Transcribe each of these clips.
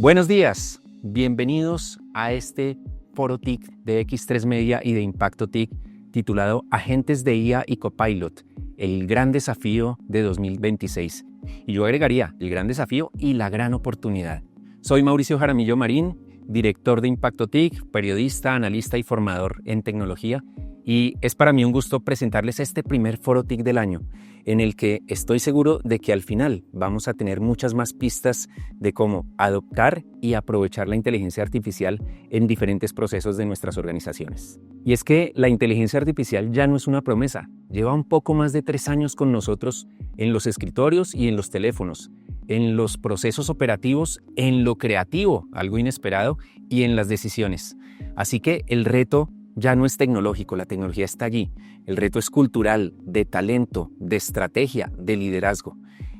Buenos días, bienvenidos a este foro TIC de X3 Media y de Impacto TIC titulado Agentes de IA y Copilot, el gran desafío de 2026. Y yo agregaría el gran desafío y la gran oportunidad. Soy Mauricio Jaramillo Marín, director de Impacto TIC, periodista, analista y formador en tecnología. Y es para mí un gusto presentarles este primer foro TIC del año, en el que estoy seguro de que al final vamos a tener muchas más pistas de cómo adoptar y aprovechar la inteligencia artificial en diferentes procesos de nuestras organizaciones. Y es que la inteligencia artificial ya no es una promesa, lleva un poco más de 3 años con nosotros en los escritorios y en los teléfonos, en los procesos operativos, en lo creativo, algo inesperado, y en las decisiones. Así que el reto ya no es tecnológico, la tecnología está allí. El reto es cultural, de talento, de estrategia, de liderazgo.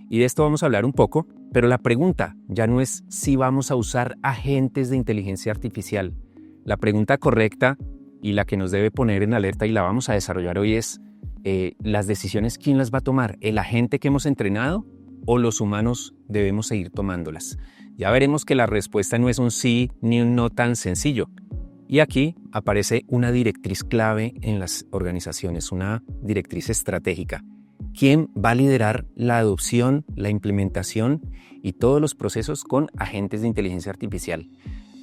Y de esto vamos a hablar un poco, pero la pregunta ya no es si vamos a usar agentes de inteligencia artificial. La pregunta correcta y la que nos debe poner en alerta y la vamos a desarrollar hoy es las decisiones, ¿quién las va a tomar? ¿El agente que hemos entrenado o los humanos debemos seguir tomándolas? Ya veremos que la respuesta no es un sí ni un no tan sencillo. Y aquí aparece una directriz clave en las organizaciones, una directriz estratégica. ¿Quién va a liderar la adopción, la implementación y todos los procesos con agentes de inteligencia artificial?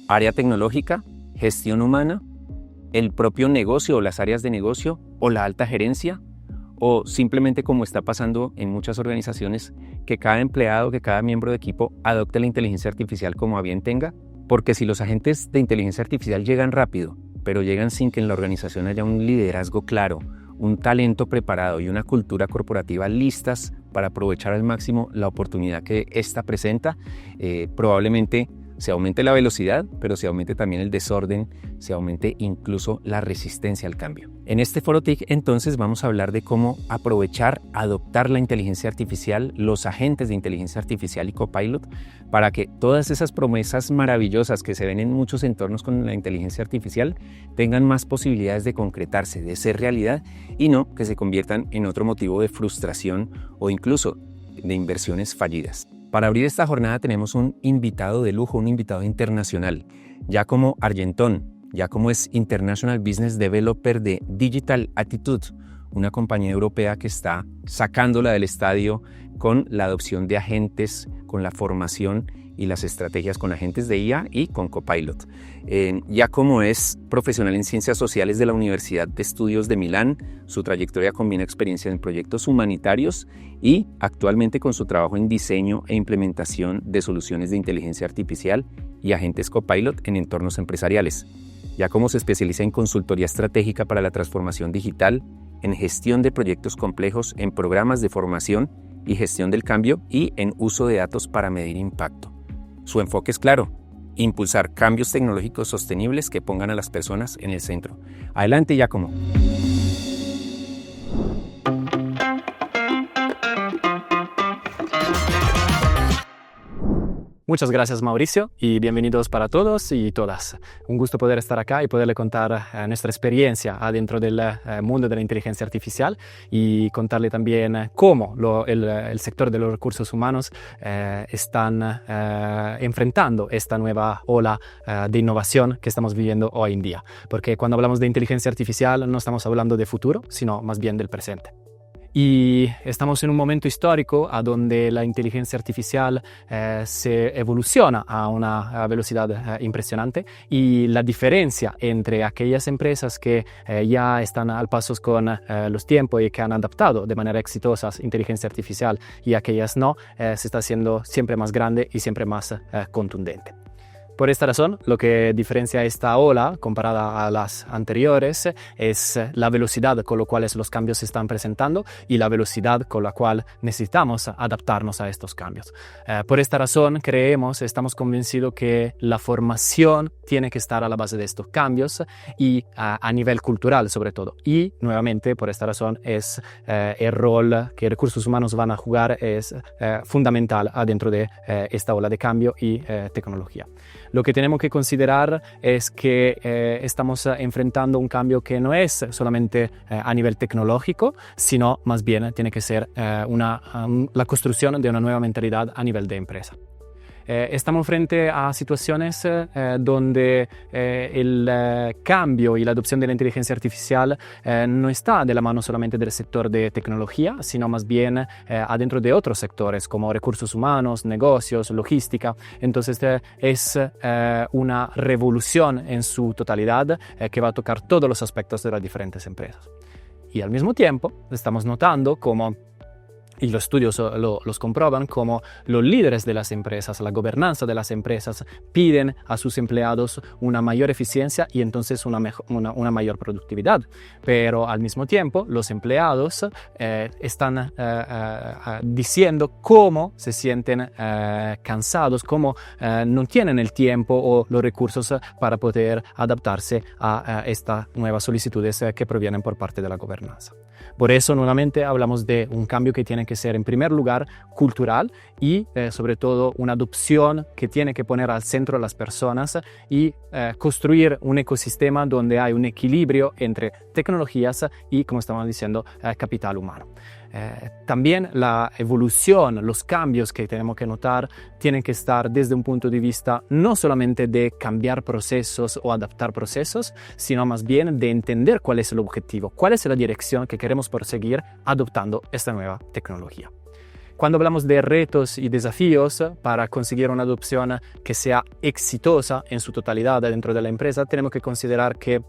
¿Área tecnológica, gestión humana, el propio negocio o las áreas de negocio o la alta gerencia? ¿O simplemente, como está pasando en muchas organizaciones, que cada empleado, que cada miembro de equipo adopte la inteligencia artificial como a bien tenga? Porque si los agentes de inteligencia artificial llegan rápido, pero llegan sin que en la organización haya un liderazgo claro, un talento preparado y una cultura corporativa listas para aprovechar al máximo la oportunidad que ésta presenta, probablemente se aumente la velocidad, pero se aumente también el desorden, se aumente incluso la resistencia al cambio. En este foro TIC entonces vamos a hablar de cómo aprovechar, adoptar la inteligencia artificial, los agentes de inteligencia artificial y Copilot, para que todas esas promesas maravillosas que se ven en muchos entornos con la inteligencia artificial tengan más posibilidades de concretarse, de ser realidad y no que se conviertan en otro motivo de frustración o incluso de inversiones fallidas. Para abrir esta jornada tenemos un invitado de lujo, un invitado internacional, Giacomo Argentón. Giacomo es International Business Developer de Digital Attitude, una compañía europea que está sacándola del estadio con la adopción de agentes, con la formación y las estrategias con agentes de IA y con Copilot. Giacomo es profesional en Ciencias Sociales de la Universidad de Estudios de Milán. Su trayectoria combina experiencia en proyectos humanitarios y actualmente con su trabajo en diseño e implementación de soluciones de inteligencia artificial y agentes Copilot en entornos empresariales. Giacomo se especializa en consultoría estratégica para la transformación digital, en gestión de proyectos complejos, en programas de formación y gestión del cambio y en uso de datos para medir impacto. Su enfoque es claro: impulsar cambios tecnológicos sostenibles que pongan a las personas en el centro. Adelante, Giacomo. Muchas gracias, Mauricio, y bienvenidos para todos y todas. Un gusto poder estar acá y poderle contar nuestra experiencia adentro del mundo de la inteligencia artificial y contarle también cómo el sector de los recursos humanos están enfrentando esta nueva ola de innovación que estamos viviendo hoy en día. Porque cuando hablamos de inteligencia artificial no estamos hablando de futuro, sino más bien del presente. Y estamos en un momento histórico a donde la inteligencia artificial se evoluciona a una velocidad impresionante y la diferencia entre aquellas empresas que ya están al paso con los tiempos y que han adaptado de manera exitosa inteligencia artificial y aquellas no, se está haciendo siempre más grande y siempre más contundente. Por esta razón, lo que diferencia esta ola comparada a las anteriores es la velocidad con la cual los cambios se están presentando y la velocidad con la cual necesitamos adaptarnos a estos cambios. Por esta razón, estamos convencidos que la formación tiene que estar a la base de estos cambios y a nivel cultural sobre todo. Y nuevamente, por esta razón, es el rol que recursos humanos van a jugar es fundamental adentro de esta ola de cambio y tecnología. Lo que tenemos que considerar es que estamos enfrentando un cambio que no es solamente a nivel tecnológico, sino más bien tiene que ser la construcción de una nueva mentalidad a nivel de empresa. Estamos frente a situaciones donde el cambio y la adopción de la inteligencia artificial no está de la mano solamente del sector de tecnología, sino más bien adentro de otros sectores como recursos humanos, negocios, logística. Entonces es una revolución en su totalidad que va a tocar todos los aspectos de las diferentes empresas. Y al mismo tiempo estamos notando como, y los estudios los comprueban, como los líderes de las empresas, la gobernanza de las empresas piden a sus empleados una mayor eficiencia y entonces una mayor productividad. Pero al mismo tiempo los empleados están diciendo cómo se sienten cansados, cómo no tienen el tiempo o los recursos para poder adaptarse a estas nuevas solicitudes que provienen por parte de la gobernanza. Por eso, nuevamente, hablamos de un cambio que tiene que ser, en primer lugar, cultural y, sobre todo, una adopción que tiene que poner al centro a las personas y construir un ecosistema donde hay un equilibrio entre tecnologías y, como estamos diciendo, capital humano. También la evolución, los cambios que tenemos que notar tienen que estar desde un punto de vista no solamente de cambiar procesos o adaptar procesos, sino más bien de entender cuál es el objetivo, cuál es la dirección que queremos perseguir adoptando esta nueva tecnología. Cuando hablamos de retos y desafíos para conseguir una adopción que sea exitosa en su totalidad dentro de la empresa, tenemos que considerar que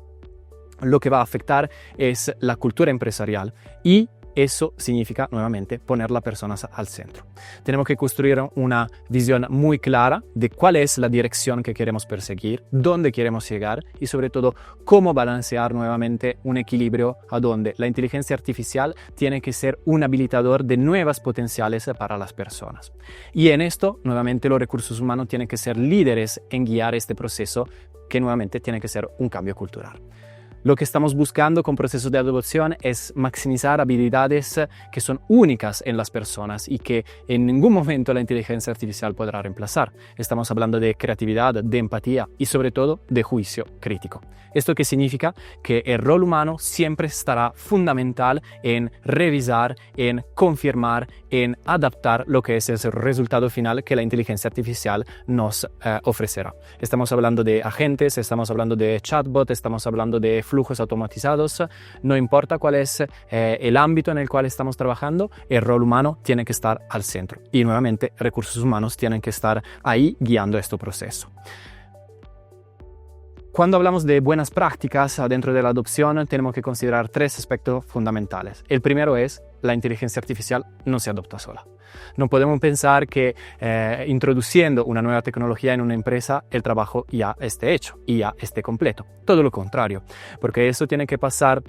lo que va a afectar es la cultura empresarial y eso significa, nuevamente, poner las personas al centro. Tenemos que construir una visión muy clara de cuál es la dirección que queremos perseguir, dónde queremos llegar y, sobre todo, cómo balancear nuevamente un equilibrio a donde la inteligencia artificial tiene que ser un habilitador de nuevas potenciales para las personas. Y en esto, nuevamente, los recursos humanos tienen que ser líderes en guiar este proceso que, nuevamente, tiene que ser un cambio cultural. Lo que estamos buscando con procesos de adopción es maximizar habilidades que son únicas en las personas y que en ningún momento la inteligencia artificial podrá reemplazar. Estamos hablando de creatividad, de empatía y sobre todo de juicio crítico. ¿Esto qué significa? Que el rol humano siempre estará fundamental en revisar, en confirmar, en adaptar lo que es el resultado final que la inteligencia artificial nos ofrecerá. Estamos hablando de agentes, estamos hablando de chatbot, estamos hablando de flujos automatizados, no importa cuál es el ámbito en el cual estamos trabajando, el rol humano tiene que estar al centro y nuevamente recursos humanos tienen que estar ahí guiando este proceso. Cuando hablamos de buenas prácticas dentro de la adopción, tenemos que considerar tres aspectos fundamentales. El primero es la inteligencia artificial no se adopta sola. No podemos pensar que introduciendo una nueva tecnología en una empresa el trabajo ya esté hecho y ya esté completo. Todo lo contrario, porque eso tiene que pasar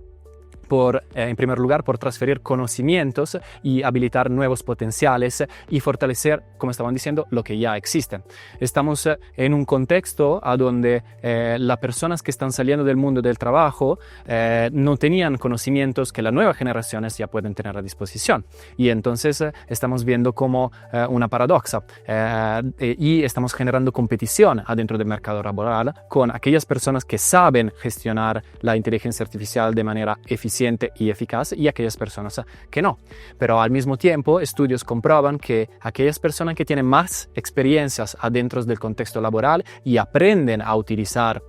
en primer lugar, por transferir conocimientos y habilitar nuevos potenciales y fortalecer, como estaban diciendo, lo que ya existe. Estamos en un contexto a donde las personas que están saliendo del mundo del trabajo no tenían conocimientos que las nuevas generaciones ya pueden tener a disposición. Y entonces estamos viendo como una paradoja y estamos generando competición adentro del mercado laboral con aquellas personas que saben gestionar la inteligencia artificial de manera eficiente y eficaz y aquellas personas que no. Pero al mismo tiempo, estudios comprueban que aquellas personas que tienen más experiencias adentro del contexto laboral y aprenden a utilizar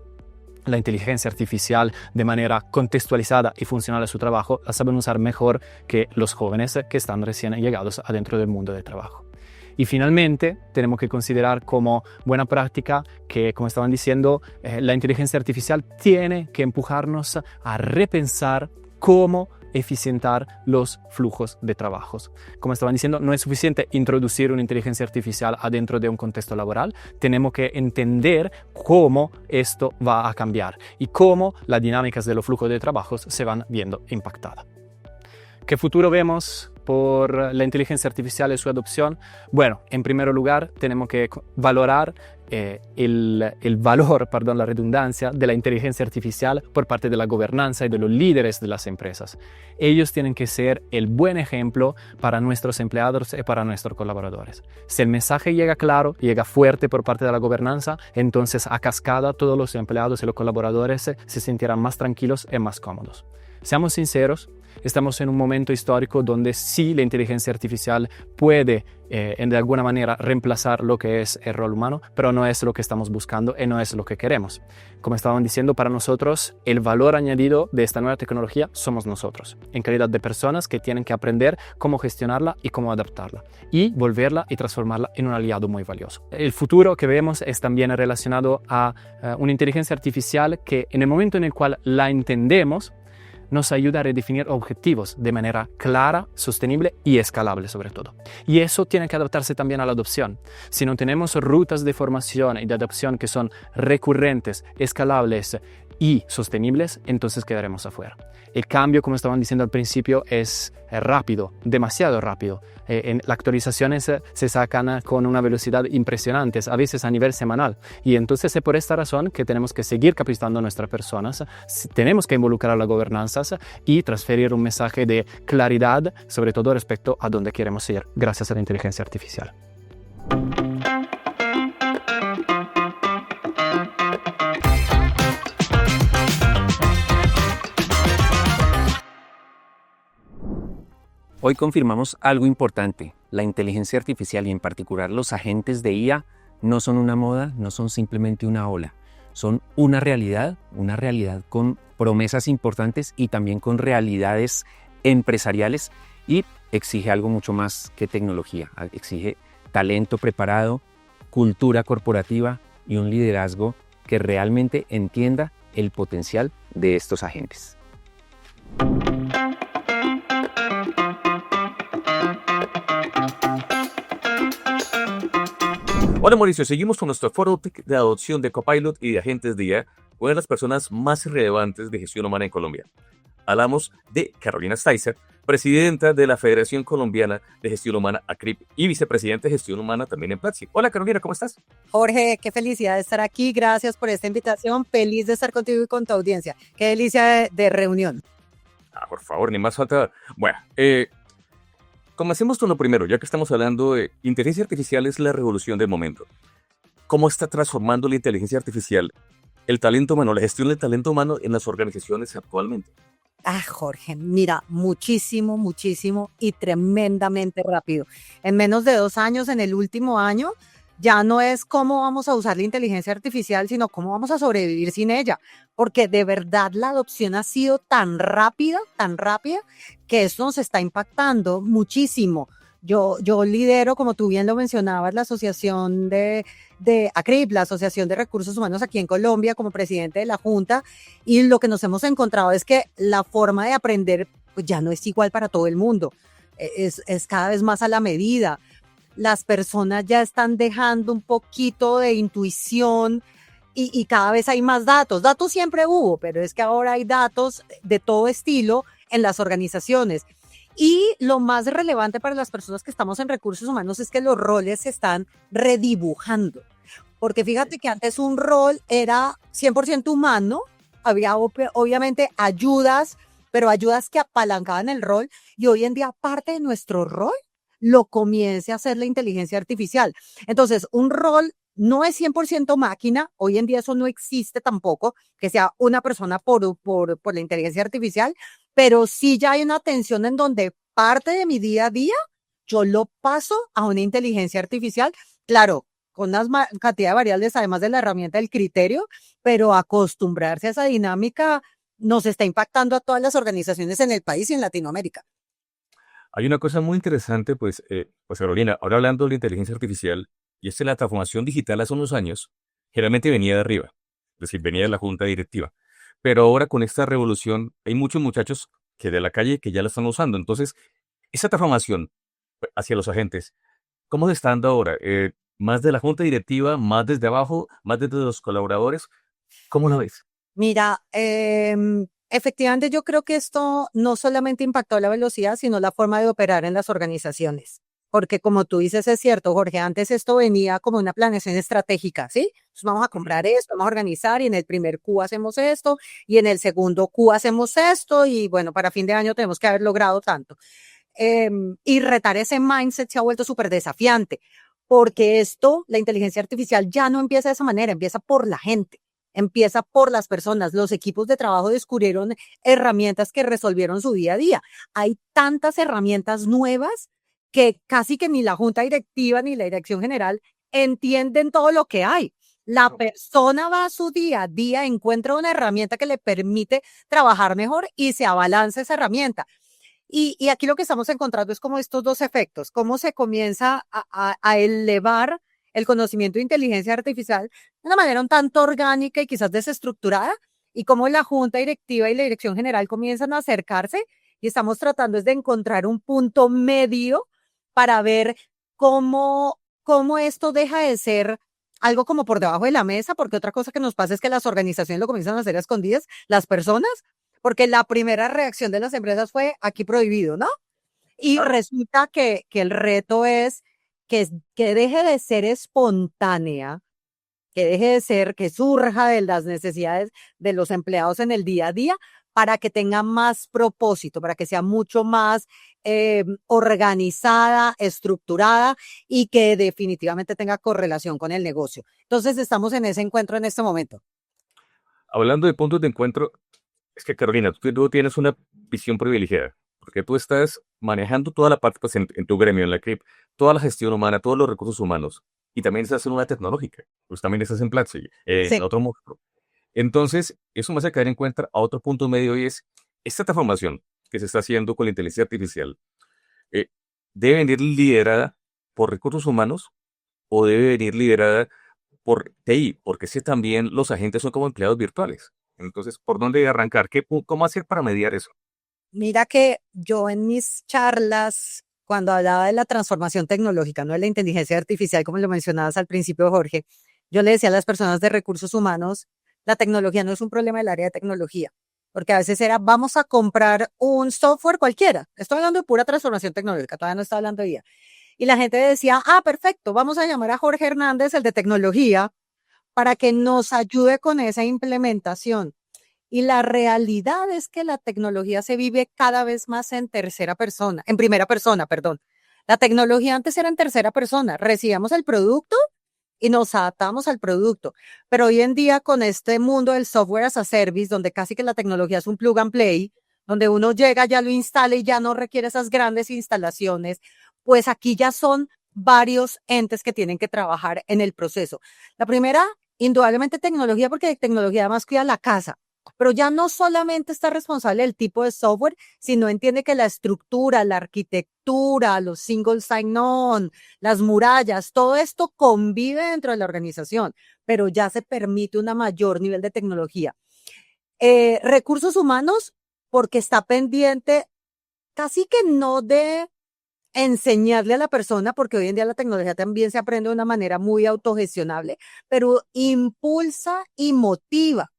la inteligencia artificial de manera contextualizada y funcional a su trabajo, la saben usar mejor que los jóvenes que están recién llegados adentro del mundo del trabajo. Y finalmente, tenemos que considerar como buena práctica que, como estaban diciendo, la inteligencia artificial tiene que empujarnos a repensar cómo eficientar los flujos de trabajos. Como estaban diciendo, no es suficiente introducir una inteligencia artificial adentro de un contexto laboral, tenemos que entender cómo esto va a cambiar y cómo las dinámicas de los flujos de trabajos se van viendo impactadas. ¿Qué futuro vemos por la inteligencia artificial y su adopción? Bueno, en primer lugar, tenemos que valorar el valor, la redundancia, de la inteligencia artificial por parte de la gobernanza y de los líderes de las empresas. Ellos tienen que ser el buen ejemplo para nuestros empleados y para nuestros colaboradores. Si el mensaje llega claro, llega fuerte por parte de la gobernanza, entonces a cascada todos los empleados y los colaboradores se sentirán más tranquilos y más cómodos. Seamos sinceros, Estamos en un momento histórico donde sí la inteligencia artificial puede de alguna manera reemplazar lo que es el rol humano, pero no es lo que estamos buscando y no es lo que queremos. Como estaban diciendo, para nosotros el valor añadido de esta nueva tecnología somos nosotros, en calidad de personas que tienen que aprender cómo gestionarla y cómo adaptarla, y volverla y transformarla en un aliado muy valioso. El futuro que vemos es también relacionado a una inteligencia artificial que en el momento en el cual la entendemos, nos ayuda a redefinir objetivos de manera clara, sostenible y escalable sobre todo. Y eso tiene que adaptarse también a la adopción. Si no tenemos rutas de formación y de adopción que son recurrentes, escalables y sostenibles, entonces quedaremos afuera. El cambio, como estaban diciendo al principio, es rápido, demasiado rápido. Las actualizaciones se sacan con una velocidad impresionante, a veces a nivel semanal. Y entonces es por esta razón que tenemos que seguir capacitando a nuestras personas, tenemos que involucrar a las gobernanzas y transferir un mensaje de claridad, sobre todo respecto a dónde queremos ir, gracias a la inteligencia artificial. Hoy confirmamos algo importante. La inteligencia artificial y en particular los agentes de IA no son una moda, no son simplemente una ola. Son una realidad con promesas importantes y también con realidades empresariales, y exige algo mucho más que tecnología. Exige talento preparado, cultura corporativa y un liderazgo que realmente entienda el potencial de estos agentes. Hola Mauricio, seguimos con nuestro foro de adopción de Copilot y de agentes de IA, una de las personas más relevantes de gestión humana en Colombia. Hablamos de Carolina Steiser, presidenta de la Federación Colombiana de Gestión Humana, ACRIP, y vicepresidenta de Gestión Humana también en Platzi. Hola Carolina, ¿cómo estás? Jorge, qué felicidad de estar aquí, gracias por esta invitación, feliz de estar contigo y con tu audiencia. Qué delicia de reunión. Por favor, ni más falta. Bueno, comencemos con lo primero, ya que estamos hablando de inteligencia artificial, es la revolución del momento. ¿Cómo está transformando la inteligencia artificial el talento humano, la gestión del talento humano en las organizaciones actualmente? Jorge, mira, muchísimo y tremendamente rápido. En menos de 2 años, en el último año, ya no es cómo vamos a usar la inteligencia artificial, sino cómo vamos a sobrevivir sin ella. Porque de verdad la adopción ha sido tan rápida, que esto nos está impactando muchísimo. Yo lidero, como tú bien lo mencionabas, la asociación de ACRIP, la Asociación de Recursos Humanos aquí en Colombia, como presidente de la Junta, y lo que nos hemos encontrado es que la forma de aprender pues, ya no es igual para todo el mundo, es cada vez más a la medida. Las personas ya están dejando un poquito de intuición y cada vez hay más datos. Datos siempre hubo, pero es que ahora hay datos de todo estilo en las organizaciones. Y lo más relevante para las personas que estamos en recursos humanos es que los roles se están redibujando. Porque fíjate que antes un rol era 100% humano, había obviamente ayudas, pero ayudas que apalancaban el rol, y hoy en día parte de nuestro rol lo comience a hacer la inteligencia artificial. Entonces, un rol no es 100% máquina, hoy en día eso no existe tampoco, que sea una persona por la inteligencia artificial, pero sí ya hay una atención en donde parte de mi día a día yo lo paso a una inteligencia artificial, claro, con una cantidad de variables, además de la herramienta del criterio, pero acostumbrarse a esa dinámica nos está impactando a todas las organizaciones en el país y en Latinoamérica. Hay una cosa muy interesante, pues Carolina, ahora hablando de la inteligencia artificial, y es que la transformación digital hace unos años generalmente venía de arriba, es decir, venía de la junta directiva. Pero ahora con esta revolución hay muchos muchachos que de la calle que ya la están usando. Entonces, esa transformación hacia los agentes, ¿cómo se está dando ahora? ¿Más de la junta directiva, más desde abajo, más desde los colaboradores? ¿Cómo lo ves? Mira, efectivamente yo creo que esto no solamente impactó la velocidad, sino la forma de operar en las organizaciones. Porque como tú dices, es cierto, Jorge, antes esto venía como una planeación estratégica, ¿sí? Entonces vamos a comprar esto, vamos a organizar y en el primer Q hacemos esto y en el segundo Q hacemos esto y bueno, para fin de año tenemos que haber logrado tanto. Y retar ese mindset se ha vuelto súper desafiante porque esto, la inteligencia artificial ya no empieza de esa manera, empieza por la gente. empieza por las personas. Los equipos de trabajo descubrieron herramientas que resolvieron su día a día. Hay tantas herramientas nuevas que casi que ni la junta directiva ni la dirección general entienden todo lo que hay. La persona va a su día a día, encuentra una herramienta que le permite trabajar mejor y se abalanza esa herramienta. Y aquí lo que estamos encontrando es como estos dos efectos, cómo se comienza a elevar el conocimiento de inteligencia artificial de una manera un tanto orgánica y quizás desestructurada, y cómo la junta directiva y la dirección general comienzan a acercarse y estamos tratando es de encontrar un punto medio para ver cómo esto deja de ser algo como por debajo de la mesa, porque otra cosa que nos pasa es que las organizaciones lo comienzan a hacer a escondidas, las personas, porque la primera reacción de las empresas fue aquí prohibido, ¿no? Y resulta que el reto es que deje de ser espontánea, que deje de ser, que surja de las necesidades de los empleados en el día a día para que tenga más propósito, para que sea mucho más organizada, estructurada y que definitivamente tenga correlación con el negocio. Entonces estamos en ese encuentro en este momento. Hablando de puntos de encuentro, es que Carolina, tú tienes una visión privilegiada, porque tú estás manejando toda la parte pues, en tu gremio, en la CRIP, toda la gestión humana, todos los recursos humanos, y también estás en una tecnológica, pues también estás en Platzi, en Sí. otro monstruo. Entonces, eso me hace caer en cuenta a otro punto medio y es, esta transformación que se está haciendo con la inteligencia artificial, eh, ¿debe venir liderada por recursos humanos o debe venir liderada por TI? Porque si también los agentes son como empleados virtuales. Entonces, ¿por dónde arrancar? ¿Cómo hacer para mediar eso? Mira que yo en mis charlas, cuando hablaba de la transformación tecnológica, no de la inteligencia artificial, como lo mencionabas al principio, Jorge, yo le decía a las personas de recursos humanos, la tecnología no es un problema del área de tecnología, porque a veces era, vamos a comprar un software cualquiera. Estoy hablando de pura transformación tecnológica, todavía no estoy hablando de IA. Y la gente decía, perfecto, vamos a llamar a Jorge Hernández, el de tecnología, para que nos ayude con esa implementación. Y la realidad es que la tecnología se vive cada vez más en primera persona, perdón. La tecnología antes era en tercera persona. Recibíamos el producto y nos adaptamos al producto. Pero hoy en día con este mundo del software as a service, donde casi que la tecnología es un plug and play, donde uno llega, ya lo instala y ya no requiere esas grandes instalaciones, pues aquí ya son varios entes que tienen que trabajar en el proceso. La primera, indudablemente tecnología, porque tecnología además cuida la casa. Pero ya no solamente está responsable del tipo de software, sino entiende que la estructura, la arquitectura, los single sign-on, las murallas, todo esto convive dentro de la organización, pero ya se permite un mayor nivel de tecnología. Recursos humanos, porque está pendiente casi que no de enseñarle a la persona, porque hoy en día la tecnología también se aprende de una manera muy autogestionable, pero impulsa y motiva,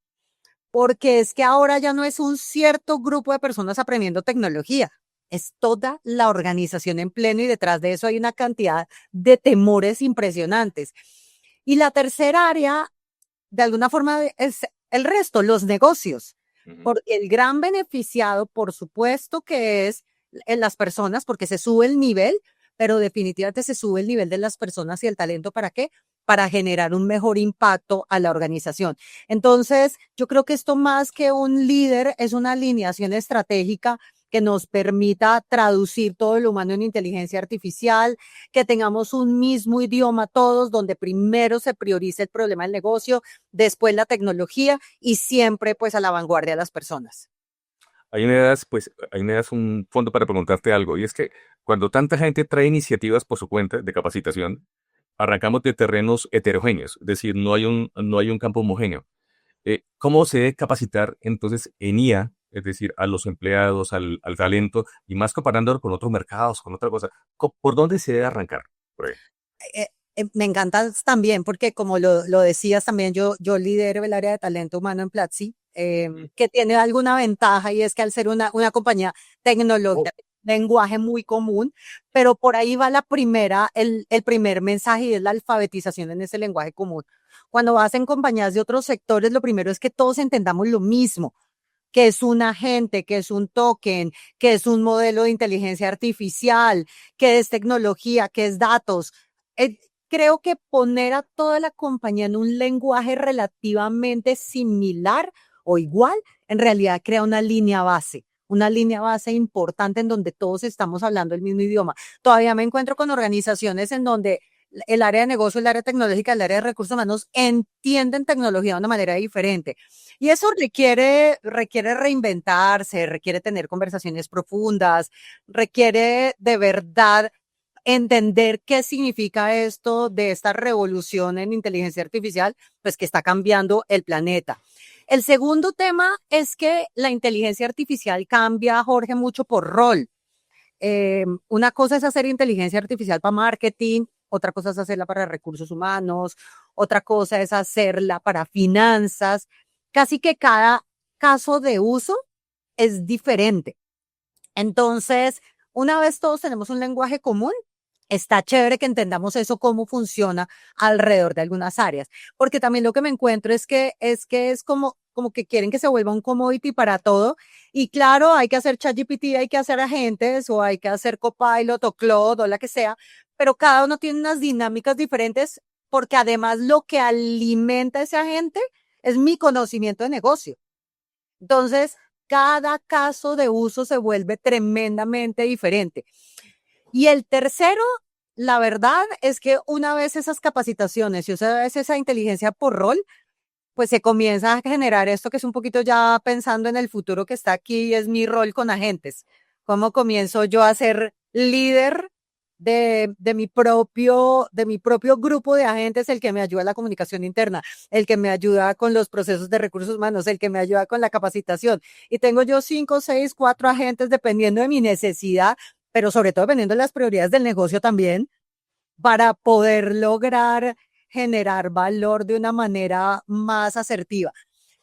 porque es que ahora ya no es un cierto grupo de personas aprendiendo tecnología, es toda la organización en pleno y detrás de eso hay una cantidad de temores impresionantes. Y la tercera área, de alguna forma, es el resto, los negocios. Porque el gran beneficiado, por supuesto, que es en las personas, porque se sube el nivel, pero definitivamente se sube el nivel de las personas y el talento. ¿Para qué? Para generar un mejor impacto a la organización. Entonces, yo creo que esto más que un líder es una alineación estratégica que nos permita traducir todo lo humano en inteligencia artificial, que tengamos un mismo idioma todos, donde primero se priorice el problema del negocio, después la tecnología y siempre pues a la vanguardia de las personas. Ahí me das un fondo para preguntarte algo, y es que cuando tanta gente trae iniciativas por su cuenta de capacitación, arrancamos de terrenos heterogéneos, es decir, no hay un campo homogéneo. ¿Cómo se debe capacitar entonces en IA, es decir, a los empleados, al talento, y más comparándolo con otros mercados, con otra cosa? ¿Por dónde se debe arrancar? Por ahí. Me encanta también porque como lo decías también, yo lidero el área de talento humano en Platzi, que tiene alguna ventaja y es que al ser una compañía tecnológica, lenguaje muy común, pero por ahí va el primer mensaje y es la alfabetización en ese lenguaje común. Cuando vas en compañías de otros sectores, lo primero es que todos entendamos lo mismo, que es un agente, que es un token, que es un modelo de inteligencia artificial, que es tecnología, que es datos. creo que poner a toda la compañía en un lenguaje relativamente similar o igual, en realidad crea una línea base importante en donde todos estamos hablando el mismo idioma. Todavía me encuentro con organizaciones en donde el área de negocio, el área tecnológica, el área de recursos humanos entienden tecnología de una manera diferente. Y eso requiere reinventarse, requiere tener conversaciones profundas, requiere de verdad entender qué significa esto de esta revolución en inteligencia artificial, pues que está cambiando el planeta. El segundo tema es que la inteligencia artificial cambia, Jorge, mucho por rol. Una cosa es hacer inteligencia artificial para marketing, otra cosa es hacerla para recursos humanos, otra cosa es hacerla para finanzas. Casi que cada caso de uso es diferente. Entonces, una vez todos tenemos un lenguaje común, está chévere que entendamos eso, cómo funciona alrededor de algunas áreas. Porque también lo que me encuentro es como que quieren que se vuelva un commodity para todo. Y claro, hay que hacer ChatGPT, hay que hacer agentes, o hay que hacer Copilot o Claude o la que sea, pero cada uno tiene unas dinámicas diferentes, porque además lo que alimenta ese agente es mi conocimiento de negocio. Entonces, cada caso de uso se vuelve tremendamente diferente. Y el tercero, la verdad es que una vez esas capacitaciones y una vez esa inteligencia por rol, pues se comienza a generar esto que es un poquito ya pensando en el futuro que está aquí, es mi rol con agentes. ¿Cómo comienzo yo a ser líder de mi propio grupo de agentes, el que me ayuda a la comunicación interna, el que me ayuda con los procesos de recursos humanos, el que me ayuda con la capacitación? Y tengo yo 5, 6, 4 agentes dependiendo de mi necesidad, pero sobre todo dependiendo de las prioridades del negocio también, para poder lograr generar valor de una manera más asertiva.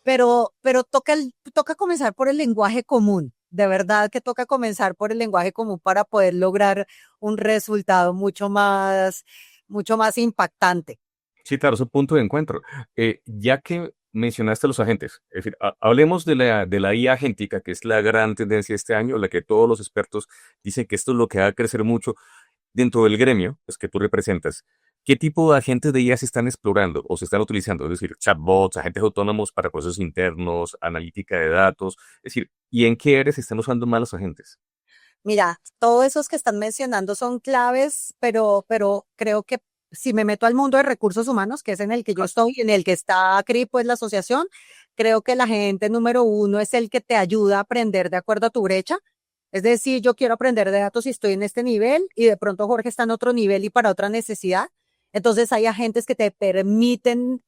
Pero toca comenzar por el lenguaje común. De verdad que toca comenzar por el lenguaje común para poder lograr un resultado mucho más impactante. Sí, claro, es un punto de encuentro. Ya que mencionaste a los agentes, es decir, hablemos de la IA agéntica, que es la gran tendencia de este año, la que todos los expertos dicen que esto es lo que va a crecer mucho dentro del gremio, pues, que tú representas. ¿Qué tipo de agentes de IA se están explorando o se están utilizando? Es decir, chatbots, agentes autónomos para procesos internos, analítica de datos. Es decir, ¿y en qué áreas se están usando más los agentes? Mira, todos esos que están mencionando son claves, pero creo que si me meto al mundo de recursos humanos, que es en el que yo estoy, en el que está CRI, pues la asociación, creo que la gente número uno es el que te ayuda a aprender de acuerdo a tu brecha. Es decir, yo quiero aprender de datos y estoy en este nivel y de pronto Jorge está en otro nivel y para otra necesidad. Entonces hay agentes que te permiten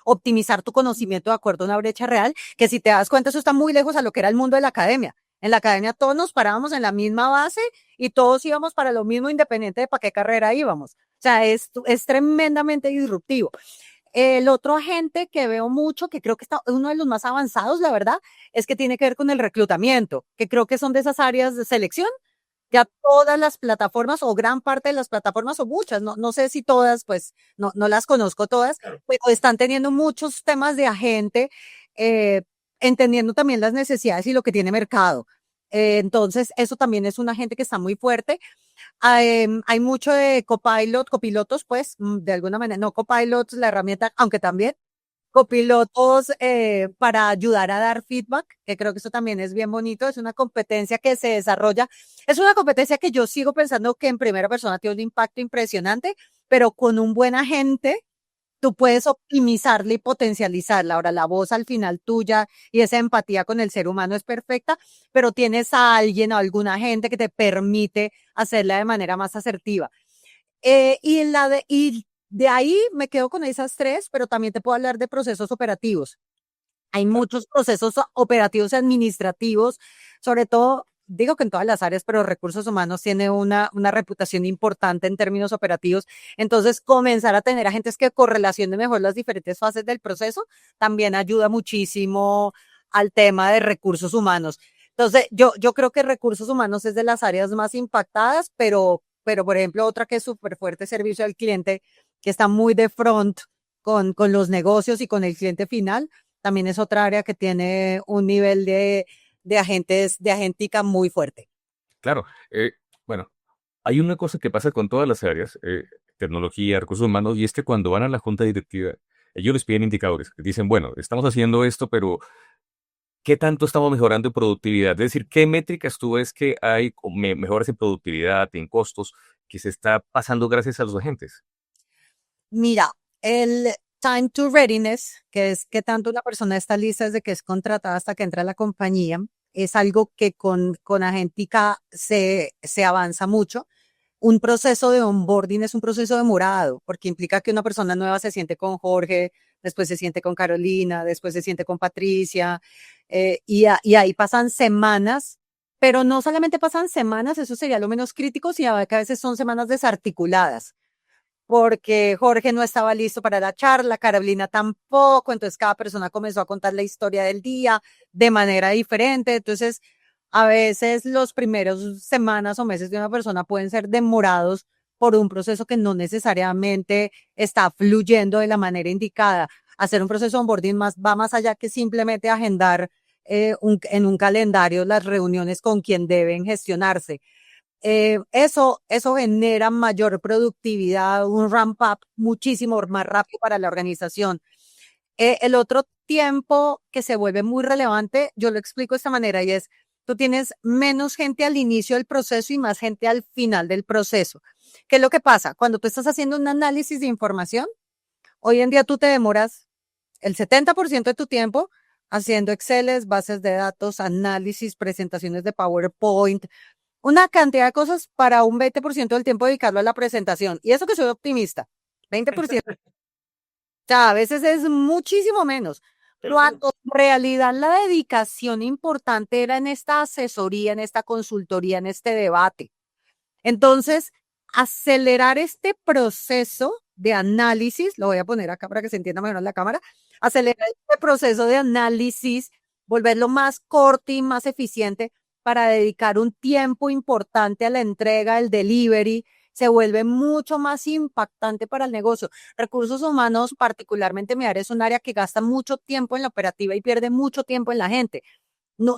optimizar tu conocimiento de acuerdo a una brecha real, que si te das cuenta, eso está muy lejos a lo que era el mundo de la academia. En la academia todos nos parábamos en la misma base y todos íbamos para lo mismo independiente de para qué carrera íbamos. O sea, es tremendamente disruptivo. El otro agente que veo mucho, que creo que está uno de los más avanzados, la verdad, es que tiene que ver con el reclutamiento, que creo que son de esas áreas de selección. Ya todas las plataformas o gran parte de las plataformas o muchas, no sé si todas, pues no las conozco todas, pero están teniendo muchos temas de agente, eh, entendiendo también las necesidades y lo que tiene mercado. Entonces, eso también es un agente que está muy fuerte. Hay mucho de copilotos, pues, de alguna manera, no copilots, la herramienta, aunque también copilotos para ayudar a dar feedback, que creo que eso también es bien bonito, es una competencia que se desarrolla, es una competencia que yo sigo pensando que en primera persona tiene un impacto impresionante, pero con un buen agente tú puedes optimizarla y potencializarla. Ahora, la voz al final tuya y esa empatía con el ser humano es perfecta, pero tienes a alguien o alguna gente que te permite hacerla de manera más asertiva. Y de ahí me quedo con esas tres, pero también te puedo hablar de procesos operativos. Hay muchos procesos operativos y administrativos, sobre todo, digo que en todas las áreas, pero recursos humanos tiene una reputación importante en términos operativos. Entonces, comenzar a tener agentes que correlacionen mejor las diferentes fases del proceso también ayuda muchísimo al tema de recursos humanos. Entonces, yo creo que recursos humanos es de las áreas más impactadas, pero por ejemplo, otra que es súper fuerte, servicio al cliente, que está muy de front con los negocios y con el cliente final, también es otra área que tiene un nivel de agentes, de agéntica muy fuerte. Claro, bueno, hay una cosa que pasa con todas las áreas. tecnología, recursos humanos, y es que cuando van a la junta directiva, ellos les piden indicadores. Les dicen, bueno, estamos haciendo esto, pero ¿qué tanto estamos mejorando en productividad? Es decir, ¿qué métricas tú ves que hay mejoras en productividad, en costos, que se está pasando gracias a los agentes? Mira, el time to readiness, que es que tanto una persona está lista desde que es contratada hasta que entra a la compañía, es algo que con Agentica se avanza mucho. Un proceso de onboarding es un proceso demorado, porque implica que una persona nueva se siente con Jorge, después se siente con Carolina, después se siente con Patricia, y ahí pasan semanas, pero no solamente pasan semanas, eso sería lo menos crítico, sino que a veces son semanas desarticuladas porque Jorge no estaba listo para la charla, Carolina tampoco, entonces cada persona comenzó a contar la historia del día de manera diferente, entonces a veces los primeros semanas o meses de una persona pueden ser demorados por un proceso que no necesariamente está fluyendo de la manera indicada. Hacer un proceso de onboarding va más allá que simplemente agendar en un calendario las reuniones con quien deben gestionarse. Eso genera mayor productividad, un ramp up muchísimo más rápido para la organización. El otro tiempo que se vuelve muy relevante, yo lo explico de esta manera y es, tú tienes menos gente al inicio del proceso y más gente al final del proceso. ¿Qué es lo que pasa? Cuando tú estás haciendo un análisis de información, hoy en día tú te demoras el 70% de tu tiempo haciendo Exceles, bases de datos, análisis, presentaciones de PowerPoint, una cantidad de cosas para un 20% del tiempo dedicarlo a la presentación. Y eso que soy optimista, 20%. O sea, a veces es muchísimo menos. Cuando en realidad la dedicación importante era en esta asesoría, en esta consultoría, en este debate. Entonces, acelerar este proceso de análisis, lo voy a poner acá para que se entienda mejor en la cámara, acelerar este proceso de análisis, volverlo más corto y más eficiente para dedicar un tiempo importante a la entrega, el delivery, se vuelve mucho más impactante para el negocio. Recursos humanos, particularmente mi área, es un área que gasta mucho tiempo en la operativa y pierde mucho tiempo en la gente. No,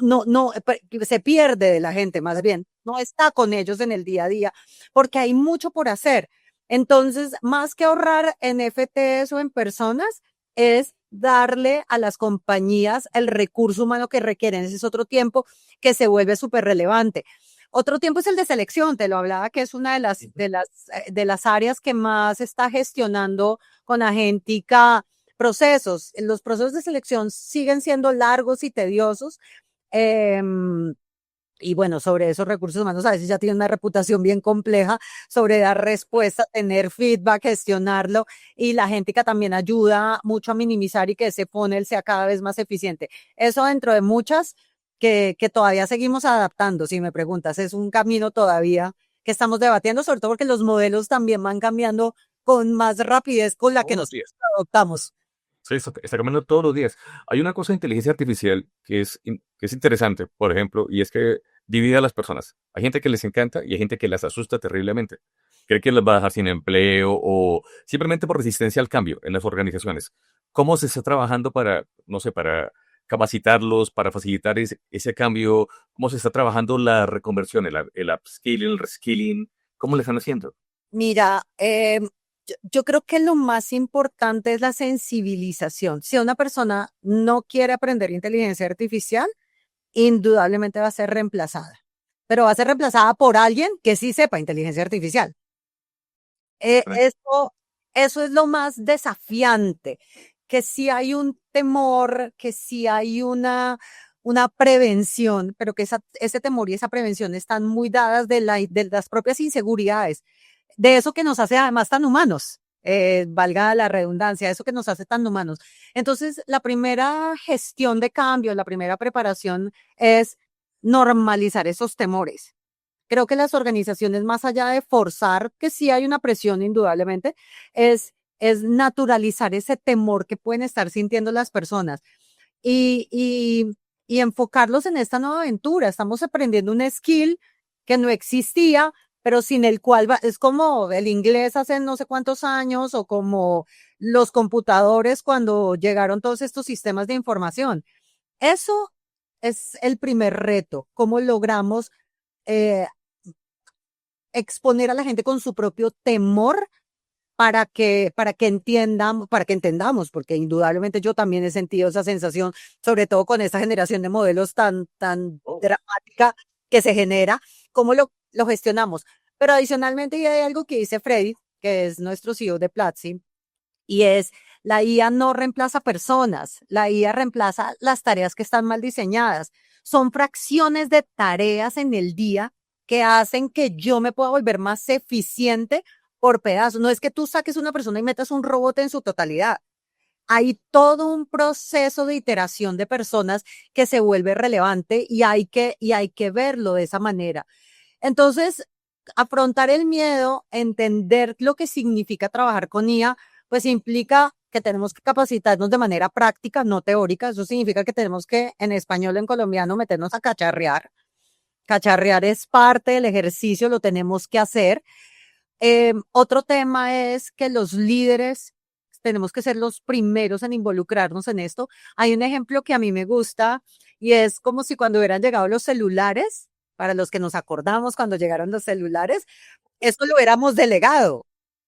se pierde de la gente más bien, no está con ellos en el día a día, porque hay mucho por hacer. Entonces, más que ahorrar en FTEs o en personas, es darle a las compañías el recurso humano que requieren. Ese es otro tiempo que se vuelve súper relevante. Otro tiempo es el de selección, te lo hablaba, que es una de las áreas que más está gestionando con Agéntica procesos. Los procesos de selección siguen siendo largos y tediosos. Y bueno, sobre esos recursos humanos a veces ya tienen una reputación bien compleja sobre dar respuesta, tener feedback, gestionarlo, y la Agéntica también ayuda mucho a minimizar y que ese funnel sea cada vez más eficiente. Eso dentro de muchas que todavía seguimos adaptando, si me preguntas, es un camino todavía que estamos debatiendo, sobre todo porque los modelos también van cambiando con más rapidez con la Todos que los nos días. adoptamos. Sí, está cambiando todos los días. Hay una cosa de inteligencia artificial que es interesante, por ejemplo, y es que divide a las personas. Hay gente que les encanta y hay gente que las asusta terriblemente. Cree que las va a dejar sin empleo o simplemente por resistencia al cambio en las organizaciones. ¿Cómo se está trabajando para, no sé, para capacitarlos, para facilitar ese cambio? ¿Cómo se está trabajando la reconversión, el upskilling, el reskilling? ¿Cómo le están haciendo? Mira, yo creo que lo más importante es la sensibilización. Si una persona no quiere aprender inteligencia artificial, indudablemente va a ser reemplazada, pero va a ser reemplazada por alguien que sí sepa inteligencia artificial. Eso es lo más desafiante, que si hay un temor, que si hay una prevención, pero que ese temor y esa prevención están muy dadas de las propias inseguridades, de eso que nos hace además tan humanos, valga la redundancia, eso que nos hace tan humanos. Entonces, la primera gestión de cambio, la primera preparación es normalizar esos temores. Creo que las organizaciones, más allá de forzar, que sí hay una presión indudablemente, es naturalizar ese temor que pueden estar sintiendo las personas y, y, y enfocarlos en esta nueva aventura. Estamos aprendiendo un skill que no existía, pero sin el cual es como el inglés hace no sé cuántos años o como los computadores cuando llegaron todos estos sistemas de información. Eso es el primer reto, cómo logramos eh, exponer a la gente con su propio temor para que entendamos, porque indudablemente yo también he sentido esa sensación, sobre todo con esta generación de modelos tan dramática que se genera, cómo lo gestionamos. Pero adicionalmente y hay algo que dice Freddy, que es nuestro CEO de Platzi, y es la IA no reemplaza personas, la IA reemplaza las tareas que están mal diseñadas. Son fracciones de tareas en el día que hacen que yo me pueda volver más eficiente por pedazos. No es que tú saques una persona y metas un robot en su totalidad. Hay todo un proceso de iteración de personas que se vuelve relevante y hay que verlo de esa manera. Entonces, afrontar el miedo, entender lo que significa trabajar con IA, pues implica que tenemos que capacitarnos de manera práctica, no teórica. Eso significa que tenemos que, en español, en colombiano, meternos a cacharrear. Cacharrear es parte del ejercicio, lo tenemos que hacer. Otro tema es que los líderes tenemos que ser los primeros en involucrarnos en esto. Hay un ejemplo que a mí me gusta y es como si cuando hubieran llegado los celulares, para los que nos acordamos cuando llegaron los celulares, esto lo hubiéramos delegado.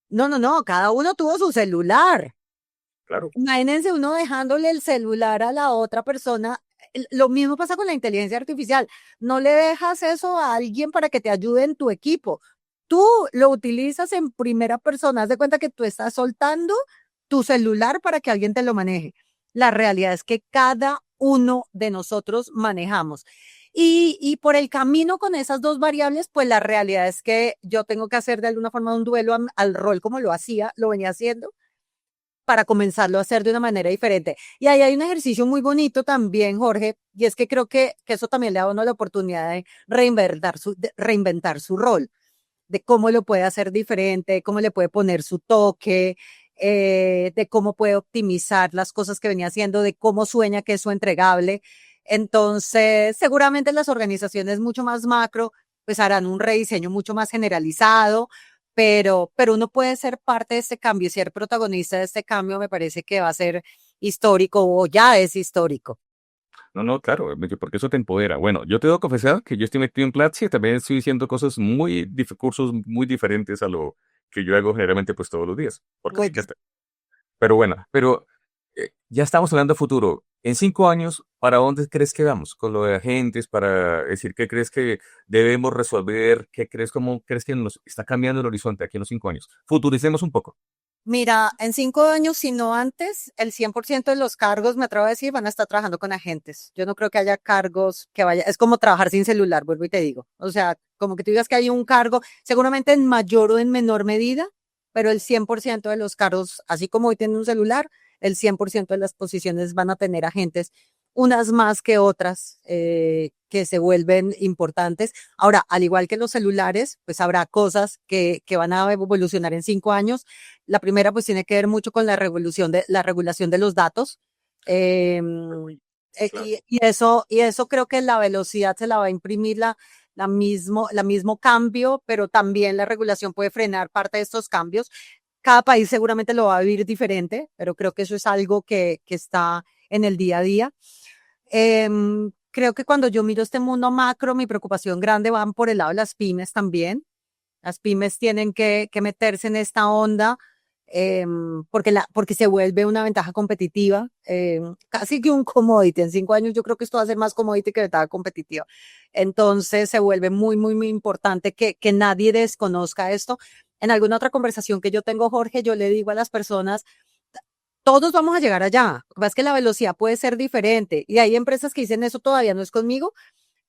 No, no, no, cada uno tuvo su celular. Claro. Imagínense uno dejándole el celular a la otra persona. Lo mismo pasa con la inteligencia artificial. No le dejas eso a alguien para que te ayude en tu equipo. Tú lo utilizas en primera persona. Haz de cuenta que tú estás soltando tu celular para que alguien te lo maneje. La realidad es que cada uno de nosotros manejamos. Y por el camino con esas dos variables, pues la realidad es que yo tengo que hacer de alguna forma un duelo al rol como lo venía haciendo para comenzarlo a hacer de una manera diferente. Y ahí hay un ejercicio muy bonito también, Jorge, y es que creo que eso también le da a uno la oportunidad de reinventar su rol, de cómo lo puede hacer diferente, cómo le puede poner su toque, de cómo puede optimizar las cosas que venía haciendo, de cómo sueña que es su entregable. Entonces, seguramente las organizaciones mucho más macro, pues harán un rediseño mucho más generalizado, pero uno puede ser parte de este cambio y ser protagonista de este cambio me parece que va a ser histórico o ya es histórico. No, no, claro, porque eso te empodera. Bueno, yo te debo confesar que yo estoy metido en Platzi y también estoy diciendo cosas cursos muy diferentes a lo que yo hago generalmente pues todos los días. Porque sí Bueno, que está. Pero bueno, ya estamos hablando de futuro. En 5 años, ¿para dónde crees que vamos con lo de agentes? Para decir, ¿qué crees que debemos resolver? ¿Cómo crees que nos está cambiando el horizonte aquí en los 5 años? Futuricemos un poco. mira, en 5 años, si no antes, el 100% de los cargos, me atrevo a decir, van a estar trabajando con agentes. Yo no creo que haya cargos que vaya, es como trabajar sin celular, vuelvo y te digo. O sea, como que tú digas que hay un cargo, seguramente en mayor o en menor medida, pero el 100% de los cargos, así como hoy tienen un celular, el 100% de las posiciones van a tener agentes, unas más que otras, que se vuelven importantes. Ahora, al igual que los celulares, pues habrá cosas que van a evolucionar en 5 años. La primera, pues tiene que ver mucho con la regulación de los datos. Em, Claro. y eso creo que la velocidad se la va a imprimir la mismo cambio, pero también la regulación puede frenar parte de estos cambios. Cada país seguramente lo va a vivir diferente, pero creo que eso es algo que está en el día a día. Creo que cuando yo miro este mundo macro, mi preocupación grande van por el lado de las pymes también. Las pymes tienen que meterse en esta onda, porque se vuelve una ventaja competitiva, casi que un commodity. En 5 años yo creo que esto va a ser más commodity que ventaja competitiva. Entonces se vuelve muy, muy, muy importante que nadie desconozca esto. En alguna otra conversación que yo tengo, Jorge, yo le digo a las personas, todos vamos a llegar allá. Lo que pasa es que la velocidad puede ser diferente. Y hay empresas que dicen eso todavía no es conmigo,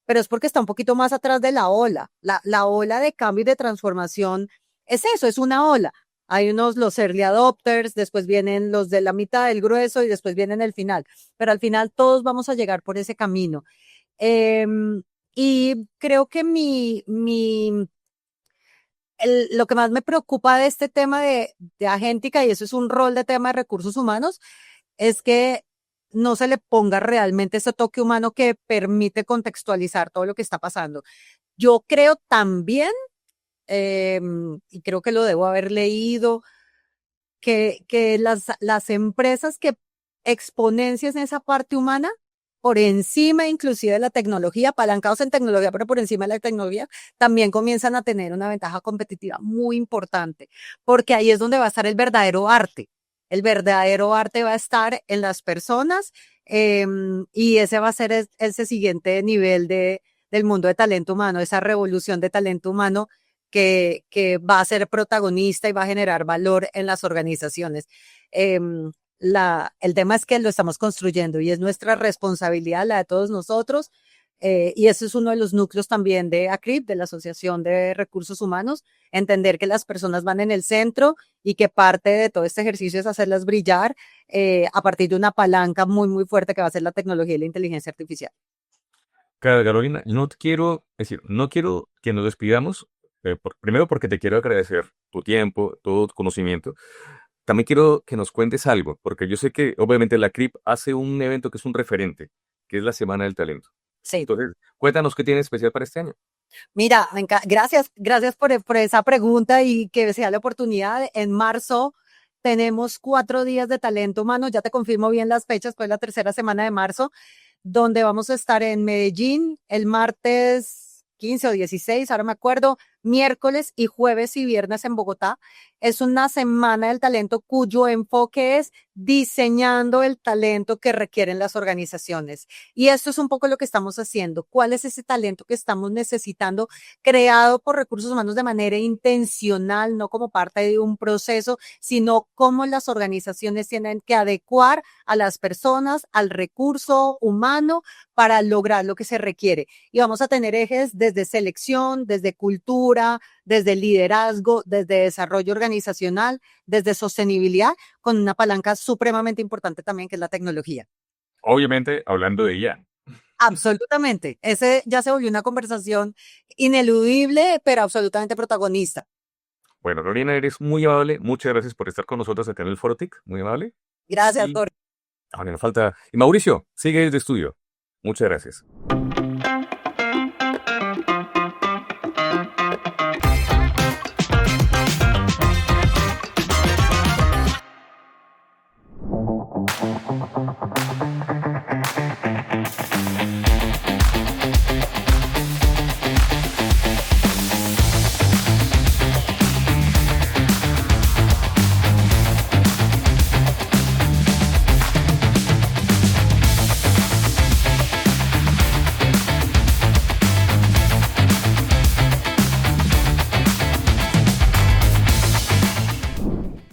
pero es porque está un poquito más atrás de la ola. La ola de cambio y de transformación es eso, es una ola. Hay los early adopters, después vienen los de la mitad del grueso y después vienen el final. Pero al final todos vamos a llegar por ese camino. Y creo que lo que más me preocupa de este tema de agéntica, y eso es un rol de tema de recursos humanos, es que no se le ponga realmente ese toque humano que permite contextualizar todo lo que está pasando. Yo creo también, y creo que lo debo haber leído, que las empresas que exponencias en esa parte humana por encima inclusive de la tecnología, apalancados en tecnología, pero por encima de la tecnología, también comienzan a tener una ventaja competitiva muy importante, porque ahí es donde va a estar el verdadero arte. El verdadero arte va a estar en las personas y ese va a ser ese siguiente nivel del mundo de talento humano, esa revolución de talento humano que va a ser protagonista y va a generar valor en las organizaciones. El tema es que lo estamos construyendo y es nuestra responsabilidad, la de todos nosotros, y ese es uno de los núcleos también de ACRIP, de la Asociación de Recursos Humanos, entender que las personas van en el centro y que parte de todo este ejercicio es hacerlas brillar a partir de una palanca muy, muy fuerte que va a ser la tecnología y la inteligencia artificial. Carolina, no quiero que nos despidamos, primero porque te quiero agradecer tu tiempo, todo tu conocimiento. También quiero que nos cuentes algo, porque yo sé que obviamente la CRIP hace un evento que es un referente, que es la Semana del Talento. Sí. Entonces, cuéntanos qué tiene especial para este año. Mira, gracias por esa pregunta y que sea la oportunidad. En marzo tenemos 4 días de talento humano, ya te confirmo bien las fechas, pues la tercera semana de marzo, donde vamos a estar en Medellín el martes 15 o 16, ahora me acuerdo, miércoles y jueves y viernes en Bogotá. Es una semana del talento cuyo enfoque es diseñando el talento que requieren las organizaciones. Y esto es un poco lo que estamos haciendo. ¿Cuál es ese talento que estamos necesitando creado por recursos humanos de manera intencional, no como parte de un proceso, sino cómo las organizaciones tienen que adecuar a las personas, al recurso humano para lograr lo que se requiere? Y vamos a tener ejes desde selección, desde cultura, desde liderazgo, desde desarrollo organizacional, desde sostenibilidad, con una palanca supremamente importante también que es la tecnología. Obviamente, hablando de ella. Absolutamente. Ese ya se volvió una conversación ineludible, pero absolutamente protagonista. Bueno, Carolina, eres muy amable. Muchas gracias por estar con nosotros acá en el Foro TIC. Muy amable. Gracias, Y Jorge. ahora nos falta. Y Mauricio, sigue desde estudio. Muchas gracias.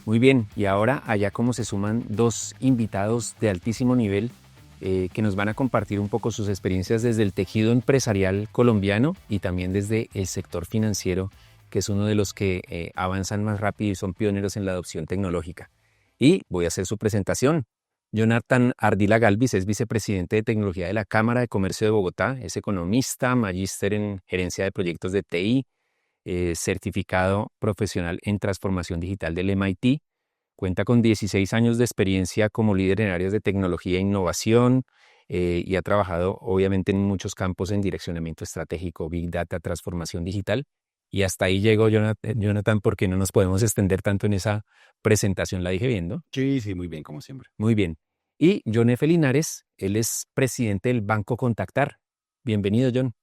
Muy bien, y ahora allá como se suman 2 invitados de altísimo nivel que nos van a compartir un poco sus experiencias desde el tejido empresarial colombiano y también desde el sector financiero, que es uno de los que avanzan más rápido y son pioneros en la adopción tecnológica. Y voy a hacer su presentación. Jonathan Ardila Galvis es vicepresidente de tecnología de la Cámara de Comercio de Bogotá, es economista, magíster en gerencia de proyectos de TI, certificado profesional en transformación digital del MIT, cuenta con 16 años de experiencia como líder en áreas de tecnología e innovación y ha trabajado obviamente en muchos campos en direccionamiento estratégico, Big Data, transformación digital. Y hasta ahí llegó Jonathan, porque no nos podemos extender tanto en esa presentación. ¿La dije bien, no? Sí, sí, muy bien, como siempre. Muy bien. Y John F. Linares, él es presidente del Banco Contactar. Bienvenido, John.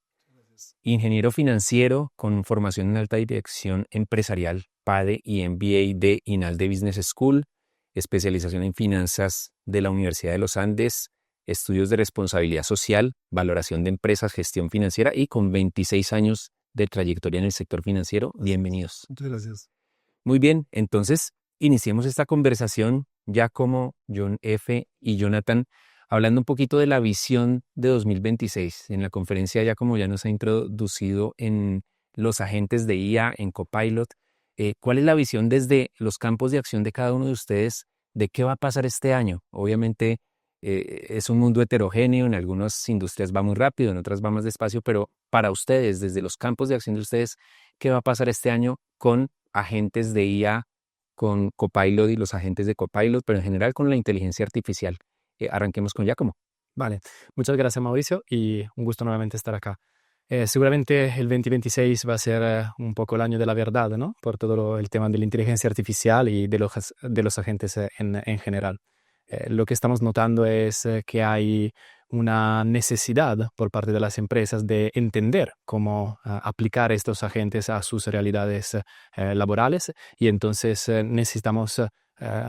Ingeniero financiero con formación en alta dirección empresarial, PADE y MBA de INALDE Business School, especialización en finanzas de la Universidad de los Andes, estudios de responsabilidad social, valoración de empresas, gestión financiera y con 26 años de trayectoria en el sector financiero. Bienvenidos. Muchas gracias. Muy bien, entonces iniciemos esta conversación ya como John F. y Jonathan, hablando un poquito de la visión de 2026. En la conferencia ya como ya nos ha introducido en los agentes de IA, en Copilot, ¿cuál es la visión desde los campos de acción de cada uno de ustedes de qué va a pasar este año? Obviamente es un mundo heterogéneo, en algunas industrias va muy rápido, en otras va más despacio, pero para ustedes, desde los campos de acción de ustedes, ¿qué va a pasar este año con agentes de IA, con Copilot y los agentes de Copilot, pero en general con la inteligencia artificial? Arranquemos con Giacomo. Vale, muchas gracias Mauricio y un gusto nuevamente estar acá. Seguramente el 2026 va a ser un poco el año de la verdad, ¿no? Por todo el tema de la inteligencia artificial y de los agentes en general. Lo que estamos notando es que hay una necesidad por parte de las empresas de entender cómo aplicar estos agentes a sus realidades laborales, y entonces necesitamos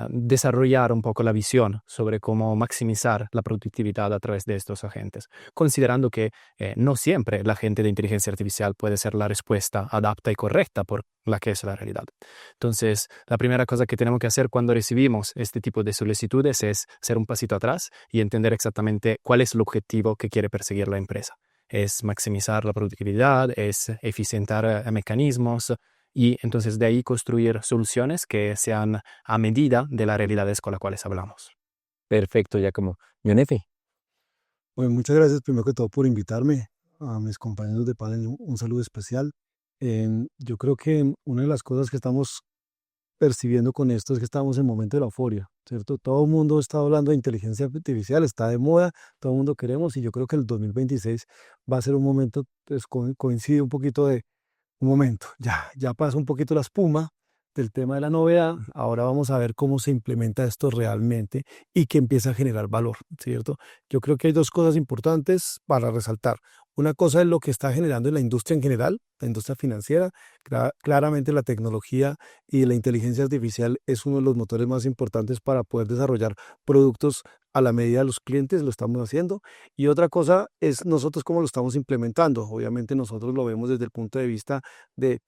desarrollar un poco la visión sobre cómo maximizar la productividad a través de estos agentes, considerando que no siempre la agente de inteligencia artificial puede ser la respuesta adapta y correcta por la que es la realidad. Entonces, la primera cosa que tenemos que hacer cuando recibimos este tipo de solicitudes es hacer un pasito atrás y entender exactamente cuál es el objetivo que quiere perseguir la empresa. Es maximizar la productividad, es eficientar mecanismos, y entonces de ahí construir soluciones que sean a medida de las realidades con las cuales hablamos. Perfecto, Giacomo. Yonefe. Bueno, muchas gracias primero que todo por invitarme. A mis compañeros de panel un saludo especial. Yo creo que una de las cosas que estamos percibiendo con esto es que estamos en el momento de la euforia, ¿cierto? Todo el mundo está hablando de inteligencia artificial, está de moda, todo el mundo queremos, y yo creo que el 2026 va a ser un momento, pues coincide un poquito de un momento, ya pasa un poquito la espuma del tema de la novedad. Ahora vamos a ver cómo se implementa esto realmente y que empieza a generar valor, ¿cierto? Yo creo que hay dos cosas importantes para resaltar. Una cosa es lo que está generando en la industria en general, la industria financiera. Claramente la tecnología y la inteligencia artificial es uno de los motores más importantes para poder desarrollar productos a la medida de los clientes, lo estamos haciendo. Y otra cosa es nosotros cómo lo estamos implementando. Obviamente nosotros lo vemos desde el punto de vista de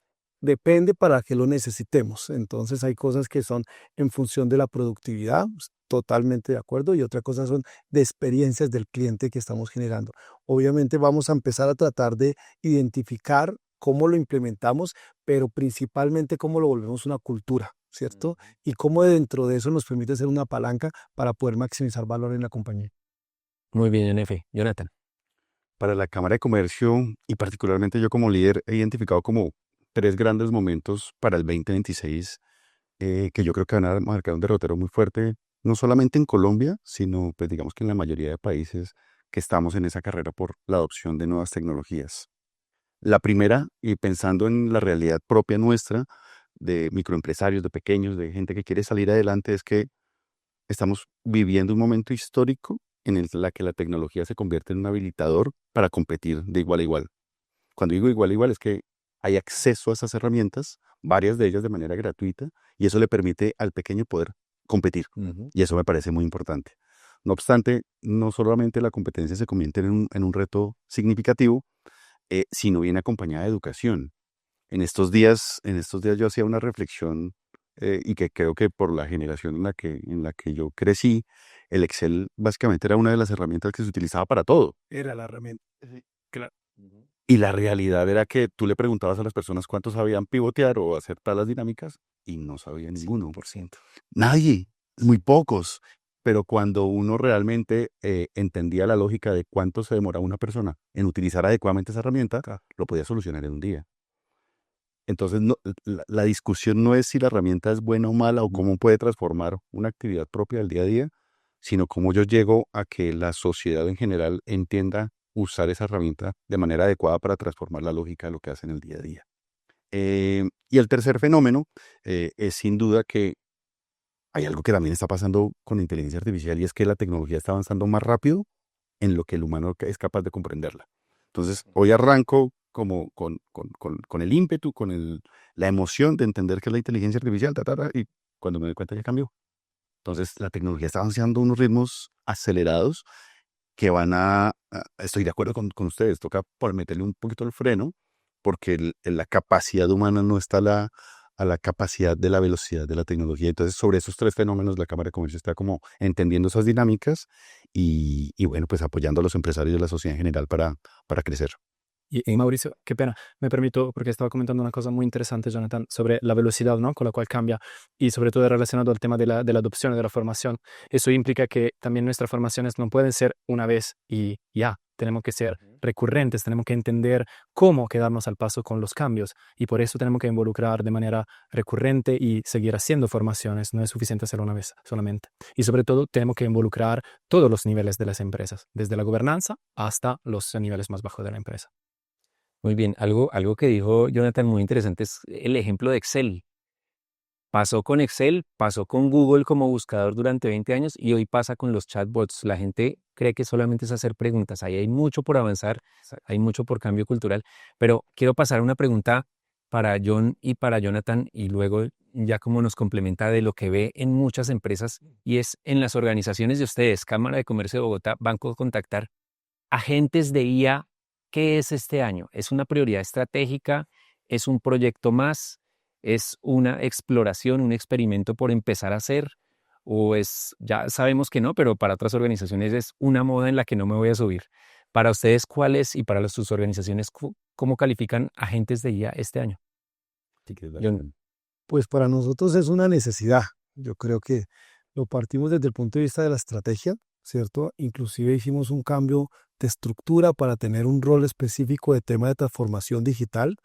depende para qué lo necesitemos. Entonces hay cosas que son en función de la productividad, totalmente de acuerdo, y otra cosa son de experiencias del cliente que estamos generando. Obviamente vamos a empezar a tratar de identificar cómo lo implementamos, pero principalmente cómo lo volvemos una cultura, ¿cierto? Y cómo dentro de eso nos permite ser una palanca para poder maximizar valor en la compañía. Muy bien, Yonefe. Jonathan. Para la Cámara de Comercio, y particularmente yo como líder, he identificado como 3 grandes momentos para el 2026 que yo creo que van a marcar un derrotero muy fuerte, no solamente en Colombia, sino pues digamos que en la mayoría de países que estamos en esa carrera por la adopción de nuevas tecnologías. La primera, y pensando en la realidad propia nuestra, de microempresarios, de pequeños, de gente que quiere salir adelante, es que estamos viviendo un momento histórico en el que la tecnología se convierte en un habilitador para competir de igual a igual. Cuando digo igual a igual es que hay acceso a esas herramientas, varias de ellas de manera gratuita, y eso le permite al pequeño poder competir. Y eso me parece muy importante. No obstante, no solamente la competencia se convierte en un reto significativo, sino viene acompañada de educación. En estos días yo hacía una reflexión y que creo que por la generación en la que yo crecí, el Excel básicamente era una de las herramientas que se utilizaba para todo. Era la herramienta. Sí, claro. Y la realidad era que tú le preguntabas a las personas cuántos sabían pivotear o hacer tablas dinámicas y no sabía ninguno. 100%. Nadie, muy pocos. Pero cuando uno realmente entendía la lógica de cuánto se demoraba una persona en utilizar adecuadamente esa herramienta, lo podía solucionar en un día. Entonces, la discusión no es si la herramienta es buena o mala o cómo puede transformar una actividad propia del día a día, sino cómo yo llego a que la sociedad en general entienda usar esa herramienta de manera adecuada para transformar la lógica de lo que hace en el día a día. Y el tercer fenómeno es sin duda que hay algo que también está pasando con la inteligencia artificial, y es que la tecnología está avanzando más rápido en lo que el humano es capaz de comprenderla. Entonces, hoy arranco como con el ímpetu, la emoción de entender qué es la inteligencia artificial, y cuando me doy cuenta ya cambió. Entonces, la tecnología está avanzando a unos ritmos acelerados que estoy de acuerdo con ustedes, toca por meterle un poquito el freno, porque la capacidad humana no está a la capacidad de la velocidad de la tecnología. Entonces, sobre esos 3 fenómenos, la Cámara de Comercio está como entendiendo esas dinámicas y bueno, pues apoyando a los empresarios y a la sociedad en general para crecer. Y Mauricio, qué pena, me permito, porque estaba comentando una cosa muy interesante, Jonathan, sobre la velocidad, ¿no?, con la cual cambia, y sobre todo relacionado al tema de la adopción y de la formación. Eso implica que también nuestras formaciones no pueden ser una vez y ya. Tenemos que ser recurrentes, tenemos que entender cómo quedarnos al paso con los cambios, y por eso tenemos que involucrar de manera recurrente y seguir haciendo formaciones. No es suficiente hacerlo una vez solamente. Y sobre todo tenemos que involucrar todos los niveles de las empresas, desde la gobernanza hasta los niveles más bajos de la empresa. Muy bien. Algo que dijo Jonathan muy interesante es el ejemplo de Excel. Pasó con Excel, pasó con Google como buscador durante 20 años y hoy pasa con los chatbots. La gente cree que solamente es hacer preguntas. Ahí hay mucho por avanzar, hay mucho por cambio cultural. Pero quiero pasar a una pregunta para John y para Jonathan y luego ya como nos complementa de lo que ve en muchas empresas y es en las organizaciones de ustedes, Cámara de Comercio de Bogotá, Banco Contactar, agentes de IA. ¿Qué es este año? ¿Es una prioridad estratégica? ¿Es un proyecto más? ¿Es una exploración, un experimento por empezar a hacer? ¿O es, ya sabemos que no, pero para otras organizaciones es una moda en la que no me voy a subir? Para ustedes, ¿cuál es? Y para sus organizaciones, ¿cómo califican agentes de IA este año? Sí, que es la- John. Pues para nosotros es una necesidad. Yo creo que lo partimos desde el punto de vista de la estrategia, ¿cierto? Inclusive hicimos un cambio de estructura para tener un rol específico de tema de transformación digital.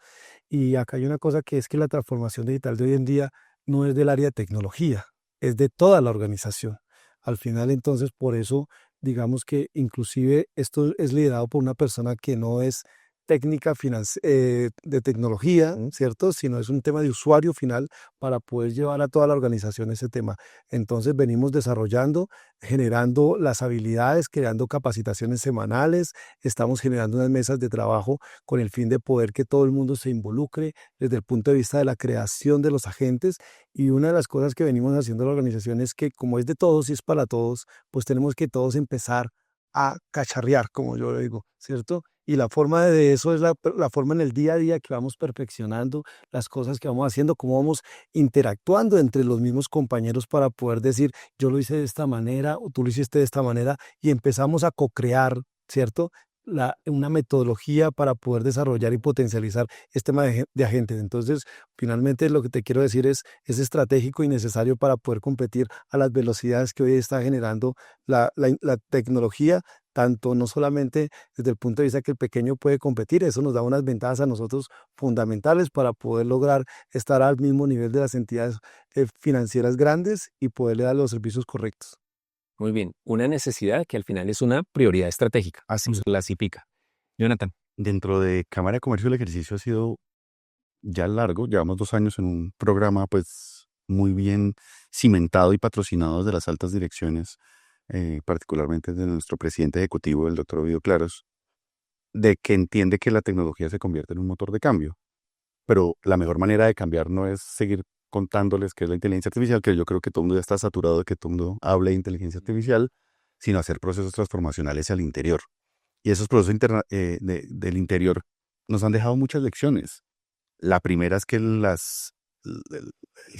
Y acá hay una cosa que es que la transformación digital de hoy en día no es del área de tecnología, es de toda la organización. Al final, entonces, por eso, digamos que inclusive esto es liderado por una persona que no es técnica de tecnología, ¿cierto? Sino es un tema de usuario final para poder llevar a toda la organización ese tema. Entonces venimos desarrollando, generando las habilidades, creando capacitaciones semanales, estamos generando unas mesas de trabajo con el fin de poder que todo el mundo se involucre desde el punto de vista de la creación de los agentes. Y una de las cosas que venimos haciendo en la organización es que como es de todos y es para todos, pues tenemos que todos empezar a cacharrear, como yo le digo, ¿cierto? Y la forma de eso es la forma en el día a día que vamos perfeccionando las cosas que vamos haciendo, cómo vamos interactuando entre los mismos compañeros para poder decir, yo lo hice de esta manera o tú lo hiciste de esta manera y empezamos a co-crear, ¿cierto? Una metodología para poder desarrollar y potencializar este tema de agentes. Entonces, finalmente lo que te quiero decir es estratégico y necesario para poder competir a las velocidades que hoy está generando la tecnología, tanto no solamente desde el punto de vista que el pequeño puede competir, eso nos da unas ventajas a nosotros fundamentales para poder lograr estar al mismo nivel de las entidades financieras grandes y poderle dar los servicios correctos. Muy bien, una necesidad que al final es una prioridad estratégica. Así Nos clasifica. Jonathan. Dentro de Cámara de Comercio el ejercicio ha sido ya largo, llevamos 2 años en un programa pues muy bien cimentado y patrocinado desde las altas direcciones, particularmente de nuestro presidente ejecutivo, el doctor Ovidio Claros, de que entiende que la tecnología se convierte en un motor de cambio. Pero la mejor manera de cambiar no es seguir contándoles qué es la inteligencia artificial, que yo creo que todo el mundo ya está saturado de que todo el mundo hable de inteligencia artificial, sino hacer procesos transformacionales al interior. Y esos procesos del interior nos han dejado muchas lecciones. La primera es que el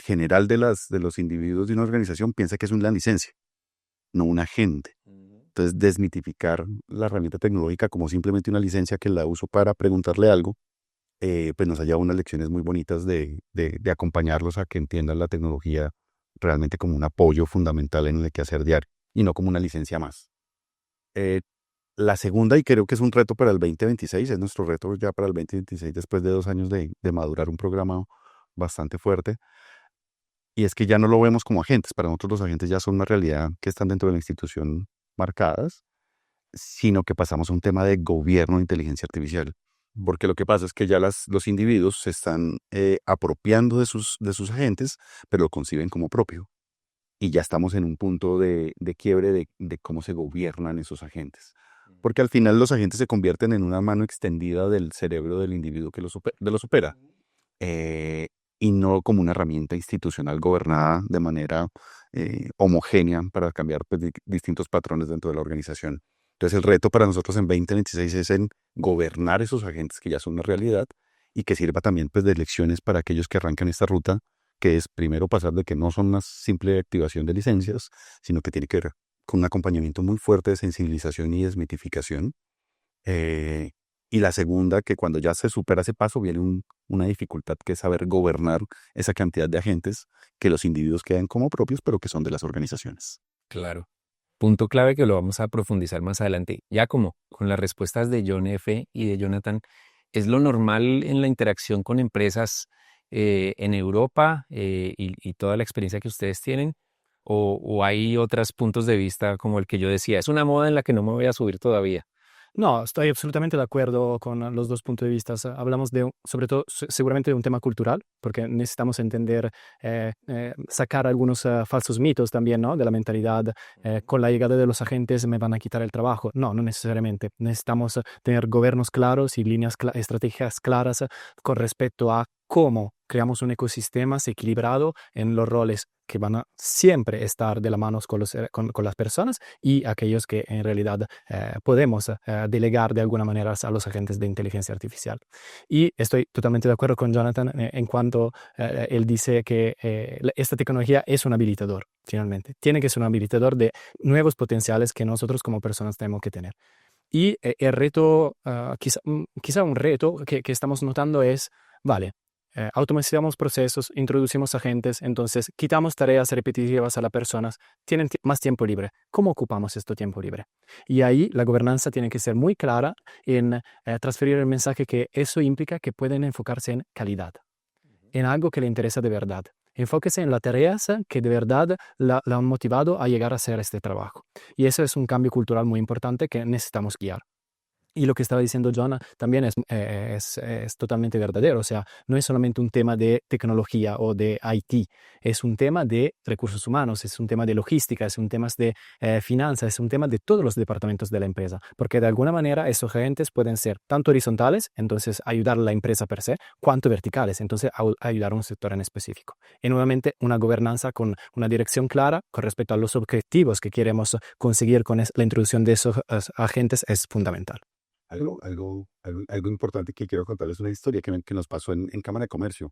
general de los individuos de una organización piensa que es una licencia, no un agente. Entonces, desmitificar la herramienta tecnológica como simplemente una licencia que la uso para preguntarle algo, pues nos ha llevado unas lecciones muy bonitas de acompañarlos a que entiendan la tecnología realmente como un apoyo fundamental en el quehacer diario y no como una licencia más. La segunda, y creo que es un reto para el 2026, es nuestro reto ya para el 2026 después de 2 años de madurar un programa bastante fuerte, y es que ya no lo vemos como agentes. Para nosotros los agentes ya son una realidad que están dentro de la institución marcadas, sino que pasamos a un tema de gobierno de inteligencia artificial. Porque lo que pasa es que ya los individuos se están apropiando de sus agentes, pero lo conciben como propio. Y ya estamos en un punto de quiebre de cómo se gobiernan esos agentes. Porque al final los agentes se convierten en una mano extendida del cerebro del individuo que los opera. Y no como una herramienta institucional gobernada de manera homogénea para cambiar pues, distintos patrones dentro de la organización. Entonces el reto para nosotros en 2026 es en gobernar esos agentes que ya son una realidad y que sirva también pues, de lecciones para aquellos que arrancan esta ruta, que es primero pasar de que no son una simple activación de licencias, sino que tiene que ver con un acompañamiento muy fuerte de sensibilización y desmitificación. Y la segunda, que cuando ya se supera ese paso, viene una dificultad que es saber gobernar esa cantidad de agentes que los individuos quedan como propios, pero que son de las organizaciones. Claro. Punto clave que lo vamos a profundizar más adelante. Ya como con las respuestas de John F. y de Jonathan, ¿es lo normal en la interacción con empresas en Europa y toda la experiencia que ustedes tienen? ¿O hay otros puntos de vista como el que yo decía? Es una moda en la que no me voy a subir todavía. No, estoy absolutamente de acuerdo con los dos puntos de vista. Hablamos sobre todo, seguramente de un tema cultural, porque necesitamos entender, sacar algunos falsos mitos también, ¿no? De la mentalidad. Con la llegada de los agentes me van a quitar el trabajo. No, no necesariamente. Necesitamos tener gobiernos claros y líneas, estrategias claras con respecto a cómo creamos un ecosistema equilibrado en los roles que van a siempre estar de la mano con las personas y aquellos que en realidad podemos delegar de alguna manera a los agentes de inteligencia artificial. Y estoy totalmente de acuerdo con Jonathan en cuanto él dice que esta tecnología es un habilitador, finalmente. Tiene que ser un habilitador de nuevos potenciales que nosotros como personas tenemos que tener. Y el reto, quizá un reto que estamos notando es, vale, automatizamos procesos, introducimos agentes, entonces quitamos tareas repetitivas a las personas, tienen más tiempo libre. ¿Cómo ocupamos este tiempo libre? Y ahí la gobernanza tiene que ser muy clara en transferir el mensaje que eso implica que pueden enfocarse en calidad, en algo que le interesa de verdad. Enfóquese en las tareas que de verdad la han motivado a llegar a hacer este trabajo. Y eso es un cambio cultural muy importante que necesitamos guiar. Y lo que estaba diciendo John también es totalmente verdadero. O sea, no es solamente un tema de tecnología o de IT, es un tema de recursos humanos, es un tema de logística, es un tema de finanzas, es un tema de todos los departamentos de la empresa. Porque de alguna manera esos agentes pueden ser tanto horizontales, entonces ayudar a la empresa per se, cuanto verticales, entonces ayudar a un sector en específico. Y nuevamente una gobernanza con una dirección clara con respecto a los objetivos que queremos conseguir con la introducción de esos agentes es fundamental. Algo importante que quiero contarles, una historia que nos pasó en Cámara de Comercio.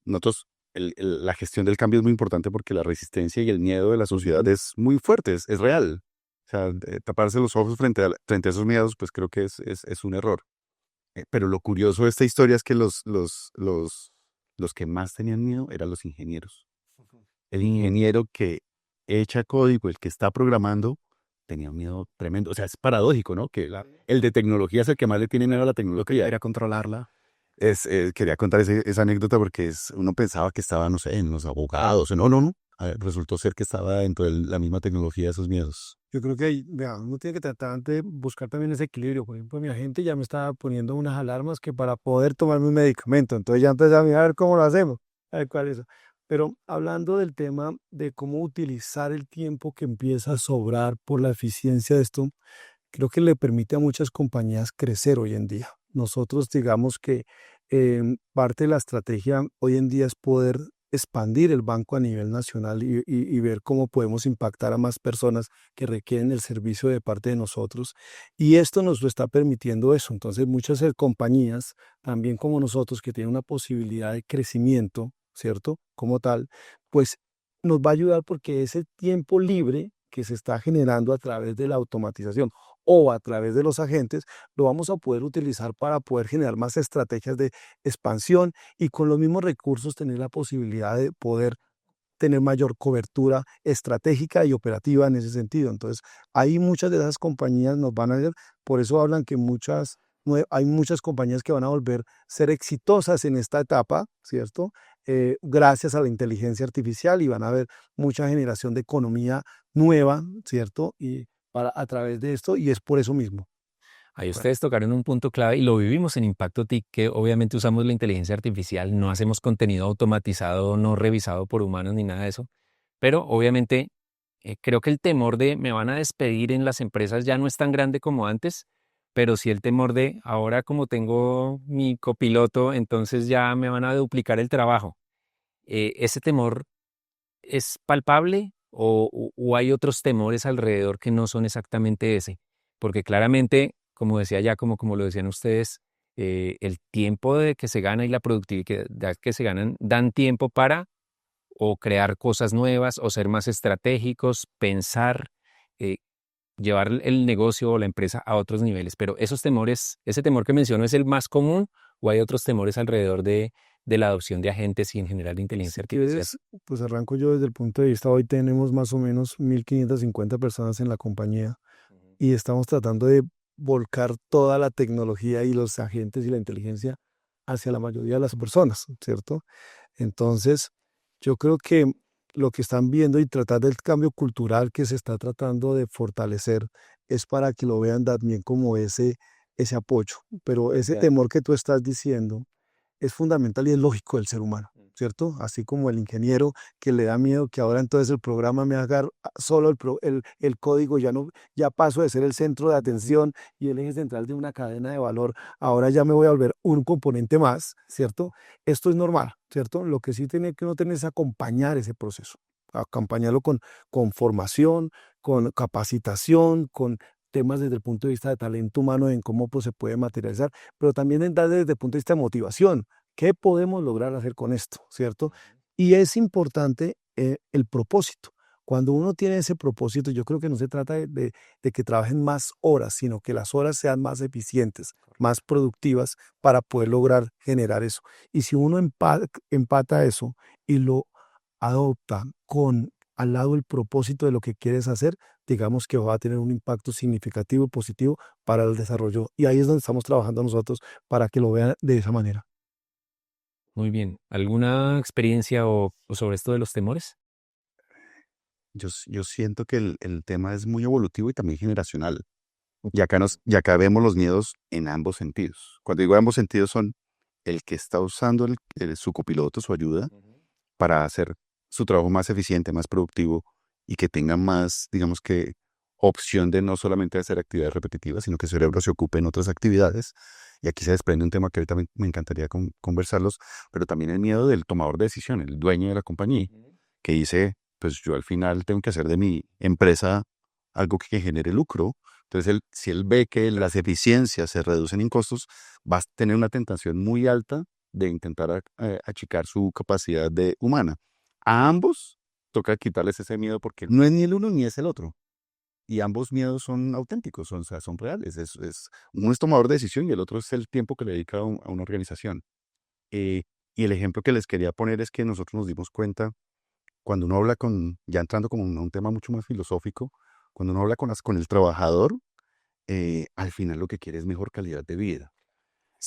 Nosotros, la gestión del cambio es muy importante porque la resistencia y el miedo de la sociedad es muy fuerte, es real. O sea, taparse los ojos frente a esos miedos, pues creo que es un error. Pero lo curioso de esta historia es que los que más tenían miedo eran los ingenieros. El ingeniero que echa código, el que está programando, tenía un miedo tremendo. O sea, es paradójico, ¿no? Que el de tecnología es el que más le tiene miedo a la tecnología. Era controlarla. Quería contar esa anécdota porque uno pensaba que estaba, no sé, en los abogados. No. Resultó ser que estaba dentro de la misma tecnología de esos miedos. Yo creo que ahí, vea, uno tiene que tratar de buscar también ese equilibrio. Por ejemplo, mi agente ya me estaba poniendo unas alarmas que para poder tomarme un medicamento. Entonces ya empecé a mirar a ver cómo lo hacemos, a ver cuál es. Pero hablando del tema de cómo utilizar el tiempo que empieza a sobrar por la eficiencia de esto, creo que le permite a muchas compañías crecer hoy en día. Nosotros digamos que parte de la estrategia hoy en día es poder expandir el banco a nivel nacional y ver cómo podemos impactar a más personas que requieren el servicio de parte de nosotros. Y esto nos lo está permitiendo eso. Entonces muchas compañías, también como nosotros, que tienen una posibilidad de crecimiento, ¿cierto? Como tal, pues nos va a ayudar porque ese tiempo libre que se está generando a través de la automatización o a través de los agentes, lo vamos a poder utilizar para poder generar más estrategias de expansión y con los mismos recursos tener la posibilidad de poder tener mayor cobertura estratégica y operativa en ese sentido. Entonces, ahí muchas de esas compañías nos van a ver, por eso hablan que hay muchas compañías que van a volver a ser exitosas en esta etapa, ¿cierto? Gracias a la inteligencia artificial y van a haber mucha generación de economía nueva, ¿cierto? Y a través de esto, y es por eso mismo. Ahí ustedes tocaron un punto clave y lo vivimos en Impacto TIC, que obviamente usamos la inteligencia artificial, no hacemos contenido automatizado, no revisado por humanos ni nada de eso, pero obviamente creo que el temor de me van a despedir en las empresas ya no es tan grande como antes, pero sí el temor de ahora como tengo mi copiloto, entonces ya me van a duplicar el trabajo. ¿Ese temor es palpable o hay otros temores alrededor que no son exactamente ese? Porque claramente, como decía ya, como lo decían ustedes, el tiempo de que se gana y la productividad que se ganan dan tiempo para o crear cosas nuevas o ser más estratégicos, pensar, eh, llevar el negocio o la empresa a otros niveles. Pero esos temores, ese temor que menciono es el más común o hay otros temores alrededor de la adopción de agentes y en general de inteligencia Si artificial. quieres, pues arranco yo desde el punto de vista, hoy tenemos más o menos 1.550 personas en la compañía y estamos tratando de volcar toda la tecnología y los agentes y la inteligencia hacia la mayoría de las personas, ¿cierto? Entonces, yo creo que lo que están viendo y tratar del cambio cultural que se está tratando de fortalecer es para que lo vean también como ese apoyo. Pero ese Claro. temor que tú estás diciendo es fundamental y es lógico del ser humano, ¿cierto? Así como el ingeniero que le da miedo que ahora entonces el programa me haga solo el código, ya paso de ser el centro de atención y el eje central de una cadena de valor, ahora ya me voy a volver un componente más, ¿cierto? Esto es normal, ¿cierto? Lo que sí tiene que uno tener es acompañar ese proceso, acompañarlo con formación, con capacitación, con temas desde el punto de vista de talento humano en cómo pues, se puede materializar, pero también desde el punto de vista de motivación. ¿Qué podemos lograr hacer con esto? ¿Cierto? Y es importante el propósito. Cuando uno tiene ese propósito, yo creo que no se trata de que trabajen más horas, sino que las horas sean más eficientes, más productivas para poder lograr generar eso. Y si uno empata eso y lo adopta con al lado el propósito de lo que quieres hacer, digamos que va a tener un impacto significativo, positivo para el desarrollo. Y ahí es donde estamos trabajando nosotros para que lo vean de esa manera. Muy bien. ¿Alguna experiencia o sobre esto de los temores? Yo siento que el tema es muy evolutivo y también generacional. Y acá vemos los miedos en ambos sentidos. Cuando digo ambos sentidos son el que está usando su copiloto, su ayuda, para hacer su trabajo más eficiente, más productivo y que tenga más, digamos que, opción de no solamente hacer actividades repetitivas, sino que su cerebro se ocupe en otras actividades. Y aquí se desprende un tema que ahorita me encantaría conversarlos, pero también el miedo del tomador de decisiones, el dueño de la compañía, que dice, pues yo al final tengo que hacer de mi empresa algo que genere lucro. Entonces, si él ve que las eficiencias se reducen en costos, va a tener una tentación muy alta de intentar achicar su capacidad humana. A ambos toca quitarles ese miedo porque no es ni el uno ni es el otro. Y ambos miedos son auténticos, o sea, son reales. Uno es tomador de decisión y el otro es el tiempo que le dedica a una organización. Eh, y el ejemplo que les quería poner es que nosotros nos dimos cuenta, cuando uno habla ya entrando como a un tema mucho más filosófico, cuando uno habla con el trabajador, al final lo que quiere es mejor calidad de vida.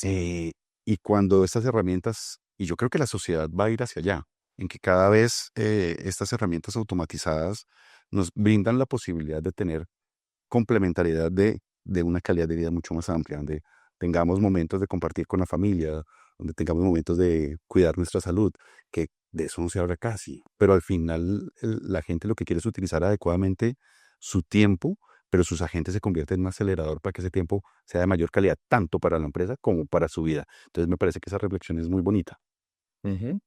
Eh, y cuando estas herramientas, y yo creo que la sociedad va a ir hacia allá, en que cada vez estas herramientas automatizadas nos brindan la posibilidad de tener complementariedad de una calidad de vida mucho más amplia, donde tengamos momentos de compartir con la familia, donde tengamos momentos de cuidar nuestra salud, que de eso no se habla casi, pero al final la gente lo que quiere es utilizar adecuadamente su tiempo, pero sus agentes se convierten en un acelerador para que ese tiempo sea de mayor calidad, tanto para la empresa como para su vida. Entonces me parece que esa reflexión es muy bonita. Ujú.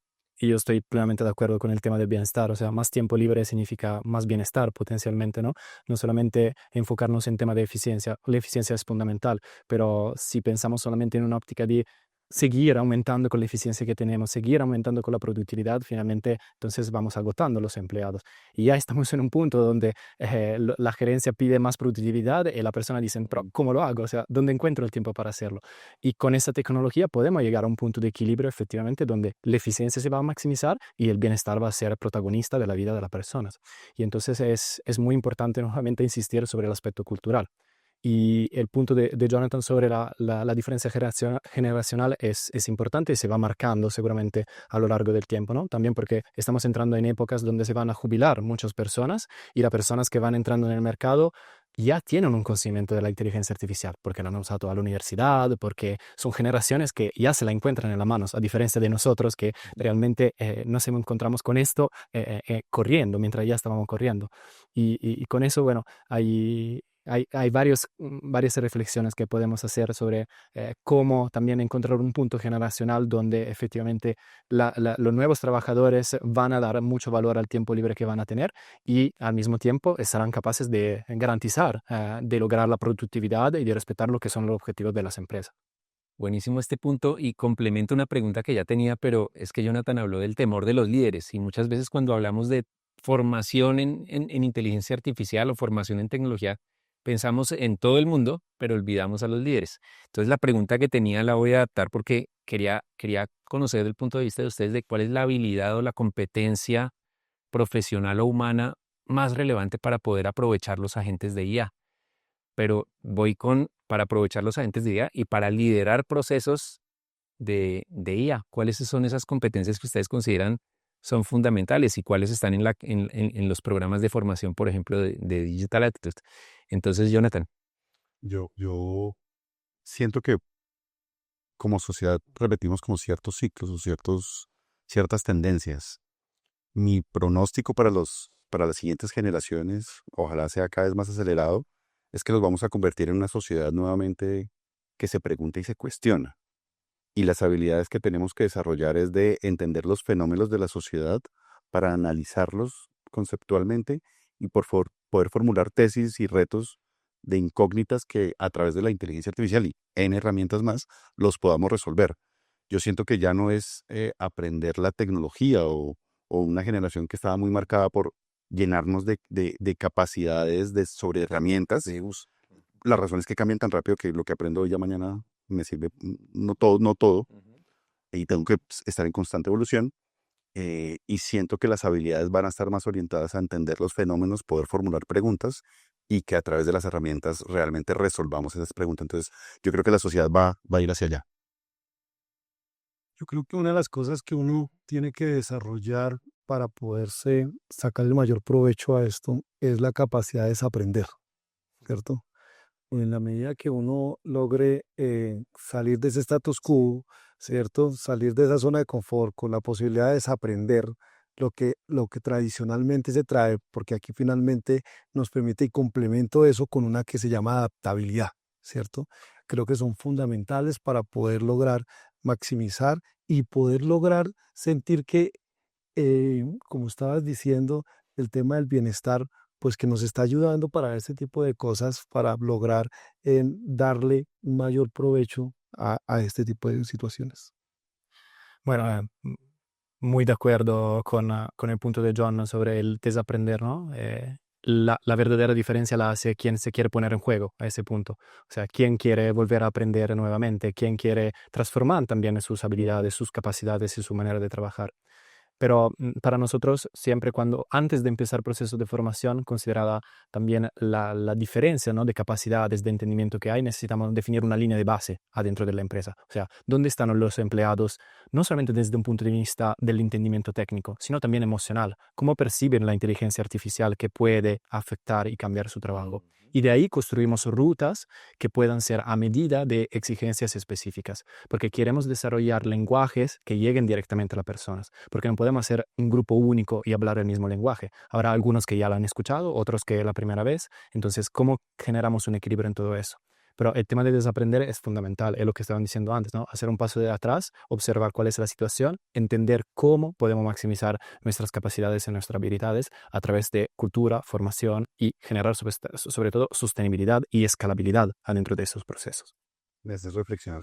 Y yo estoy plenamente de acuerdo con el tema del bienestar, o sea, más tiempo libre significa más bienestar potencialmente, ¿no? No solamente enfocarnos en tema de eficiencia, la eficiencia es fundamental, pero si pensamos solamente en una óptica de seguir aumentando con la eficiencia que tenemos, seguir aumentando con la productividad, finalmente entonces vamos agotando a los empleados. Y ya estamos en un punto donde la gerencia pide más productividad y la persona dice, pero ¿cómo lo hago? O sea, ¿dónde encuentro el tiempo para hacerlo? Y con esta tecnología podemos llegar a un punto de equilibrio efectivamente donde la eficiencia se va a maximizar y el bienestar va a ser protagonista de la vida de las personas. Y entonces es muy importante nuevamente insistir sobre el aspecto cultural. Y el punto de Jonathan sobre la diferencia generacional es importante y se va marcando seguramente a lo largo del tiempo, ¿no? También porque estamos entrando en épocas donde se van a jubilar muchas personas y las personas que van entrando en el mercado ya tienen un conocimiento de la inteligencia artificial, porque la han usado a la universidad, porque son generaciones que ya se la encuentran en las manos, a diferencia de nosotros que realmente nos encontramos con esto corriendo, mientras ya estábamos corriendo. Y con eso, bueno, hay varias reflexiones que podemos hacer sobre cómo también encontrar un punto generacional donde efectivamente los nuevos trabajadores van a dar mucho valor al tiempo libre que van a tener y al mismo tiempo estarán capaces de garantizar, de lograr la productividad y de respetar lo que son los objetivos de las empresas. Buenísimo este punto y complemento una pregunta que ya tenía, pero es que Jonathan habló del temor de los líderes y muchas veces cuando hablamos de formación en inteligencia artificial o formación en tecnología, pensamos en todo el mundo, pero olvidamos a los líderes. Entonces la pregunta que tenía la voy a adaptar porque quería conocer el punto de vista de ustedes de cuál es la habilidad o la competencia profesional o humana más relevante para poder aprovechar los agentes de IA. Pero para aprovechar los agentes de IA y para liderar procesos de IA. ¿Cuáles son esas competencias que ustedes consideran son fundamentales y cuáles están en los programas de formación, por ejemplo, de Digital Attitude. Entonces, Jonathan. Yo siento que como sociedad repetimos como ciertos ciclos o ciertas tendencias. Mi pronóstico para las siguientes generaciones, ojalá sea cada vez más acelerado, es que los vamos a convertir en una sociedad nuevamente que se pregunta y se cuestiona. Y las habilidades que tenemos que desarrollar es de entender los fenómenos de la sociedad para analizarlos conceptualmente y por favor poder formular tesis y retos de incógnitas que a través de la inteligencia artificial y en herramientas más los podamos resolver. Yo siento que ya no es aprender la tecnología o una generación que estaba muy marcada por llenarnos de capacidades sobre herramientas. Las razones que cambian tan rápido que lo que aprendo hoy ya mañana me sirve, no todo, y tengo que estar en constante evolución. Y siento que las habilidades van a estar más orientadas a entender los fenómenos, poder formular preguntas y que a través de las herramientas realmente resolvamos esas preguntas. Entonces, yo creo que la sociedad va a ir hacia allá. Yo creo que una de las cosas que uno tiene que desarrollar para poderse sacar el mayor provecho a esto es la capacidad de desaprender, ¿cierto? En la medida que uno logre salir de ese status quo, ¿cierto? Salir de esa zona de confort con la posibilidad de desaprender lo que tradicionalmente se trae, porque aquí finalmente nos permite y complemento eso con una que se llama adaptabilidad, ¿cierto? Creo que son fundamentales para poder lograr maximizar y poder lograr sentir que, como estabas diciendo, el tema del bienestar pues que nos está ayudando para este tipo de cosas, para lograr darle un mayor provecho a este tipo de situaciones. Bueno, muy de acuerdo con el punto de John sobre el desaprender, ¿no? La verdadera diferencia la hace quien se quiere poner en juego a ese punto. O sea, quien quiere volver a aprender nuevamente, quien quiere transformar también sus habilidades, sus capacidades y su manera de trabajar. Pero para nosotros, siempre antes de empezar el proceso de formación, considerada también la diferencia, ¿no?, de capacidades, de entendimiento que hay, necesitamos definir una línea de base adentro de la empresa. O sea, ¿dónde están los empleados? No solamente desde un punto de vista del entendimiento técnico, sino también emocional. ¿Cómo perciben la inteligencia artificial que puede afectar y cambiar su trabajo? Y de ahí construimos rutas que puedan ser a medida de exigencias específicas, porque queremos desarrollar lenguajes que lleguen directamente a las personas, porque no podemos ser un grupo único y hablar el mismo lenguaje. Habrá algunos que ya lo han escuchado, otros que es la primera vez. Entonces, ¿cómo generamos un equilibrio en todo eso? Pero el tema de desaprender es fundamental, es lo que estaban diciendo antes, ¿no? Hacer un paso de atrás, observar cuál es la situación, entender cómo podemos maximizar nuestras capacidades y nuestras habilidades a través de cultura, formación y generar sobre todo sostenibilidad y escalabilidad adentro de esos procesos. Me hace reflexionar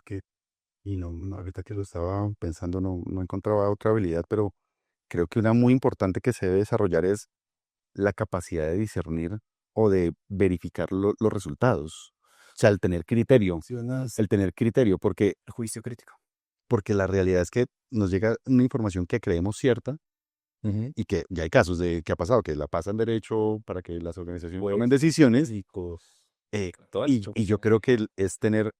y ahorita que lo estaba pensando, no encontraba otra habilidad, pero creo que una muy importante que se debe desarrollar es la capacidad de discernir o de verificar los resultados. O sea, el tener criterio, porque El juicio crítico. la realidad es que nos llega una información que creemos cierta y que ya hay casos de que ha pasado, que la pasan derecho para que las organizaciones tomen decisiones y yo creo que es tener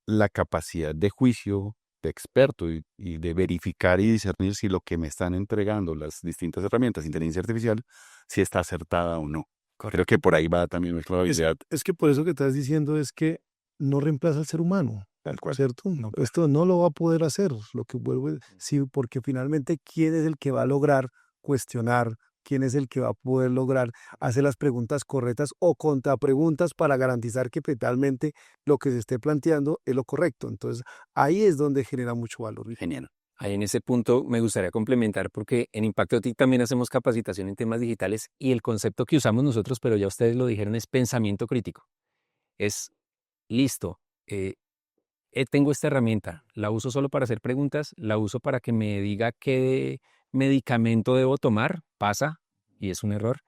la capacidad de juicio de experto y de verificar y discernir si lo que me están entregando las distintas herramientas de inteligencia artificial, si está acertada o no. Creo que por ahí va también nuestra habilidad. Es que por eso que estás diciendo es que no reemplaza al ser humano. Tal cual. ¿Cierto? Esto no lo va a poder hacer. Lo que sí, porque finalmente, ¿quién es el que va a lograr cuestionar? ¿Quién es el que va a poder lograr hacer las preguntas correctas o contrapreguntas para garantizar que totalmente lo que se esté planteando es lo correcto? Entonces, ahí es donde genera mucho valor. Genial. Ahí en ese punto me gustaría complementar porque en Impacto TIC también hacemos capacitación en temas digitales y el concepto que usamos nosotros, pero ya ustedes lo dijeron, es pensamiento crítico. Es listo. Tengo esta herramienta, la uso solo para hacer preguntas, la uso para que me diga qué medicamento debo tomar, pasa y es un error.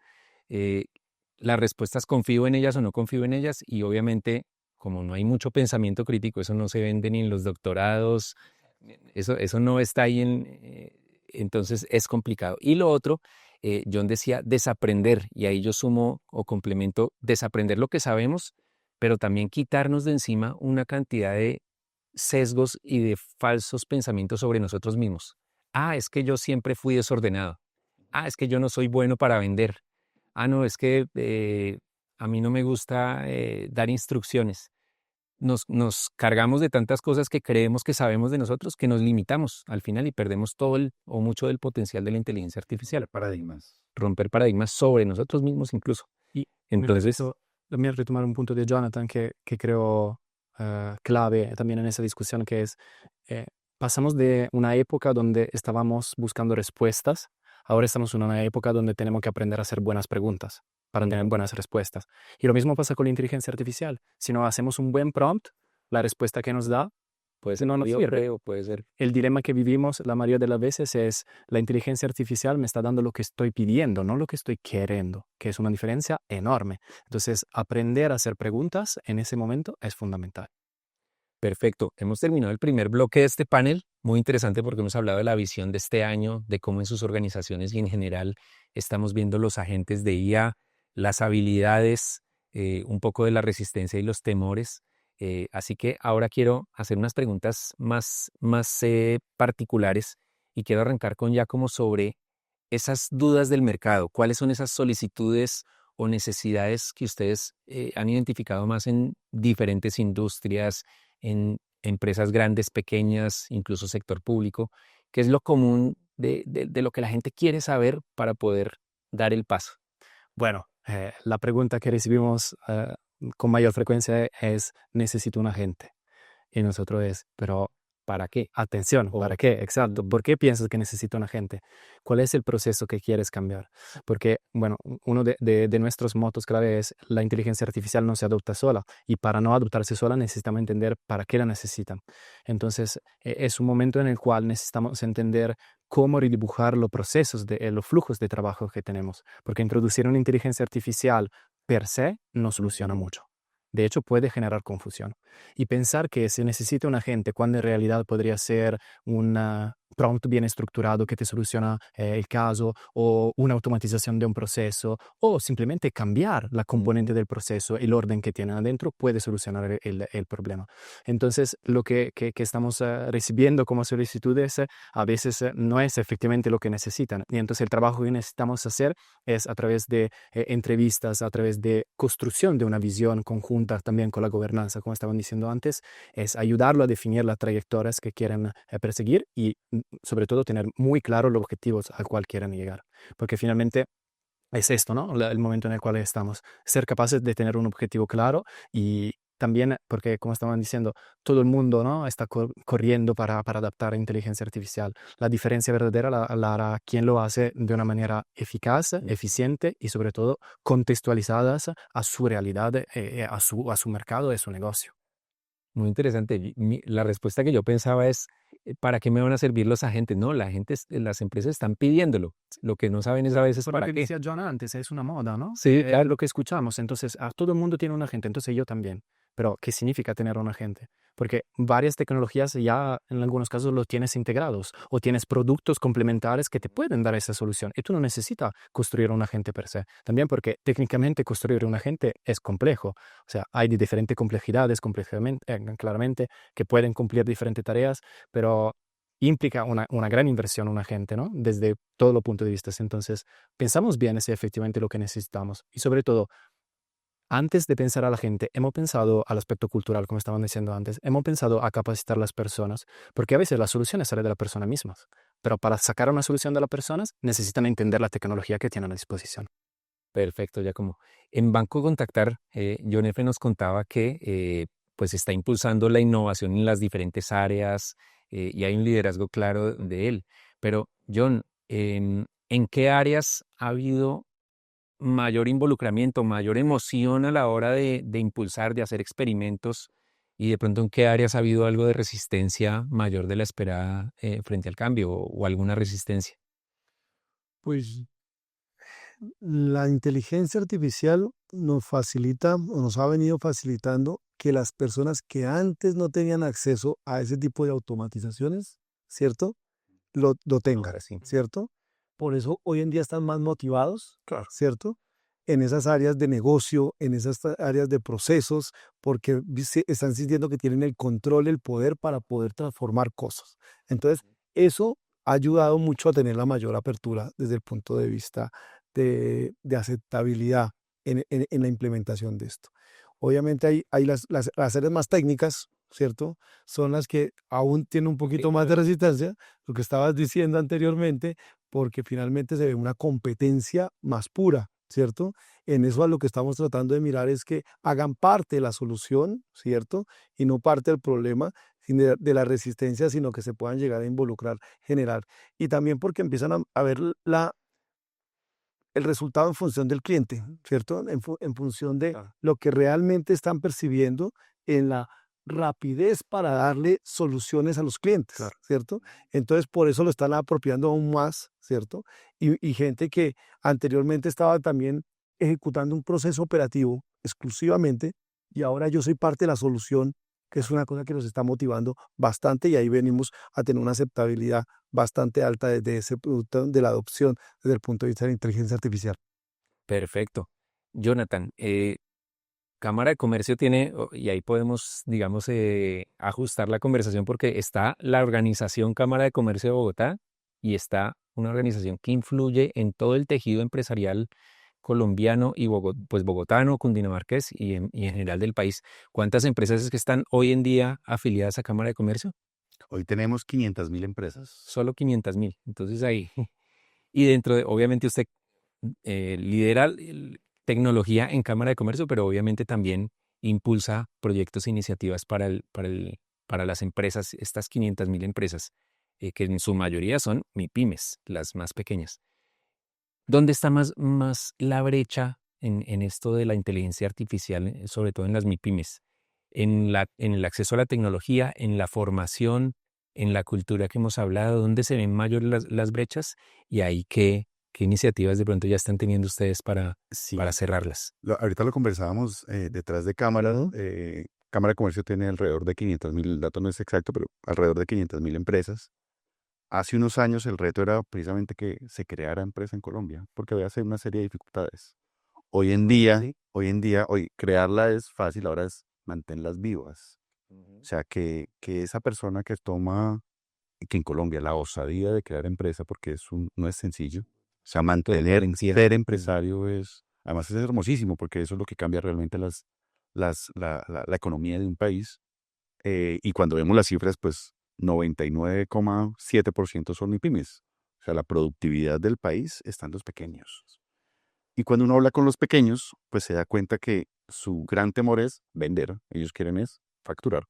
Las respuestas, confío en ellas o no confío en ellas y obviamente como no hay mucho pensamiento crítico, eso no se vende ni en los doctorados, eso no está ahí entonces es complicado. Y lo otro, John decía desaprender y ahí yo sumo o complemento desaprender lo que sabemos, pero también quitarnos de encima una cantidad de sesgos y de falsos pensamientos sobre nosotros mismos. es que yo siempre fui desordenado. Es que yo no soy bueno para vender. No, es que a mí no me gusta dar instrucciones. Nos cargamos de tantas cosas que creemos que sabemos de nosotros que nos limitamos al final y perdemos todo o mucho del potencial de la inteligencia artificial. Paradigmas. Romper paradigmas sobre nosotros mismos incluso. Y Entonces, también retomar un punto de Jonathan que creo clave también en esa discusión, que es, pasamos de una época donde estábamos buscando respuestas, ahora estamos en una época donde tenemos que aprender a hacer buenas preguntas para tener buenas respuestas. Y lo mismo pasa con la inteligencia artificial. Si no hacemos un buen prompt, la respuesta que nos da puede ser no nos sirve. o puede ser. El dilema que vivimos la mayoría de las veces es: la inteligencia artificial me está dando lo que estoy pidiendo, no lo que estoy queriendo, que es una diferencia enorme. Entonces, aprender a hacer preguntas en ese momento es fundamental. Perfecto. Hemos terminado el primer bloque de este panel. Muy interesante porque hemos hablado de la visión de este año, de cómo en sus organizaciones y en general estamos viendo los agentes de IA, las habilidades, un poco de la resistencia y los temores. Así que ahora quiero hacer unas preguntas más particulares y quiero arrancar con Giacomo sobre esas dudas del mercado. ¿Cuáles son esas solicitudes o necesidades que ustedes han identificado más en diferentes industrias, en empresas grandes, pequeñas, incluso sector público? ¿Qué es lo común de lo que la gente quiere saber para poder dar el paso? Bueno, la pregunta que recibimos con mayor frecuencia es: necesito un agente. Y nosotros pero ¿para qué? Atención, ¿para qué? Exacto. ¿Por qué piensas que necesito un agente? ¿Cuál es el proceso que quieres cambiar? Porque, bueno, uno de nuestros motos clave es: la inteligencia artificial no se adopta sola, y para no adoptarse sola necesitamos entender para qué la necesitan. Entonces, es un momento en el cual necesitamos entender cómo redibujar los procesos, los flujos de trabajo que tenemos, porque introducir una inteligencia artificial per se no soluciona mucho. De hecho, puede generar confusión. Y pensar que se necesita un agente cuando en realidad podría ser un prompt bien estructurado que te soluciona el caso, o una automatización de un proceso, o simplemente cambiar la componente del proceso, el orden que tienen adentro, puede solucionar el problema. Entonces, lo que estamos recibiendo como solicitudes a veces no es efectivamente lo que necesitan. Y entonces el trabajo que necesitamos hacer es, a través de entrevistas, a través de construcción de una visión conjunta también con la gobernanza, como estaban diciendo antes, es ayudarlo a definir las trayectorias que quieren perseguir y sobre todo tener muy claro los objetivos al cual quieren llegar. Porque finalmente es esto, ¿no? El momento en el cual estamos. Ser capaces de tener un objetivo claro, y también porque, como estaban diciendo, todo el mundo, ¿no?, está corriendo para adaptar a inteligencia artificial. La diferencia verdadera la hará quien lo hace de una manera eficaz, eficiente y sobre todo contextualizada a su realidad, a su mercado, a su negocio. Muy interesante. La respuesta que yo pensaba es: ¿para qué me van a servir los agentes? No, las empresas están pidiéndolo. Lo que no saben es a veces Por para lo que qué. decía John antes, es una moda, ¿no? Sí, Es lo que escuchamos. Entonces, todo el mundo tiene un agente, entonces yo también. Pero, ¿qué significa tener un agente? Porque varias tecnologías ya en algunos casos los tienes integrados, o tienes productos complementarios que te pueden dar esa solución, y tú no necesitas construir un agente per se. También porque técnicamente construir un agente es complejo. O sea, hay de diferentes complejidades, claramente, que pueden cumplir diferentes tareas, pero implica una gran inversión un agente, ¿no? Desde todos los puntos de vista. Entonces, pensamos bien si efectivamente lo que necesitamos. Y sobre todo, antes de pensar a la gente, hemos pensado al aspecto cultural, como estaban diciendo antes, hemos pensado a capacitar a las personas, porque a veces las soluciones salen de la persona misma, pero para sacar una solución de las personas necesitan entender la tecnología que tienen a disposición. perfecto, ya como en Banco Contactar, John F. nos contaba que pues está impulsando la innovación en las diferentes áreas, y hay un liderazgo claro de él. Pero, John, ¿en qué áreas ha habido mayor involucramiento, mayor emoción a la hora de impulsar, de hacer experimentos? Y de pronto, ¿en qué áreas ha habido algo de resistencia mayor de la esperada frente al cambio, o alguna resistencia? Pues la inteligencia artificial nos facilita o nos ha venido facilitando que las personas que antes no tenían acceso a ese tipo de automatizaciones, ¿cierto? Lo tengan, Ahora sí. ¿cierto? Por eso hoy en día están más motivados, Claro. ¿cierto? En esas áreas de negocio, en esas áreas de procesos, porque están sintiendo que tienen el control, el poder para poder transformar cosas. Entonces, eso ha ayudado mucho a tener la mayor apertura desde el punto de vista de aceptabilidad en la implementación de esto. Obviamente hay las áreas más técnicas, ¿cierto? Son las que aún tienen un poquito más de resistencia, lo que estabas diciendo anteriormente, porque finalmente se ve una competencia más pura, ¿cierto? En eso a lo que estamos tratando de mirar es que hagan parte de la solución, ¿cierto? Y no parte del problema de la resistencia, sino que se puedan llegar a involucrar, generar. Y también porque empiezan a ver el resultado en función del cliente, ¿cierto? En función de lo que realmente están percibiendo en la rapidez para darle soluciones a los clientes, ¿cierto? Entonces, por eso lo están apropiando aún más, ¿cierto? Y gente que anteriormente estaba también ejecutando un proceso operativo exclusivamente, y ahora yo soy parte de la solución, que es una cosa que nos está motivando bastante, y ahí venimos a tener una aceptabilidad bastante alta desde ese producto de la adopción desde el punto de vista de la inteligencia artificial. Perfecto. Jonathan, Cámara de Comercio tiene, y ahí podemos, digamos, ajustar la conversación porque está la organización Cámara de Comercio de Bogotá y está una organización que influye en todo el tejido empresarial colombiano y pues bogotano, cundinamarqués y en general del país. ¿Cuántas empresas es que están hoy en día afiliadas a Cámara de Comercio? Hoy tenemos 500.000 empresas. Solo 500.000. Entonces ahí, y dentro de, obviamente usted lidera tecnología en Cámara de Comercio, pero obviamente también impulsa proyectos e iniciativas para las empresas, estas 500.000 empresas, que en su mayoría son MIPYMES, las más pequeñas. ¿Dónde está más la brecha en esto de la inteligencia artificial, sobre todo en las MIPYMES? En el acceso a la tecnología, en la formación, en la cultura que hemos hablado, ¿dónde se ven mayores las brechas? Y ahí, ¿qué iniciativas de pronto ya están teniendo ustedes para cerrarlas? Ahorita lo conversábamos detrás de cámara. Cámara de Comercio tiene alrededor de 500.000, el dato no es exacto, pero alrededor de 500.000 empresas. Hace unos años el reto era precisamente que se creara empresa en Colombia, porque había una serie de dificultades. Hoy en día, crearla es fácil, ahora es mantenerlas vivas. O sea, que esa persona que toma, que en Colombia la osadía de crear empresa, porque no es sencillo, o sea, ser empresario además es hermosísimo, porque eso es lo que cambia realmente la economía de un país. Y cuando vemos las cifras, pues 99,7% son MIPYMES. O sea, la productividad del país está en los pequeños. Y cuando uno habla con los pequeños, pues se da cuenta que su gran temor es vender. Ellos quieren es facturar.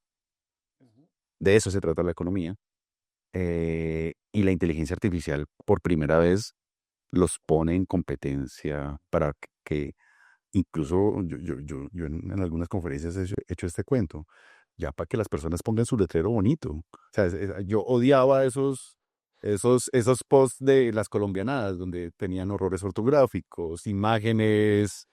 De eso se trata la economía. Y la inteligencia artificial, por primera vez, los pone en competencia para que incluso yo en algunas conferencias he hecho este cuento, ya para que las personas pongan su letrero bonito. O sea, yo odiaba esos posts de las colombianadas donde tenían errores ortográficos, imágenes.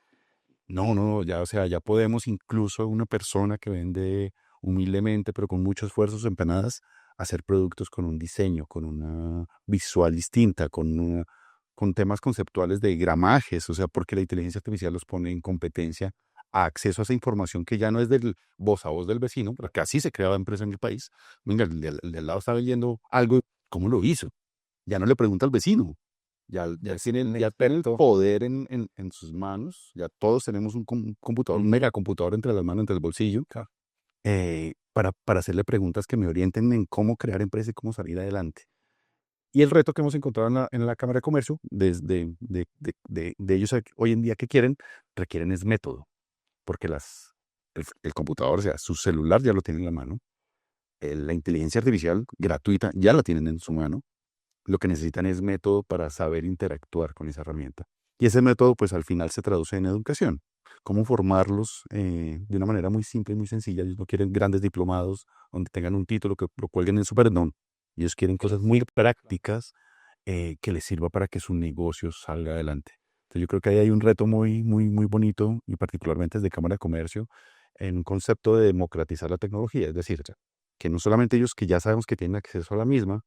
No, ya, o sea, ya podemos incluso una persona que vende humildemente, pero con mucho esfuerzo sus empanadas, hacer productos con un diseño, con una visual distinta, con temas conceptuales de gramajes, o sea, porque la inteligencia artificial los pone en competencia a acceso a esa información que ya no es del voz a voz del vecino, porque así se creaba empresa en el país. Venga, el de al lado está leyendo algo, ¿cómo lo hizo? Ya no le pregunta al vecino, ya tienen el poder en sus manos, ya todos tenemos un computador, un megacomputador entre las manos, entre el bolsillo, para hacerle preguntas que me orienten en cómo crear empresa y cómo salir adelante. Y el reto que hemos encontrado en la Cámara de Comercio, desde de ellos hoy en día que requieren es método, porque el computador, o sea, su celular ya lo tienen en la mano, la inteligencia artificial gratuita ya la tienen en su mano, lo que necesitan es método para saber interactuar con esa herramienta. Y ese método, pues al final se traduce en educación. Cómo formarlos de una manera muy simple y muy sencilla. Ellos no quieren grandes diplomados donde tengan un título que lo cuelguen en su perdón. Ellos quieren cosas muy prácticas que les sirva para que su negocio salga adelante. Entonces yo creo que ahí hay un reto muy, muy, muy bonito, y particularmente desde Cámara de Comercio, en un concepto de democratizar la tecnología. Es decir, que no solamente ellos que ya sabemos que tienen acceso a la misma,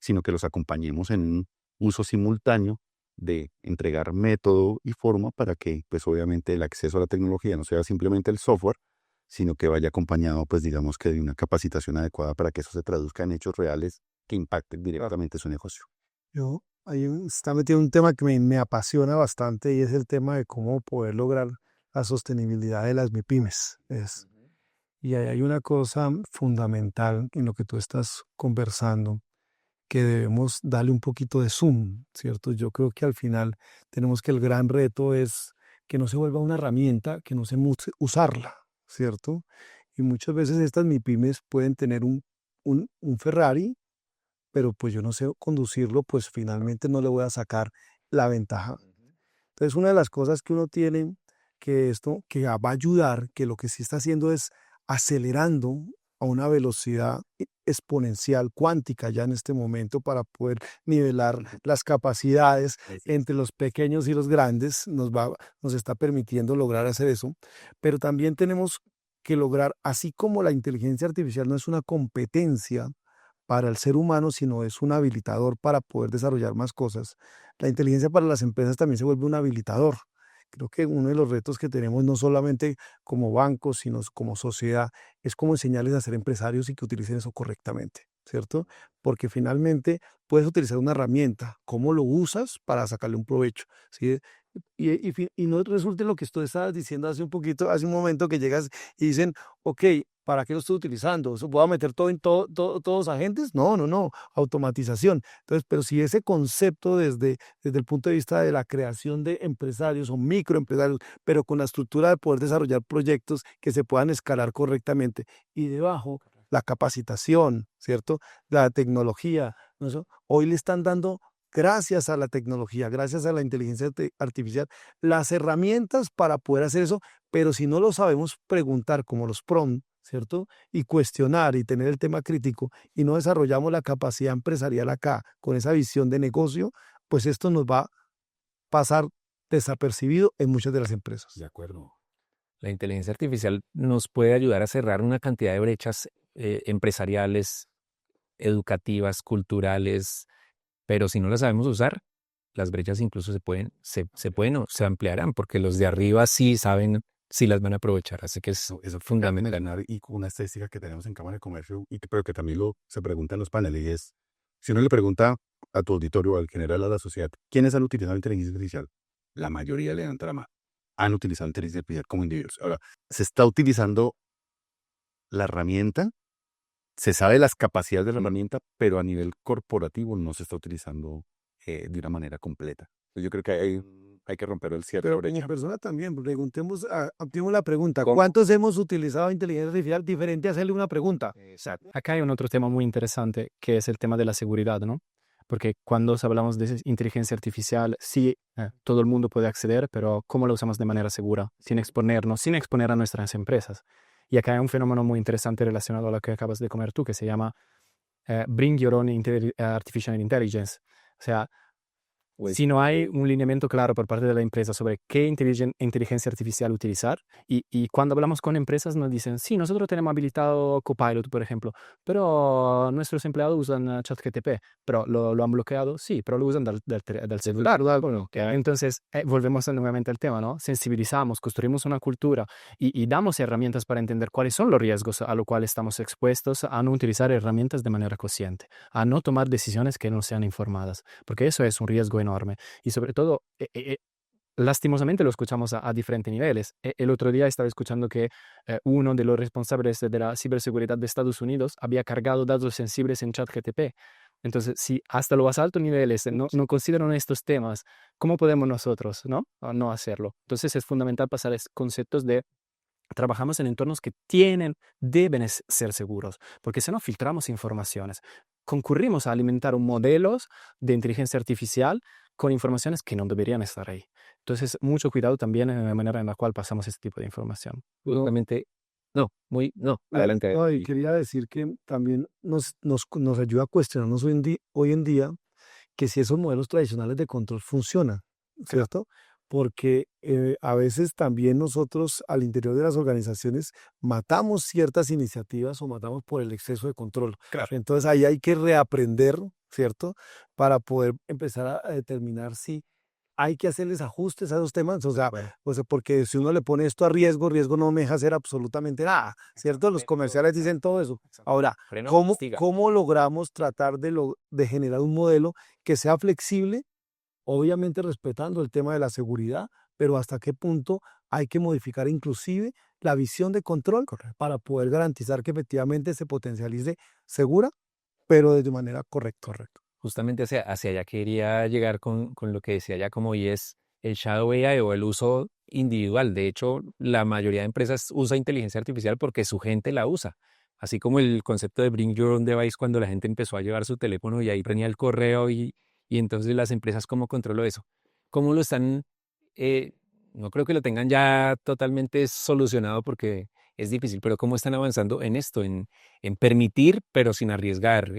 sino que los acompañemos en un uso simultáneo de entregar método y forma para que, pues obviamente, el acceso a la tecnología no sea simplemente el software, sino que vaya acompañado, pues digamos que de una capacitación adecuada para que eso se traduzca en hechos reales que impacten directamente su negocio. Está metido en un tema que me apasiona bastante y es el tema de cómo poder lograr la sostenibilidad de las MIPYMES. Y ahí hay una cosa fundamental en lo que tú estás conversando, que debemos darle un poquito de zoom, ¿cierto? Yo creo que al final tenemos que el gran reto es que no se vuelva una herramienta, que no se usarla, ¿cierto? Y muchas veces estas MIPYMES pueden tener un Ferrari, pero pues yo no sé conducirlo, pues finalmente no le voy a sacar la ventaja. Entonces, una de las cosas que uno tiene que esto, que va a ayudar, que lo que sí está haciendo es acelerando a una velocidad exponencial, cuántica ya en este momento, para poder nivelar las capacidades entre los pequeños y los grandes, nos está permitiendo lograr hacer eso. Pero también tenemos que lograr, así como la inteligencia artificial no es una competencia para el ser humano, sino es un habilitador para poder desarrollar más cosas. La inteligencia para las empresas también se vuelve un habilitador. Creo que uno de los retos que tenemos, no solamente como bancos, sino como sociedad, es cómo enseñarles a ser empresarios y que utilicen eso correctamente, ¿cierto? Porque finalmente puedes utilizar una herramienta, ¿cómo lo usas para sacarle un provecho? ¿Sí? Y no resulte lo que tú estabas diciendo hace un momento que llegas y dicen, ok, ¿para qué lo estoy utilizando? ¿Voy a meter todo en todos los agentes? No, no, no, automatización. Entonces, pero si ese concepto desde el punto de vista de la creación de empresarios o microempresarios, pero con la estructura de poder desarrollar proyectos que se puedan escalar correctamente y debajo la capacitación, ¿cierto? La tecnología, ¿no? Hoy le están dando, gracias a la tecnología, gracias a la inteligencia artificial, las herramientas para poder hacer eso, pero si no lo sabemos preguntar como los prompt, ¿cierto? Y cuestionar y tener el tema crítico y no desarrollamos la capacidad empresarial acá con esa visión de negocio, pues esto nos va a pasar desapercibido en muchas de las empresas. De acuerdo. La inteligencia artificial nos puede ayudar a cerrar una cantidad de brechas empresariales, educativas, culturales, pero si no las sabemos usar, las brechas incluso se ampliarán, porque los de arriba sí saben si las van a aprovechar. Así que es Eso fundamental. ganar, y con una estadística que tenemos en Cámara de Comercio, pero que también se pregunta en los paneles, y es, si uno le pregunta a tu auditorio, al general, a la sociedad, ¿quiénes han utilizado inteligencia artificial? La mayoría levanta la mano. Han utilizado inteligencia artificial como individuos. Ahora, se está utilizando la herramienta, se sabe las capacidades de la herramienta, pero a nivel corporativo no se está utilizando de una manera completa. Entonces, yo creo que hay que romper el cierre. Pero como persona también, activemos la pregunta, ¿cuántos hemos utilizado inteligencia artificial diferente a hacerle una pregunta? Exacto. Acá hay un otro tema muy interesante que es el tema de la seguridad, ¿no? Porque cuando hablamos de inteligencia artificial, sí, todo el mundo puede acceder, pero ¿cómo lo usamos de manera segura? Sin exponernos, sin exponer a nuestras empresas. Y acá hay un fenómeno muy interesante relacionado a lo que acabas de comer tú, que se llama Bring Your Own Artificial Intelligence. O sea, si no hay un lineamiento claro por parte de la empresa sobre qué inteligencia artificial utilizar, y cuando hablamos con empresas nos dicen, sí, nosotros tenemos habilitado Copilot, por ejemplo, pero nuestros empleados usan ChatGPT, pero lo han bloqueado, sí, pero lo usan del celular. Bueno, entonces, volvemos nuevamente al tema, ¿no? Sensibilizamos, construimos una cultura y damos herramientas para entender cuáles son los riesgos a los cuales estamos expuestos, a no utilizar herramientas de manera consciente, a no tomar decisiones que no sean informadas, porque eso es un riesgo enorme. Y sobre todo, lastimosamente lo escuchamos a diferentes niveles. El otro día estaba escuchando que uno de los responsables de la ciberseguridad de Estados Unidos había cargado datos sensibles en ChatGPT. Entonces, si hasta los altos niveles no consideran estos temas, ¿cómo podemos nosotros no hacerlo? Entonces, es fundamental pasar a conceptos de trabajamos en entornos que deben ser seguros, porque si no filtramos informaciones, concurrimos a alimentar modelos de inteligencia artificial con informaciones que no deberían estar ahí. Entonces, mucho cuidado también en la manera en la cual pasamos este tipo de información. Justamente, adelante. No, y quería decir que también nos ayuda a cuestionarnos hoy en día que si esos modelos tradicionales de control funcionan, ¿cierto? Porque a veces también nosotros al interior de las organizaciones matamos ciertas iniciativas o matamos por el exceso de control. Claro. Entonces ahí hay que reaprender, ¿cierto? Para poder empezar a determinar si hay que hacerles ajustes a esos temas, o sea, Bueno, porque si uno le pone esto a riesgo, riesgo no me deja hacer absolutamente nada, ¿cierto? Los comerciales dicen todo eso. Ahora, ¿cómo logramos tratar de generar un modelo que sea flexible, obviamente respetando el tema de la seguridad, pero hasta qué punto hay que modificar inclusive la visión de control correcto. para poder garantizar que efectivamente se potencialice segura, pero de manera correcta? Correcto. Justamente hacia allá quería llegar con lo que decía Giacomo y es el Shadow AI o el uso individual. De hecho, la mayoría de empresas usa inteligencia artificial porque su gente la usa. Así como el concepto de Bring Your Own Device cuando la gente empezó a llevar su teléfono y ahí venía el correo y entonces las empresas, ¿cómo controló eso? ¿Cómo lo están? eh, no creo que lo tengan ya totalmente solucionado porque es difícil, pero ¿cómo están avanzando en esto, en permitir, pero sin arriesgar?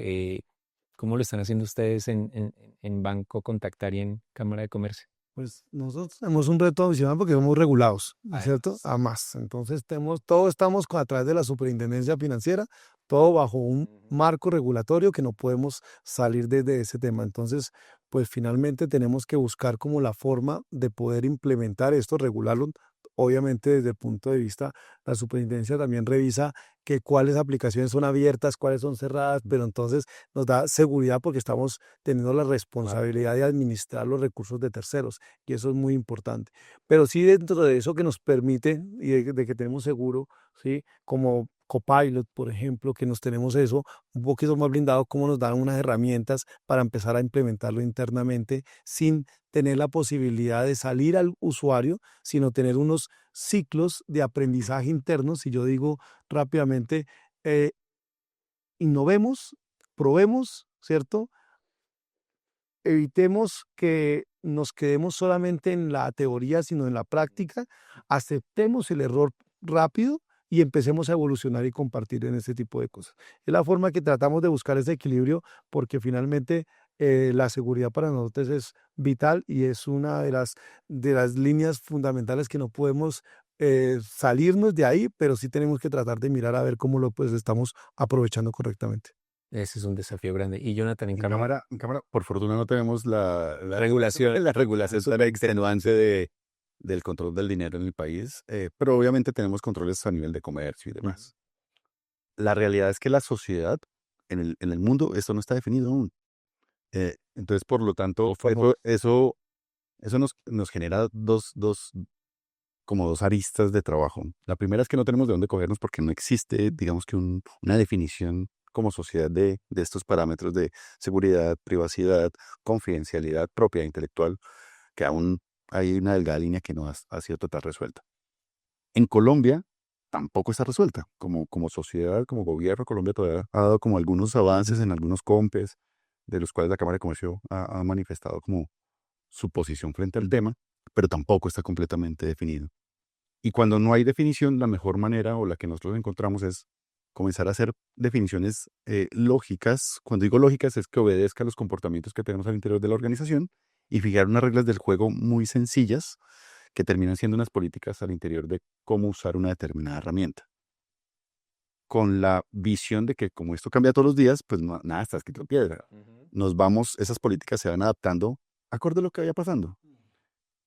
¿Cómo lo están haciendo ustedes en Banco Contactar y en Cámara de Comercio? Pues nosotros tenemos un reto adicional porque somos regulados, ¿no es cierto? A más. Entonces todo estamos a través de la superintendencia financiera, todo bajo un marco regulatorio que no podemos salir de ese tema. Entonces, pues finalmente tenemos que buscar como la forma de poder implementar esto, regularlo. Obviamente desde el punto de vista, la superintendencia también revisa que cuáles aplicaciones son abiertas, cuáles son cerradas, pero entonces nos da seguridad porque estamos teniendo la responsabilidad de administrar los recursos de terceros y eso es muy importante. Pero sí dentro de eso que nos permite y de que tenemos seguro, ¿sí? Como Copilot, por ejemplo, que nos tenemos eso un poquito más blindado, cómo nos dan unas herramientas para empezar a implementarlo internamente sin tener la posibilidad de salir al usuario, sino tener unos ciclos de aprendizaje internos. Si yo digo rápidamente, eh, innovemos, probemos, ¿cierto? Evitemos que nos quedemos solamente en la teoría, sino en la práctica, aceptemos el error rápido y empecemos a evolucionar y compartir en este tipo de cosas. Es la forma que tratamos de buscar ese equilibrio porque finalmente la seguridad para nosotros es vital y es una de las líneas fundamentales que no podemos salirnos de ahí, pero sí tenemos que tratar de mirar a ver cómo lo pues, estamos aprovechando correctamente. Ese es un desafío grande. Y Jonathan, en En Cámara. cámara, en cámara, por fortuna no tenemos la Regulación. la regulación tan extenuante del control del dinero en el país, pero obviamente tenemos controles a nivel de comercio y demás. La realidad es que la sociedad, en el mundo, esto no está definido aún. Entonces, por lo tanto, eso nos genera como dos aristas de trabajo. La primera es que no tenemos de dónde cogernos porque no existe, digamos que una definición como sociedad de estos parámetros de seguridad, privacidad, confidencialidad, propiedad intelectual, que aún hay una delgada línea que no ha sido total resuelta. En Colombia tampoco está resuelta. Como sociedad, como gobierno, Colombia todavía ha dado como algunos avances en algunos COMPES, de los cuales la Cámara de Comercio ha manifestado como su posición frente al tema, pero tampoco está completamente definido. Y cuando no hay definición, la mejor manera o la que nosotros encontramos es comenzar a hacer definiciones lógicas. Cuando digo lógicas es que obedezca a los comportamientos que tenemos al interior de la organización y fijar unas reglas del juego muy sencillas que terminan siendo unas políticas al interior de cómo usar una determinada herramienta. Con la visión de que como esto cambia todos los días, pues nada está escrito en piedra. Esas políticas se van adaptando acorde a lo que vaya pasando.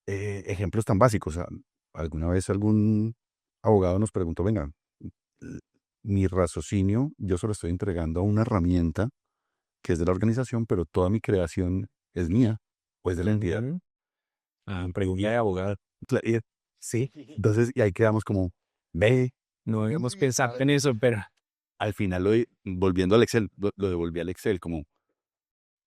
Ejemplos tan básicos. Alguna vez algún abogado nos preguntó, venga, mi raciocinio, yo solo estoy entregando una herramienta que es de la organización, pero toda mi creación es mía o es de la entidad. Pregunta de abogado. Sí. Entonces, y ahí quedamos como, ve, No habíamos pensado en eso, pero al final volviendo al Excel, lo devolví al Excel como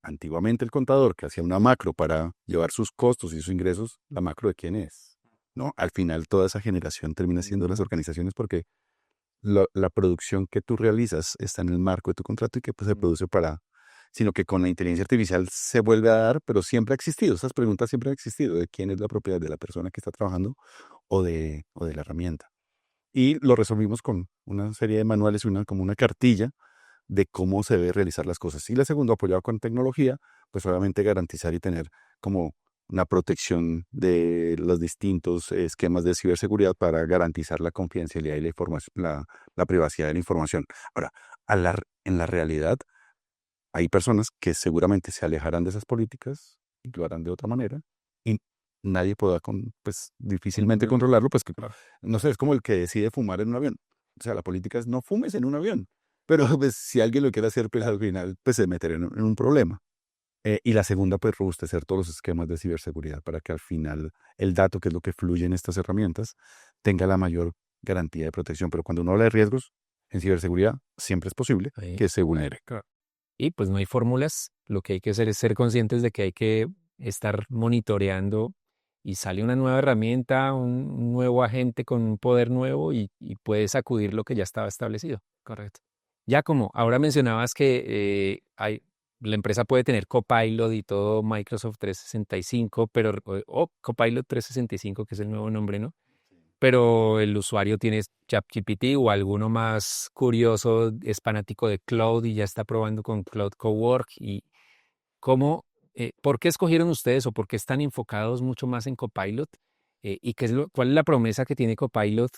antiguamente el contador que hacía una macro para llevar sus costos y sus ingresos, ¿la macro de quién es? ¿No? Al final toda esa generación termina siendo las organizaciones porque la producción que tú realizas está en el marco de tu contrato y que pues, se produce sino que con la inteligencia artificial se vuelve a dar, pero siempre ha existido, esas preguntas siempre han existido, de quién es la propiedad de la persona que está trabajando o de la herramienta. Y lo resolvimos con una serie de manuales, como una cartilla de cómo se debe realizar las cosas. Y la segunda, apoyado con tecnología, pues obviamente garantizar y tener como una protección de los distintos esquemas de ciberseguridad para garantizar la confidencialidad y la información, la privacidad de la información. Ahora, en la realidad, hay personas que seguramente se alejarán de esas políticas y lo harán de otra manera. Y nadie podrá pues, difícilmente controlarlo, pues que, Claro. no sé, es como el que decide fumar en un avión. O sea, la política es no fumes en un avión. Pero pues, si alguien lo quiere hacer, pues al final pues, se meterá en un problema. Y la segunda, pues robustecer todos los esquemas de ciberseguridad para que al final el dato, que es lo que fluye en estas herramientas, tenga la mayor garantía de protección. Pero cuando uno habla de riesgos en ciberseguridad, siempre es posible Sí. que se vulnere. Y pues no hay fórmulas, lo que hay que hacer es ser conscientes de que hay que estar monitoreando y sale una nueva herramienta, un nuevo agente con un poder nuevo y puedes sacudir lo que ya estaba establecido. Correcto. Ya como ahora mencionabas que la empresa puede tener Copilot y todo Microsoft 365, pero Copilot 365, que es el nuevo nombre, ¿no? Pero el usuario tiene ChatGPT o alguno más curioso, es fanático de Cloud y ya está probando con Cloud Cowork. ¿Y por qué escogieron ustedes o por qué están enfocados mucho más en Copilot? ¿Y cuál es la promesa que tiene Copilot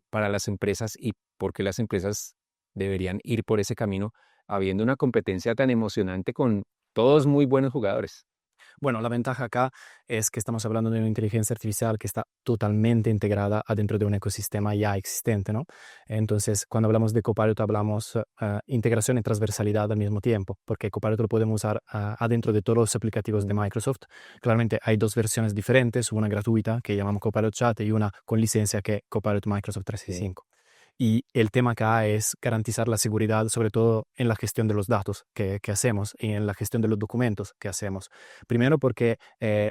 para las empresas y por qué las empresas deberían ir por ese camino, habiendo una competencia tan emocionante con todos muy buenos jugadores? Bueno, la ventaja acá es que estamos hablando de una inteligencia artificial que está totalmente integrada adentro de un ecosistema ya existente, ¿no? Entonces, cuando hablamos de Copilot, hablamos integración y transversalidad al mismo tiempo, porque Copilot lo podemos usar adentro de todos los aplicativos de Microsoft. Claramente hay dos versiones diferentes, una gratuita que llamamos Copilot Chat y una con licencia que es Copilot Microsoft 365. Y el tema acá es garantizar la seguridad, sobre todo en la gestión de los datos que hacemos y en la gestión de los documentos que hacemos. Primero porque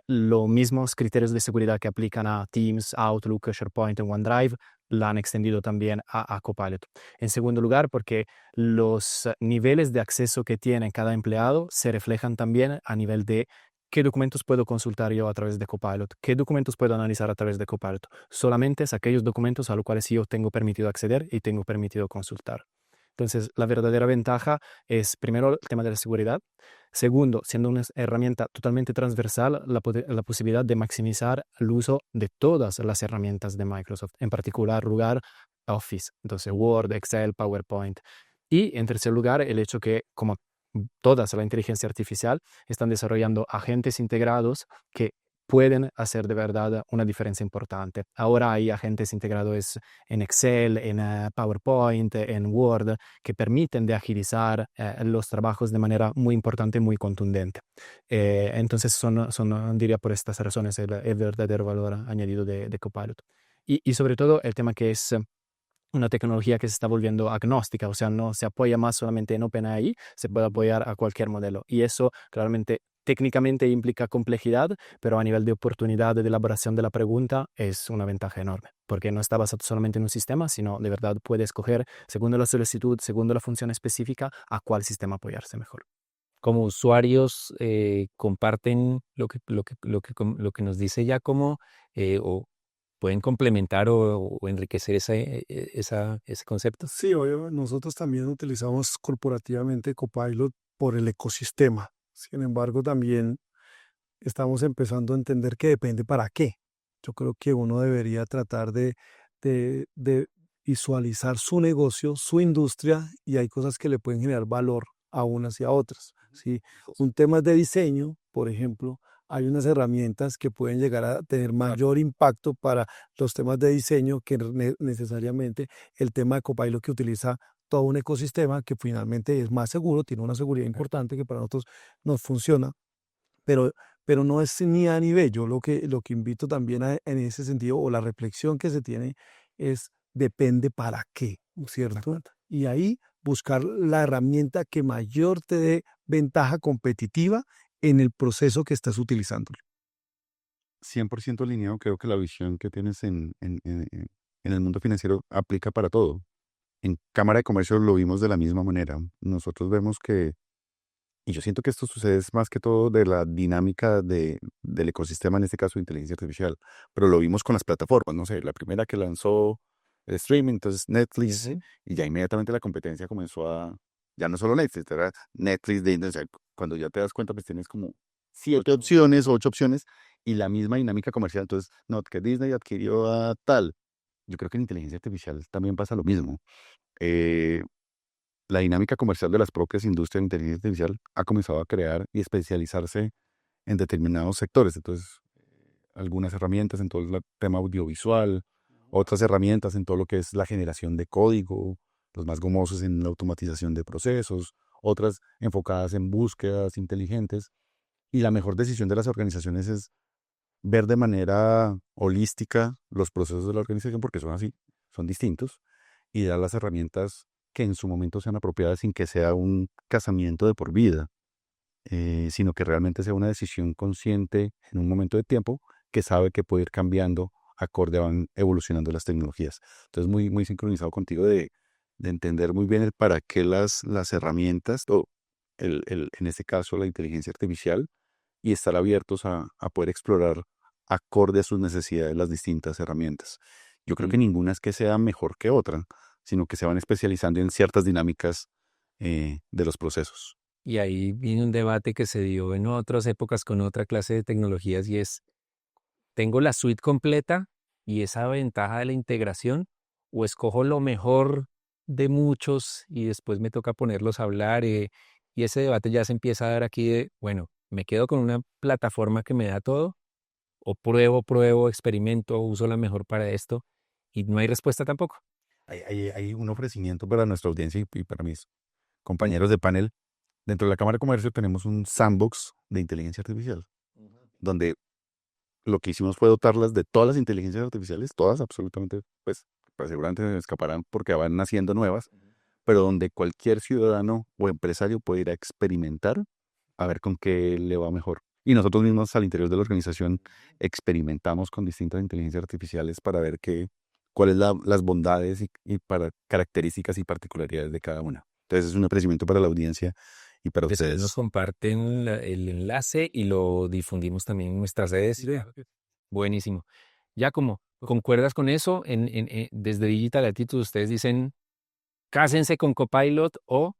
los mismos criterios de seguridad que aplican a Teams, Outlook, SharePoint y OneDrive la han extendido también a Copilot. En segundo lugar, porque los niveles de acceso que tiene cada empleado se reflejan también a nivel de qué documentos puedo consultar yo a través de Copilot, qué documentos puedo analizar a través de Copilot. Solamente es aquellos documentos a los cuales yo tengo permitido acceder y tengo permitido consultar. Entonces, la verdadera ventaja es, primero, el tema de la seguridad. Segundo, siendo una herramienta totalmente transversal, la posibilidad de maximizar el uso de todas las herramientas de Microsoft, en particular lugar Office, entonces Word, Excel, PowerPoint. Y en tercer lugar, el hecho que, como todas la inteligencia artificial, están desarrollando agentes integrados que pueden hacer de verdad una diferencia importante. Ahora hay agentes integrados en Excel, en PowerPoint, en Word, que permiten de agilizar los trabajos de manera muy importante, muy contundente. Entonces diría por estas razones, el verdadero valor añadido de Copilot. Y sobre todo el tema que es una tecnología que se está volviendo agnóstica, o sea, no se apoya más solamente en OpenAI, se puede apoyar a cualquier modelo. Y eso claramente técnicamente implica complejidad, pero a nivel de oportunidad de elaboración de la pregunta es una ventaja enorme, porque no está basado solamente en un sistema, sino de verdad puede escoger, según la solicitud, según la función específica, a cuál sistema apoyarse mejor. Como usuarios, comparten lo que nos dice Giacomo, o pueden complementar o enriquecer ese concepto. Sí, obvio, nosotros también utilizamos corporativamente Copilot por el ecosistema. Sin embargo, también estamos empezando a entender que depende para qué. Yo creo que uno debería tratar de visualizar su negocio, su industria, y hay cosas que le pueden generar valor a unas y a otras. ¿Sí? Un tema de diseño, por ejemplo, hay unas herramientas que pueden llegar a tener mayor impacto para los temas de diseño que necesariamente el tema de Copilot, que utiliza todo un ecosistema que finalmente es más seguro, tiene una seguridad importante que para nosotros nos funciona, pero, pero no es ni a nivel. Yo lo que invito también en ese sentido, o la reflexión que se tiene, es depende para qué, ¿cierto? Y ahí buscar la herramienta que mayor te dé ventaja competitiva en el proceso que estás utilizando. 100% alineado, creo que la visión que tienes en el mundo financiero aplica para todo. En Cámara de Comercio lo vimos de la misma manera. Nosotros vemos que, y yo siento que esto sucede es más que todo de la dinámica del ecosistema, en este caso de inteligencia artificial, pero lo vimos con las plataformas, no sé, la primera que lanzó el streaming, entonces Netflix, y ya inmediatamente la competencia comenzó ya no solo Netflix, era Netflix, Disney, o sea, cuando ya te das cuenta, pues tienes como 7 opciones, 8 opciones, y la misma dinámica comercial. Entonces, no, que Disney adquirió a tal. Yo creo que en inteligencia artificial también pasa lo mismo. Eh, la dinámica comercial de las propias industrias de inteligencia artificial ha comenzado a crear y especializarse en determinados sectores. Entonces, algunas herramientas en todo el tema audiovisual, otras herramientas en todo lo que es la generación de código, los más gomosos en la automatización de procesos, otras enfocadas en búsquedas inteligentes. Y la mejor decisión de las organizaciones es ver de manera holística los procesos de la organización, porque son así, son distintos, y dar las herramientas que en su momento sean apropiadas sin que sea un casamiento de por vida, sino que realmente sea una decisión consciente en un momento de tiempo que sabe que puede ir cambiando acorde van evolucionando las tecnologías. Entonces, muy, muy sincronizado contigo de entender muy bien el para qué las herramientas, o en este caso la inteligencia artificial, y estar abiertos a poder explorar acorde a sus necesidades las distintas herramientas. Yo creo que ninguna es que sea mejor que otra, sino que se van especializando en ciertas dinámicas de los procesos. Y ahí viene un debate que se dio en otras épocas con otra clase de tecnologías y es, ¿tengo la suite completa y esa ventaja de la integración o escojo lo mejor de muchos y después me toca ponerlos a hablar? Y ese debate ya se empieza a dar aquí de, bueno, ¿me quedo con una plataforma que me da todo? ¿O pruebo, experimento, uso la mejor para esto? Y no hay respuesta tampoco. Hay un ofrecimiento para nuestra audiencia y para mis compañeros de panel. Dentro de la Cámara de Comercio tenemos un sandbox de inteligencia artificial, donde lo que hicimos fue dotarlas de todas las inteligencias artificiales, todas absolutamente, pues seguramente se escaparán porque van naciendo nuevas, pero donde cualquier ciudadano o empresario puede ir a experimentar a ver con qué le va mejor. Y nosotros mismos al interior de la organización experimentamos con distintas inteligencias artificiales para ver cuáles las bondades y para características y particularidades de cada una. Entonces es un ofrecimiento para la audiencia y para Después ustedes. nos comparten el enlace y lo difundimos también en nuestras redes. Buenísimo. Ya como concuerdas con eso, desde Digital Attitude ustedes dicen, cásense con Copilot o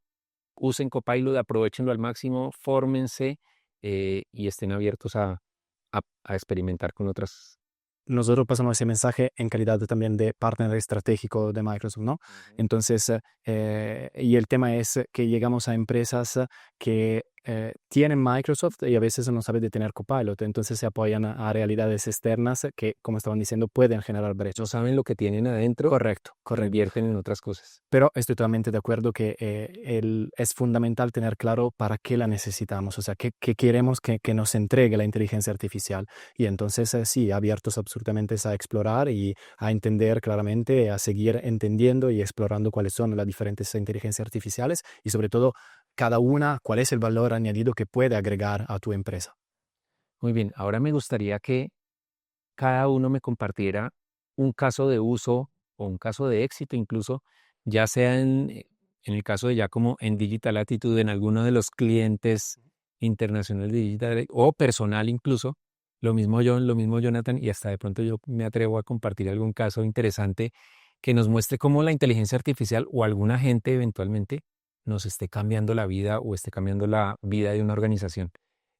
usen Copilot, aprovechenlo al máximo, fórmense y estén abiertos a experimentar con otras. Nosotros pasamos ese mensaje en calidad también de partner estratégico de Microsoft, ¿no? Entonces, y el tema es que llegamos a empresas que tienen Microsoft y a veces no saben de tener Copilot, entonces se apoyan a realidades externas que, como estaban diciendo, pueden generar brechas. No saben lo que tienen adentro, Correcto. invierten en otras cosas. Pero estoy totalmente de acuerdo que es fundamental tener claro para qué la necesitamos, o sea, qué queremos que nos entregue la inteligencia artificial. Y entonces, sí, abiertos absolutamente a explorar y a entender claramente, a seguir entendiendo y explorando cuáles son las diferentes inteligencias artificiales y sobre todo cada una, cuál es el valor añadido que puede agregar a tu empresa. Muy bien, ahora me gustaría que cada uno me compartiera un caso de uso o un caso de éxito incluso, ya sea en el caso de Giacomo en Digital Attitude, en alguno de los clientes internacionales de Digital o personal incluso, lo mismo John, lo mismo Jonathan, y hasta de pronto yo me atrevo a compartir algún caso interesante que nos muestre cómo la inteligencia artificial o algún agente eventualmente nos esté cambiando la vida o esté cambiando la vida de una organización.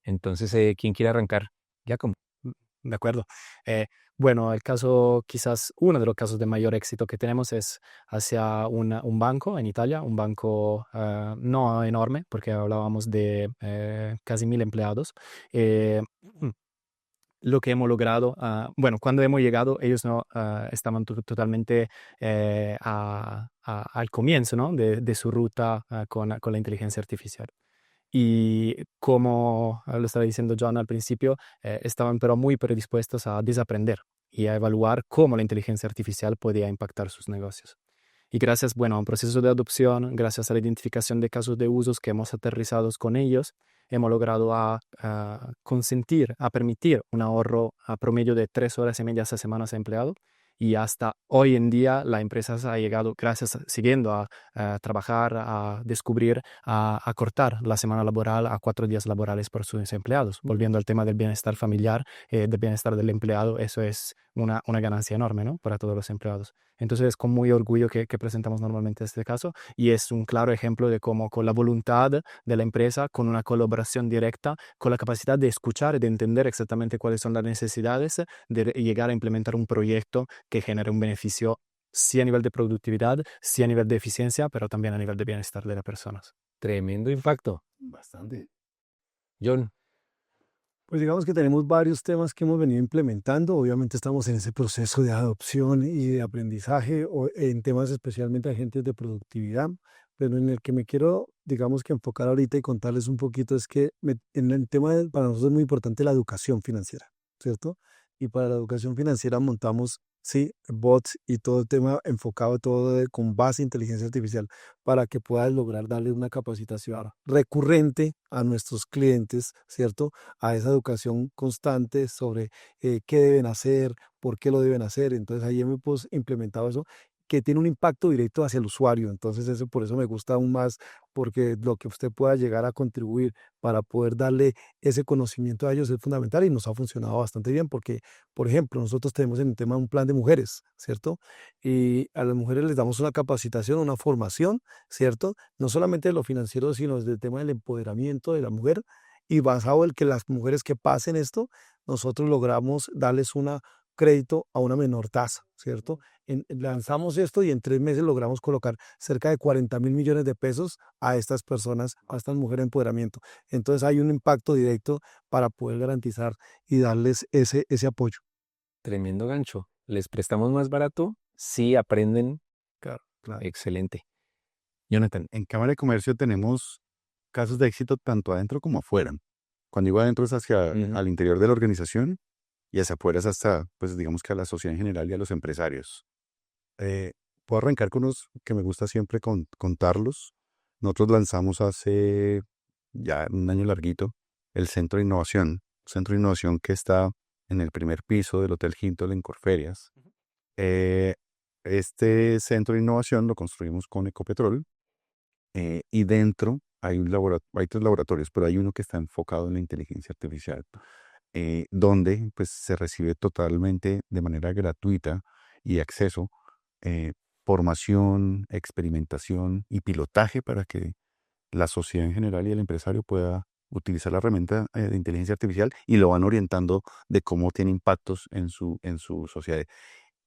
Entonces, ¿quién quiere arrancar? Giacomo. De acuerdo. Bueno, el caso, quizás uno de los casos de mayor éxito que tenemos es hacia un banco en Italia, un banco no enorme, porque hablábamos de casi 1.000 empleados. Lo que hemos logrado, bueno, cuando hemos llegado, ellos no estaban totalmente al comienzo, ¿no? de su ruta con la inteligencia artificial. Y como lo estaba diciendo John al principio, estaban pero muy predispuestos a desaprender y a evaluar cómo la inteligencia artificial podía impactar sus negocios. Y gracias, bueno, a un proceso de adopción, gracias a la identificación de casos de usos que hemos aterrizado con ellos, hemos logrado a permitir un ahorro a promedio de 3 horas y media a semana a empleado. Y hasta hoy en día la empresa ha llegado, siguiendo a trabajar, a descubrir, a cortar la semana laboral a 4 días laborales por sus empleados. Volviendo al tema del bienestar familiar, del bienestar del empleado, eso es una ganancia enorme, ¿no? Para todos los empleados. Entonces es con muy orgullo que presentamos normalmente este caso y es un claro ejemplo de cómo con la voluntad de la empresa, con una colaboración directa, con la capacidad de escuchar y de entender exactamente cuáles son las necesidades, de llegar a implementar un proyecto que genere un beneficio sí a nivel de productividad, sí a nivel de eficiencia, pero también a nivel de bienestar de las personas. Tremendo impacto. Bastante. John. Pues digamos que tenemos varios temas que hemos venido implementando. Obviamente estamos en ese proceso de adopción y de aprendizaje en temas especialmente agentes de productividad, pero en el que me quiero, digamos que enfocar ahorita y contarles un poquito es que en el tema para nosotros es muy importante la educación financiera, ¿cierto? Y para la educación financiera montamos, sí, bots y todo el tema enfocado con base en inteligencia artificial para que puedas lograr darle una capacitación recurrente a nuestros clientes, ¿cierto? A esa educación constante sobre qué deben hacer, por qué lo deben hacer. Entonces ahí hemos implementado eso que tiene un impacto directo hacia el usuario. Entonces eso por eso me gusta aún más, porque lo que usted pueda llegar a contribuir para poder darle ese conocimiento a ellos es fundamental y nos ha funcionado bastante bien porque, por ejemplo, nosotros tenemos en el tema un plan de mujeres, ¿cierto? Y a las mujeres les damos una capacitación, una formación, ¿cierto? No solamente de lo financiero, sino desde el tema del empoderamiento de la mujer y basado en que las mujeres que pasen esto, nosotros logramos darles un crédito a una menor tasa, ¿cierto? Lanzamos esto y en 3 meses logramos colocar cerca de 40.000 millones de pesos a estas personas, a estas mujeres en empoderamiento. Entonces hay un impacto directo para poder garantizar y darles ese apoyo. Tremendo gancho. ¿Les prestamos más barato? Sí, aprenden. Claro, claro. Excelente. Jonathan. En Cámara de Comercio tenemos casos de éxito tanto adentro como afuera. Cuando digo adentro es hacia al interior de la organización y hacia afuera es hasta, pues digamos que a la sociedad en general y a los empresarios. Puedo arrancar con unos que me gusta siempre contarlos. Nosotros lanzamos hace ya un año larguito el Centro de Innovación que está en el primer piso del Hotel Hilton en Corferias. Eh, este centro de innovación lo construimos con Ecopetrol y dentro hay 3 laboratorios, pero hay uno que está enfocado en la inteligencia artificial, donde pues se recibe totalmente de manera gratuita y acceso formación, experimentación y pilotaje para que la sociedad en general y el empresario pueda utilizar la herramienta de inteligencia artificial y lo van orientando de cómo tiene impactos en su sociedad.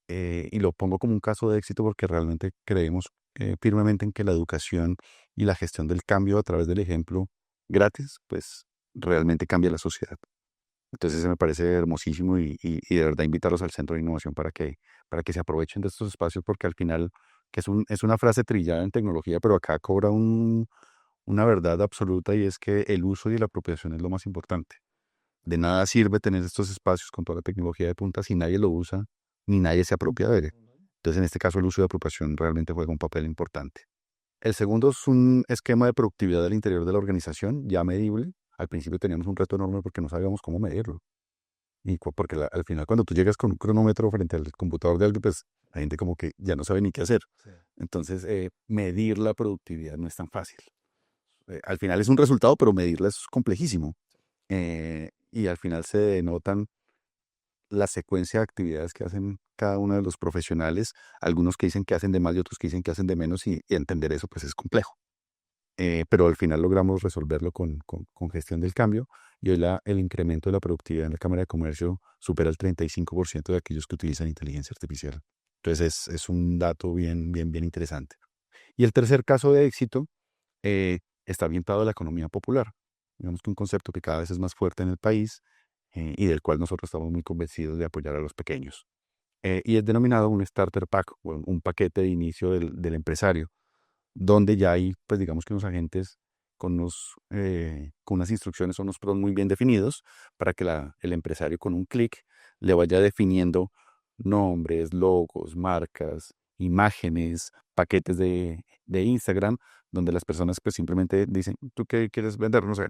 Y lo pongo como un caso de éxito porque realmente creemos firmemente en que la educación y la gestión del cambio a través del ejemplo gratis, pues realmente cambia la sociedad. Entonces ese me parece hermosísimo y de verdad invitarlos al Centro de Innovación para que se aprovechen de estos espacios porque al final, que es una frase trillada en tecnología, pero acá cobra una verdad absoluta y es que el uso y la apropiación es lo más importante. De nada sirve tener estos espacios con toda la tecnología de punta si nadie lo usa ni nadie se apropia de él. Entonces en este caso el uso y apropiación realmente juega un papel importante. El segundo es un esquema de productividad al interior de la organización ya medible. Al principio teníamos un reto enorme porque no sabíamos cómo medirlo. Y porque al final cuando tú llegas con un cronómetro frente al computador de alguien, pues la gente como que ya no sabe ni qué hacer. Sí. Entonces, medir la productividad no es tan fácil. Al final es un resultado, pero medirla es complejísimo. Y al final se denotan la secuencia de actividades que hacen cada uno de los profesionales, algunos que dicen que hacen de más y otros que dicen que hacen de menos, y entender eso pues es complejo. Pero al final logramos resolverlo con gestión del cambio y hoy el incremento de la productividad en la Cámara de Comercio supera el 35% de aquellos que utilizan inteligencia artificial. Entonces es un dato bien, bien, bien interesante. Y el tercer caso de éxito está orientado a la economía popular. Digamos que un concepto que cada vez es más fuerte en el país y del cual nosotros estamos muy convencidos de apoyar a los pequeños. Y es denominado un starter pack, o un paquete de inicio del empresario, donde ya hay, pues digamos que unos agentes con unas instrucciones o unos prompts muy bien definidos para que el empresario con un clic le vaya definiendo nombres, logos, marcas, imágenes, paquetes de Instagram, donde las personas pues simplemente dicen, ¿tú qué quieres vender? No sé,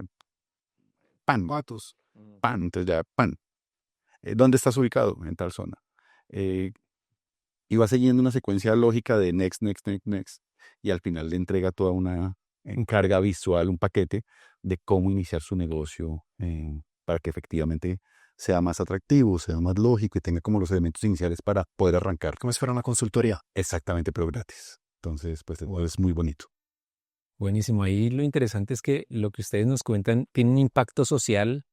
pan, Patos. pan, entonces ya, pan. ¿Dónde estás ubicado? En tal zona. Y va siguiendo una secuencia lógica de next, next, next, next, y al final le entrega toda una carga visual, un paquete de cómo iniciar su negocio para que efectivamente sea más atractivo, sea más lógico y tenga como los elementos iniciales para poder arrancar. Como si fuera una consultoría. Exactamente, pero gratis. Entonces, pues es muy bonito. Buenísimo. Ahí lo interesante es que lo que ustedes nos cuentan tiene un impacto social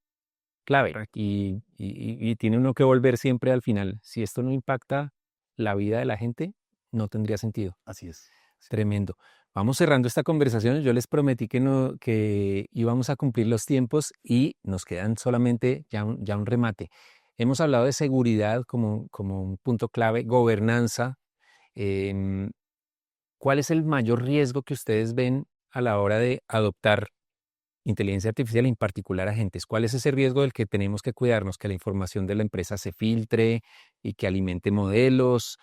clave y tiene uno que volver siempre al final. Si esto no impacta la vida de la gente, no tendría sentido. Así es. Tremendo. Vamos cerrando esta conversación. Yo les prometí que íbamos a cumplir los tiempos y nos quedan solamente ya un remate. Hemos hablado de seguridad como un punto clave, gobernanza. em, ¿Cuál es el mayor riesgo que ustedes ven a la hora de adoptar inteligencia artificial, en particular agentes? ¿Cuál es ese riesgo del que tenemos que cuidarnos? Que la información de la empresa se filtre y que alimente modelos.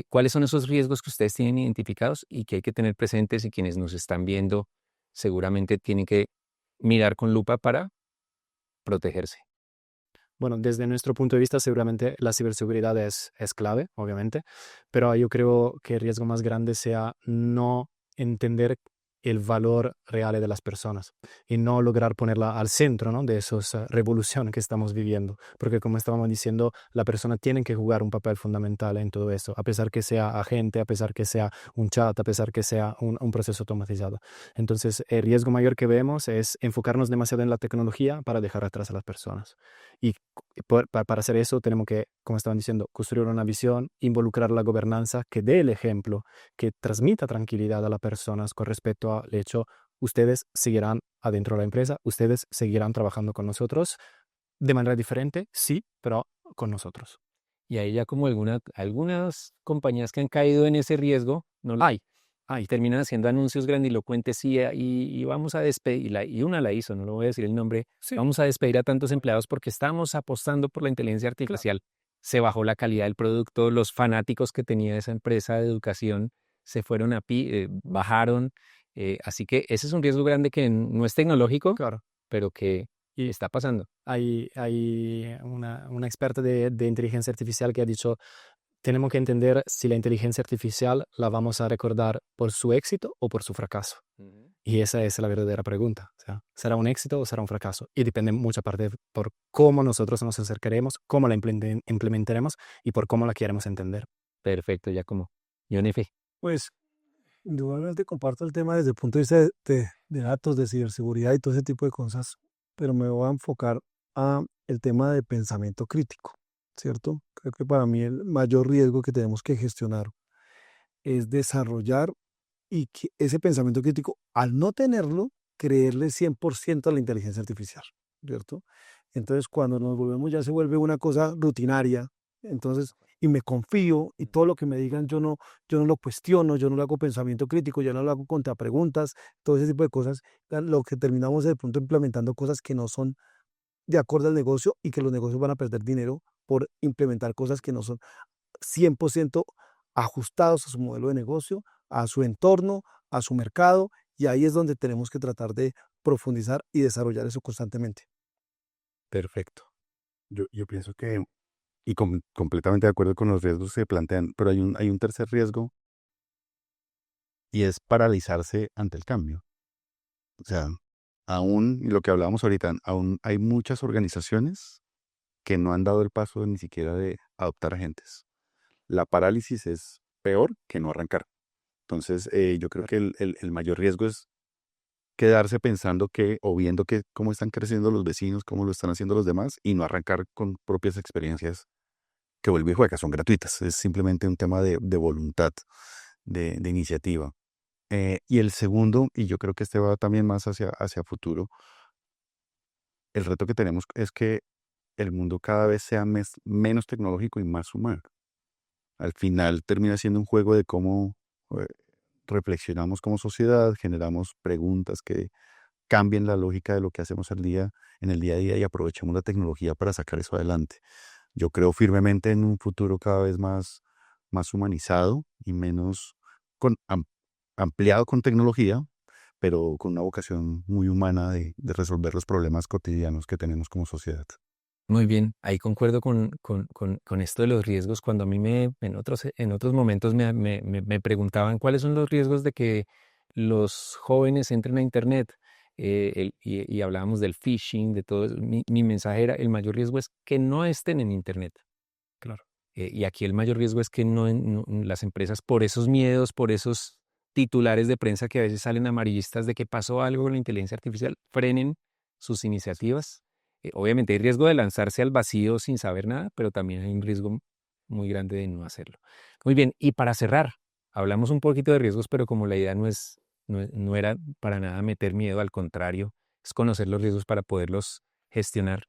¿Cuáles son esos riesgos que ustedes tienen identificados y que hay que tener presentes, y quienes nos están viendo seguramente tienen que mirar con lupa para protegerse? Bueno, desde nuestro punto de vista, seguramente la ciberseguridad es clave, obviamente, pero yo creo que el riesgo más grande sea no entender el valor real de las personas y no lograr ponerla al centro, ¿no?, de esas revoluciones que estamos viviendo. Porque como estábamos diciendo, la persona tiene que jugar un papel fundamental en todo eso, a pesar que sea agente, a pesar que sea un chat, a pesar que sea un proceso automatizado. Entonces, el riesgo mayor que vemos es enfocarnos demasiado en la tecnología para dejar atrás a las personas. Y para hacer eso tenemos que, como estaban diciendo, construir una visión, involucrar la gobernanza que dé el ejemplo, que transmita tranquilidad a las personas con respecto al hecho, ustedes seguirán adentro de la empresa, ustedes seguirán trabajando con nosotros de manera diferente, sí, pero con nosotros. Y ahí ya como algunas compañías que han caído en ese riesgo, no la hay, terminan haciendo anuncios grandilocuentes y vamos a despedir, y una la hizo, no le voy a decir el nombre, Sí, vamos a despedir a tantos empleados porque estamos apostando por la inteligencia artificial. Se bajó la calidad del producto, los fanáticos que tenía esa empresa de educación se fueron bajaron, así que ese es un riesgo grande que no es tecnológico, claro. pero que Y está pasando. hay una experta de inteligencia artificial que ha dicho, tenemos que entender si la inteligencia artificial la vamos a recordar por su éxito o por su fracaso. Y esa es la verdadera pregunta. O sea, ¿será un éxito o será un fracaso? Y depende mucha parte por cómo nosotros nos acercaremos, cómo la implementaremos y por cómo la queremos entender. Perfecto, ya como John F. Pues indudablemente comparto el tema desde el punto de vista de datos, de ciberseguridad y todo ese tipo de cosas, pero me voy a enfocar a el tema de pensamiento crítico, ¿cierto? Creo que para mí el mayor riesgo que tenemos que gestionar es desarrollar y que ese pensamiento crítico, al no tenerlo, creerle 100% a la inteligencia artificial, ¿cierto? Entonces, cuando nos volvemos, ya se vuelve una cosa rutinaria, entonces, y me confío, y todo lo que me digan, yo no lo cuestiono, yo no le hago pensamiento crítico, yo no lo hago contrapreguntas, todo ese tipo de cosas, lo que terminamos de pronto implementando cosas que no son de acuerdo al negocio y que los negocios van a perder dinero por implementar cosas que no son 100% ajustados a su modelo de negocio, a su entorno, a su mercado, y ahí es donde tenemos que tratar de profundizar y desarrollar eso constantemente. Perfecto. Yo pienso que, y completamente de acuerdo con los riesgos que se plantean, pero hay un tercer riesgo y es paralizarse ante el cambio. O sea, aún, y lo que hablábamos ahorita, aún hay muchas organizaciones que no han dado el paso ni siquiera de adoptar agentes. La parálisis es peor que no arrancar. Entonces, yo creo que el mayor riesgo es quedarse pensando que o viendo que cómo están creciendo los vecinos, cómo lo están haciendo los demás y no arrancar con propias experiencias que vuelve y juega, son gratuitas. Es simplemente un tema de voluntad, de iniciativa. Y el segundo, y yo creo que este va también más hacia futuro, el reto que tenemos es que el mundo cada vez sea menos tecnológico y más humano. Al final termina siendo un juego de cómo eh, reflexionamos como sociedad, generamos preguntas que cambien la lógica de lo que hacemos en el día a día y aprovechemos la tecnología para sacar eso adelante. Yo creo firmemente en un futuro cada vez más humanizado y menos ampliado con tecnología, pero con una vocación muy humana de resolver los problemas cotidianos que tenemos como sociedad. Muy bien, ahí concuerdo con esto de los riesgos. Cuando a mí en otros momentos me preguntaban cuáles son los riesgos de que los jóvenes entren a Internet, y hablábamos del phishing, de todo eso, mi mensaje era, el mayor riesgo es que no estén en Internet. Claro. Y aquí el mayor riesgo es que las empresas, por esos miedos, por esos titulares de prensa que a veces salen amarillistas de que pasó algo con la inteligencia artificial, frenen sus iniciativas. Obviamente hay riesgo de lanzarse al vacío sin saber nada, pero también hay un riesgo muy grande de no hacerlo. Muy bien, y para cerrar, hablamos un poquito de riesgos, pero como la idea no es no era para nada meter miedo, al contrario, es conocer los riesgos para poderlos gestionar.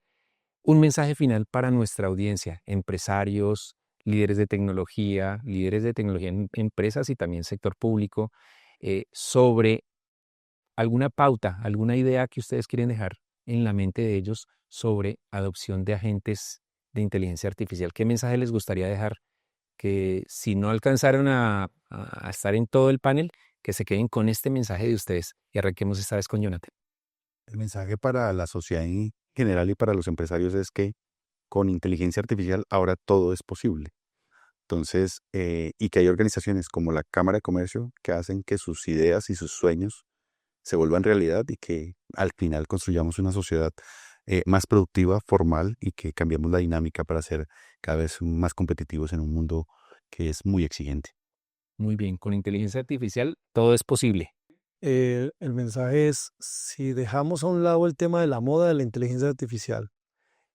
Un mensaje final para nuestra audiencia, empresarios, líderes de tecnología en empresas y también sector público, sobre alguna pauta, alguna idea que ustedes quieren dejar en la mente de ellos sobre adopción de agentes de inteligencia artificial. ¿Qué mensaje les gustaría dejar? Que si no alcanzaron a estar en todo el panel, que se queden con este mensaje de ustedes. Y arranquemos esta vez con Jonathan. El mensaje para la sociedad en general y para los empresarios es que con inteligencia artificial ahora todo es posible. Entonces, y que hay organizaciones como la Cámara de Comercio que hacen que sus ideas y sus sueños se vuelvan realidad y que al final construyamos una sociedad más productiva, formal y que cambiemos la dinámica para ser cada vez más competitivos en un mundo que es muy exigente. Muy bien, con inteligencia artificial todo es posible. El mensaje es, si dejamos a un lado el tema de la moda de la inteligencia artificial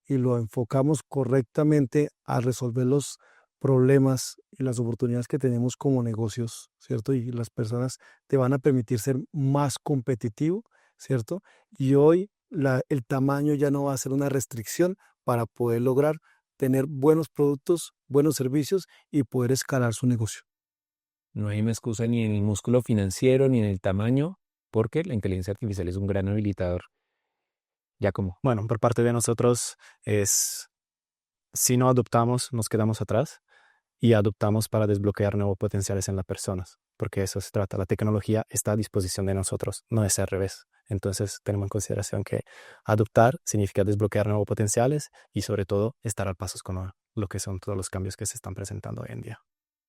y lo enfocamos correctamente a resolver los problemas y las oportunidades que tenemos como negocios, ¿cierto? Y las personas te van a permitir ser más competitivo, ¿cierto? Y hoy el tamaño ya no va a ser una restricción para poder lograr tener buenos productos, buenos servicios y poder escalar su negocio. No hay una excusa ni en el músculo financiero ni en el tamaño, porque la inteligencia artificial es un gran habilitador. Giacomo. Bueno, por parte de nosotros si no adoptamos, nos quedamos atrás y adoptamos para desbloquear nuevos potenciales en las personas, porque eso se trata. La tecnología está a disposición de nosotros, no es al revés. Entonces, tenemos en consideración que adoptar significa desbloquear nuevos potenciales y, sobre todo, estar al paso con lo que son todos los cambios que se están presentando hoy en día.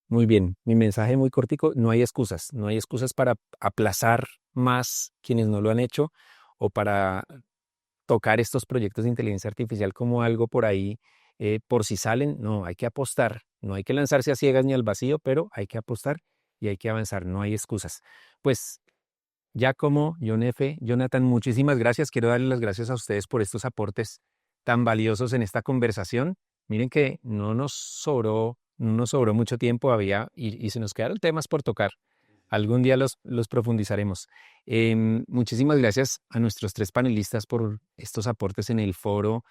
Muy bien, mi mensaje muy cortico, no hay excusas para aplazar más quienes no lo han hecho o para tocar estos proyectos de inteligencia artificial como algo por ahí, por si salen. No, hay que apostar, no hay que lanzarse a ciegas ni al vacío, pero hay que apostar y hay que avanzar, no hay excusas. Pues Giacomo, John F., Jonathan, muchísimas gracias. Quiero darles las gracias a ustedes por estos aportes tan valiosos en esta conversación. Miren que no nos sobró mucho tiempo y se nos quedaron temas por tocar. Algún día los profundizaremos. Muchísimas gracias a nuestros 3 panelistas por estos aportes en el foro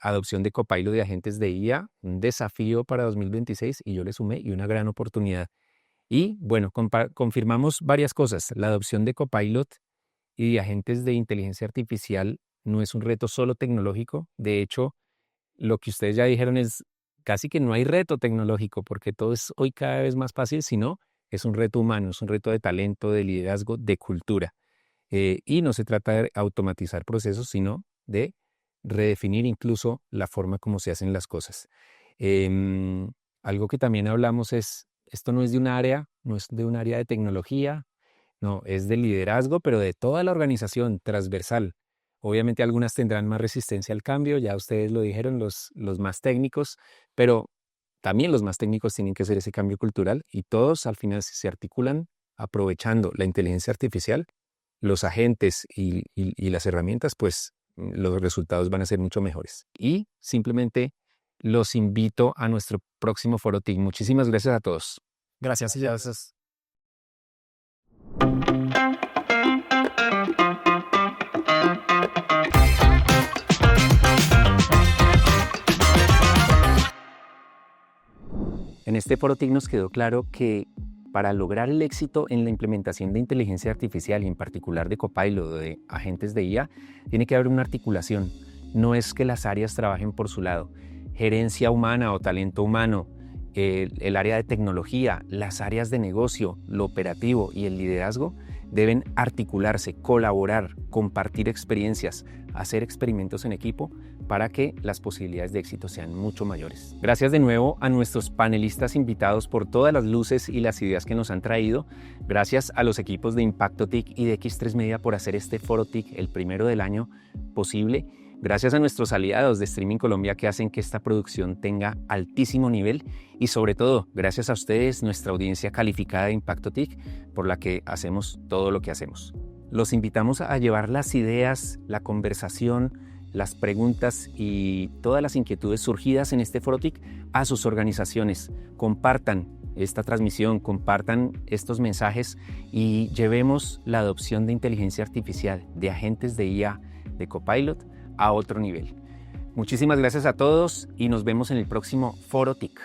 Adopción de Copilot de Agentes de IA, un desafío para 2026 y yo le sumé y una gran oportunidad. Y bueno, confirmamos varias cosas. La adopción de Copilot y de agentes de inteligencia artificial no es un reto solo tecnológico. De hecho, lo que ustedes ya dijeron es casi que no hay reto tecnológico porque todo es hoy cada vez más fácil, sino es un reto humano, es un reto de talento, de liderazgo, de cultura. Y no se trata de automatizar procesos, sino de redefinir incluso la forma como se hacen las cosas. Algo que también hablamos es, esto no es de un área de tecnología, no, es de liderazgo, pero de toda la organización transversal. Obviamente algunas tendrán más resistencia al cambio, ya ustedes lo dijeron, los más técnicos, pero también los más técnicos tienen que hacer ese cambio cultural y todos al final se articulan aprovechando la inteligencia artificial, los agentes y las herramientas, pues los resultados van a ser mucho mejores. Y simplemente los invito a nuestro próximo Foro TIC. Muchísimas gracias a todos. Gracias. En este Foro TIC nos quedó claro que para lograr el éxito en la implementación de inteligencia artificial y en particular de Copilot o de agentes de IA, tiene que haber una articulación. No es que las áreas trabajen por su lado. Gerencia humana o talento humano, el área de tecnología, las áreas de negocio, lo operativo y el liderazgo deben articularse, colaborar, compartir experiencias, hacer experimentos en equipo para que las posibilidades de éxito sean mucho mayores. Gracias de nuevo a nuestros panelistas invitados por todas las luces y las ideas que nos han traído. Gracias a los equipos de Impacto TIC y de X3 Media por hacer este Foro TIC, el primero del año, posible. Gracias a nuestros aliados de Streaming Colombia que hacen que esta producción tenga altísimo nivel y sobre todo, gracias a ustedes, nuestra audiencia calificada de Impacto TIC, por la que hacemos todo lo que hacemos. Los invitamos a llevar las ideas, la conversación, las preguntas y todas las inquietudes surgidas en este Foro TIC a sus organizaciones. Compartan, esta transmisión, compartan estos mensajes y llevemos la adopción de inteligencia artificial, de agentes de IA, de Copilot, a otro nivel. Muchísimas gracias a todos y nos vemos en el próximo Foro TIC.